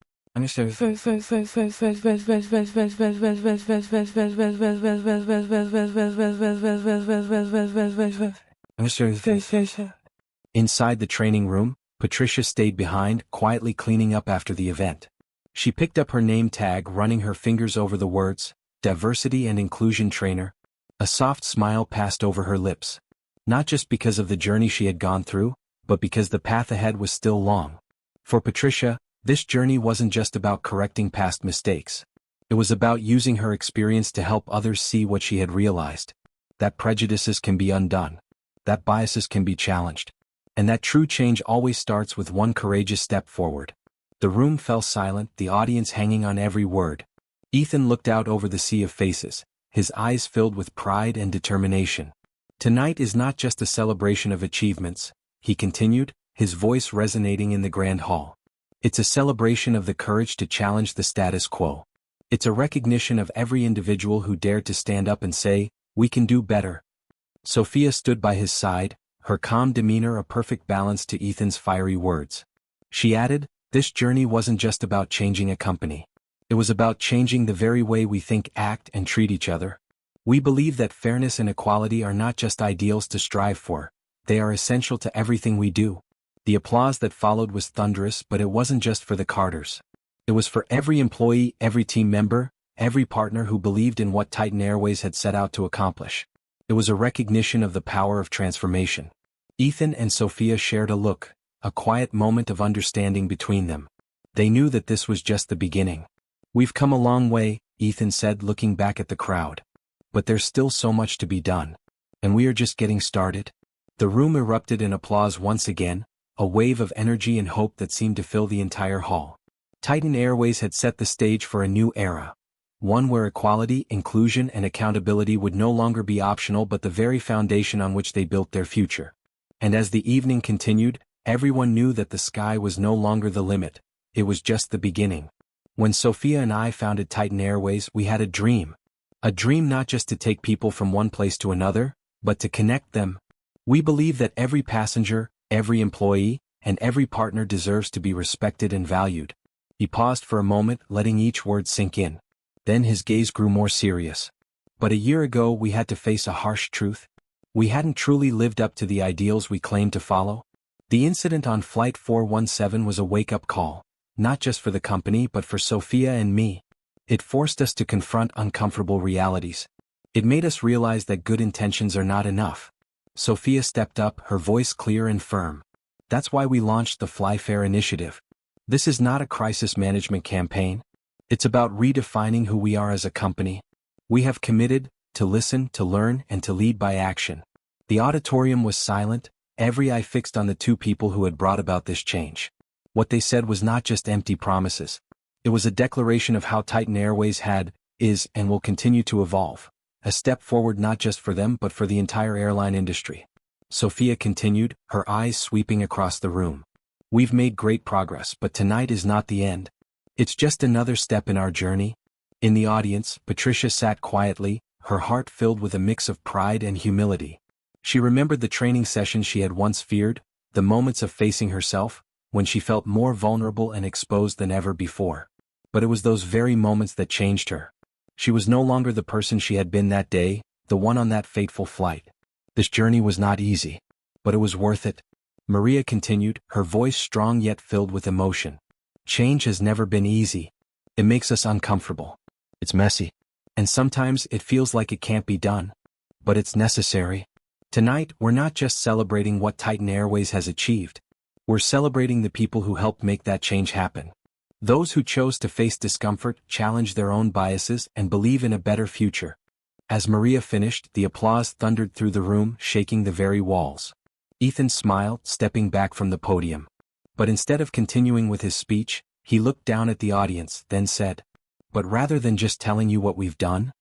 Inside the training room, Patricia stayed behind, quietly cleaning up after the event. She picked up her name tag, running her fingers over the words, "Diversity and Inclusion Trainer." A soft smile passed over her lips. Not just because of the journey she had gone through, but because the path ahead was still long. For Patricia, this journey wasn't just about correcting past mistakes. It was about using her experience to help others see what she had realized. That prejudices can be undone. That biases can be challenged. And that true change always starts with one courageous step forward. The room fell silent, the audience hanging on every word. Ethan looked out over the sea of faces, his eyes filled with pride and determination. "Tonight is not just a celebration of achievements," he continued, his voice resonating in the grand hall. "It's a celebration of the courage to challenge the status quo. It's a recognition of every individual who dared to stand up and say, 'We can do better.'" Sophia stood by his side, her calm demeanor a perfect balance to Ethan's fiery words. She added, "This journey wasn't just about changing a company. It was about changing the very way we think, act, and treat each other. We believe that fairness and equality are not just ideals to strive for, they are essential to everything we do. The applause that followed was thunderous, but it wasn't just for the Carters. It was for every employee, every team member, every partner who believed in what Titan Airways had set out to accomplish. It was a recognition of the power of transformation. Ethan and Sophia shared a look, a quiet moment of understanding between them. They knew that this was just the beginning. "We've come a long way," Ethan said, looking back at the crowd. "But there's still so much to be done. And we are just getting started." The room erupted in applause once again, a wave of energy and hope that seemed to fill the entire hall. Titan Airways had set the stage for a new era. One where equality, inclusion, and accountability would no longer be optional but the very foundation on which they built their future. And as the evening continued, everyone knew that the sky was no longer the limit, it was just the beginning. When Sophia and I founded Titan Airways, we had a dream. A dream not just to take people from one place to another, but to connect them. We believe that every passenger, every employee, and every partner deserves to be respected and valued. He paused for a moment, letting each word sink in. Then his gaze grew more serious. But a year ago we had to face a harsh truth. We hadn't truly lived up to the ideals we claimed to follow. The incident on Flight 417 was a wake-up call, not just for the company but for Sophia and me. It forced us to confront uncomfortable realities. It made us realize that good intentions are not enough. Sophia stepped up, her voice clear and firm. "That's why we launched the Fly Fair initiative. This is not a crisis management campaign. It's about redefining who we are as a company. We have committed to listen, to learn, and to lead by action." The auditorium was silent, every eye fixed on the two people who had brought about this change. What they said was not just empty promises. It was a declaration of how Titan Airways is, and will continue to evolve. A step forward not just for them but for the entire airline industry. Sophia continued, her eyes sweeping across the room. "We've made great progress, but tonight is not the end. It's just another step in our journey." In the audience, Patricia sat quietly, her heart filled with a mix of pride and humility. She remembered the training sessions she had once feared, the moments of facing herself, when she felt more vulnerable and exposed than ever before. But it was those very moments that changed her. She was no longer the person she had been that day, the one on that fateful flight. This journey was not easy, but it was worth it. Maria continued, her voice strong yet filled with emotion. "Change has never been easy. It makes us uncomfortable. It's messy. And sometimes it feels like it can't be done. But it's necessary. Tonight, we're not just celebrating what Titan Airways has achieved. We're celebrating the people who helped make that change happen. Those who chose to face discomfort, challenge their own biases, and believe in a better future." As Maria finished, the applause thundered through the room, shaking the very walls. Ethan smiled, stepping back from the podium. But instead of continuing with his speech, he looked down at the audience, then said, "But rather than just telling you what we've done,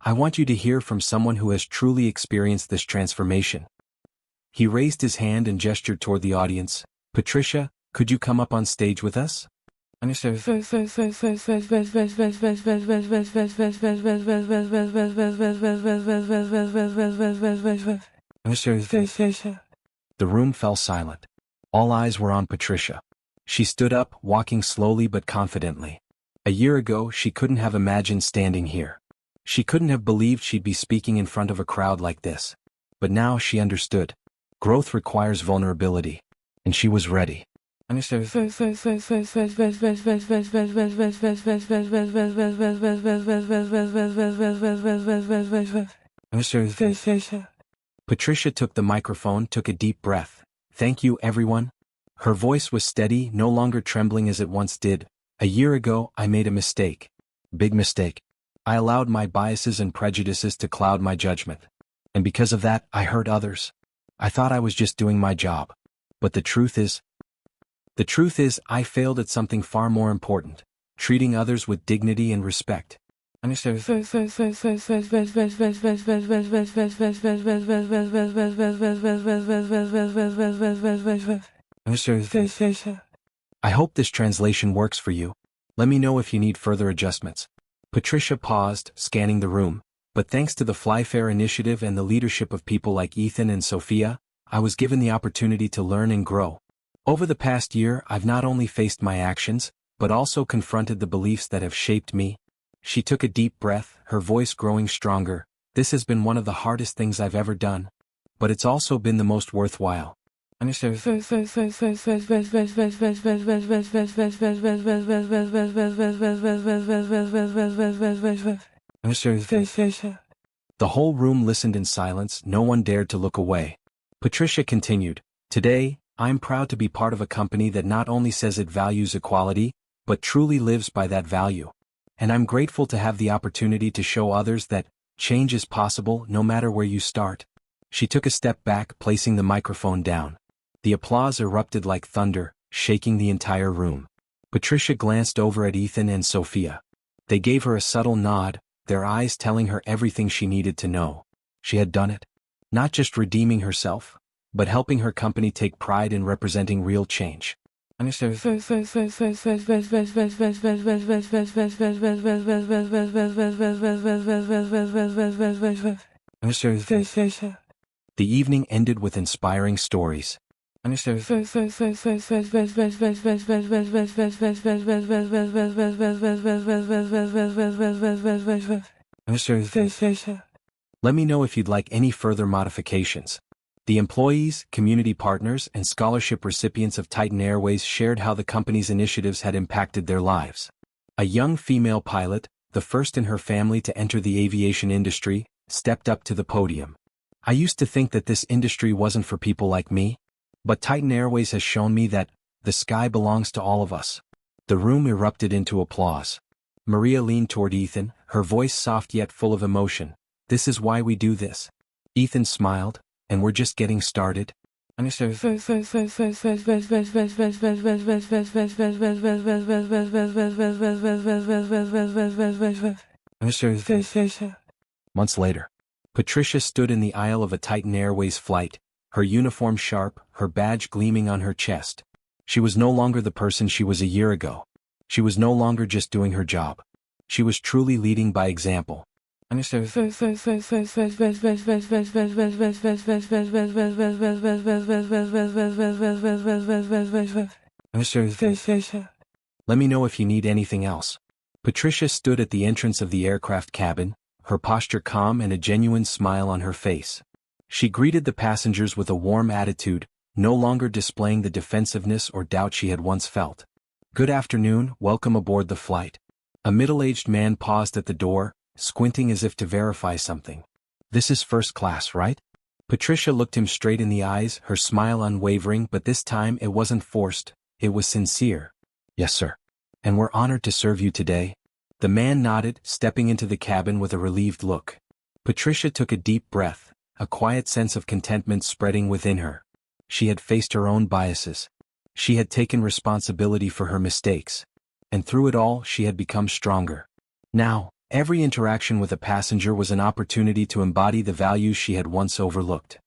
I want you to hear from someone who has truly experienced this transformation." He raised his hand and gestured toward the audience. "Patricia, could you come up on stage with us?" The room fell silent. All eyes were on Patricia. She stood up, walking slowly but confidently. A year ago, she couldn't have imagined standing here. She couldn't have believed she'd be speaking in front of a crowd like this. But now she understood. Growth requires vulnerability. And she was ready. Patricia took the microphone, took a deep breath. "Thank you, everyone." Her voice was steady, no longer trembling as it once did. "A year ago, I made a mistake. Big mistake. I allowed my biases and prejudices to cloud my judgment. And because of that, I hurt others. I thought I was just doing my job. But the truth is, I failed at something far more important, treating others with dignity and respect." I hope this translation works for you. Let me know if you need further adjustments. Patricia paused, scanning the room. But thanks to the Fly Fair initiative and the leadership of people like Ethan and Sophia, I was given the opportunity to learn and grow. Over the past year, I've not only faced my actions, but also confronted the beliefs that have shaped me. She took a deep breath, her voice growing stronger. This has been one of the hardest things I've ever done. But it's also been the most worthwhile. The whole room listened in silence, no one dared to look away. Patricia continued, "Today, I'm proud to be part of a company that not only says it values equality, but truly lives by that value. And I'm grateful to have the opportunity to show others that change is possible no matter where you start." She took a step back, placing the microphone down. The applause erupted like thunder, shaking the entire room. Patricia glanced over at Ethan and Sophia. They gave her a subtle nod, their eyes telling her everything she needed to know. She had done it. Not just redeeming herself, but helping her company take pride in representing real change. The evening ended with inspiring stories. Let me know if you'd like any further modifications. The employees, community partners, and scholarship recipients of Titan Airways shared how the company's initiatives had impacted their lives. A young female pilot, the first in her family to enter the aviation industry, stepped up to the podium. "I used to think that this industry wasn't for people like me. But Titan Airways has shown me that the sky belongs to all of us." The room erupted into applause. Maria leaned toward Ethan, her voice soft yet full of emotion. "This is why we do this." Ethan smiled, "And we're just getting started." Months later, Patricia stood in the aisle of a Titan Airways flight, her uniform sharp, her badge gleaming on her chest. She was no longer the person she was a year ago. She was no longer just doing her job. She was truly leading by example. Let me know if you need anything else. Patricia stood at the entrance of the aircraft cabin, her posture calm and a genuine smile on her face. She greeted the passengers with a warm attitude, no longer displaying the defensiveness or doubt she had once felt. "Good afternoon, welcome aboard the flight." A middle-aged man paused at the door, squinting as if to verify something. "This is first class, right?" Patricia looked him straight in the eyes, her smile unwavering, but this time it wasn't forced, it was sincere. "Yes, sir. And we're honored to serve you today." The man nodded, stepping into the cabin with a relieved look. Patricia took a deep breath, a quiet sense of contentment spreading within her. She had faced her own biases. She had taken responsibility for her mistakes. And through it all, she had become stronger. Now, every interaction with a passenger was an opportunity to embody the values she had once overlooked.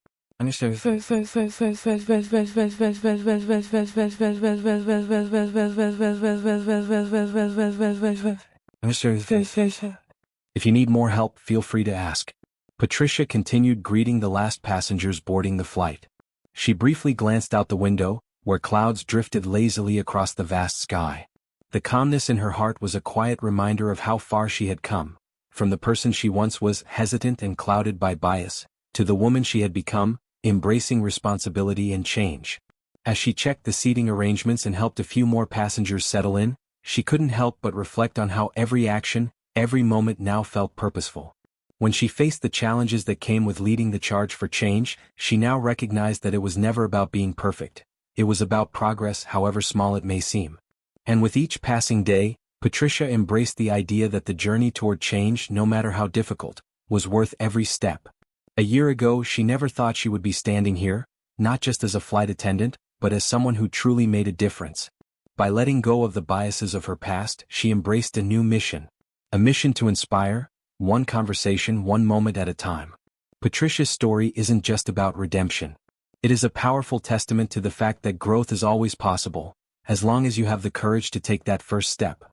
If you need more help, feel free to ask. Patricia continued greeting the last passengers boarding the flight. She briefly glanced out the window, where clouds drifted lazily across the vast sky. The calmness in her heart was a quiet reminder of how far she had come, from the person she once was, hesitant and clouded by bias, to the woman she had become, embracing responsibility and change. As she checked the seating arrangements and helped a few more passengers settle in, she couldn't help but reflect on how every action, every moment now felt purposeful. When she faced the challenges that came with leading the charge for change, she now recognized that it was never about being perfect. It was about progress, however small it may seem. And with each passing day, Patricia embraced the idea that the journey toward change, no matter how difficult, was worth every step. A year ago, she never thought she would be standing here, not just as a flight attendant, but as someone who truly made a difference. By letting go of the biases of her past, she embraced a new mission. A mission to inspire, one conversation, one moment at a time. Patricia's story isn't just about redemption. It is a powerful testament to the fact that growth is always possible, as long as you have the courage to take that first step.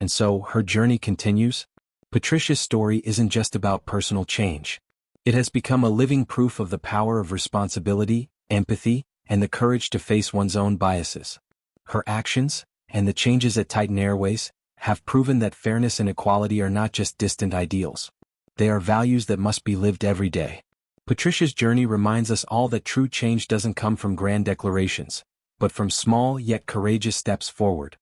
And so, her journey continues. Patricia's story isn't just about personal change. It has become a living proof of the power of responsibility, empathy, and the courage to face one's own biases. Her actions, and the changes at Titan Airways, have proven that fairness and equality are not just distant ideals. They are values that must be lived every day. Patricia's journey reminds us all that true change doesn't come from grand declarations, but from small yet courageous steps forward.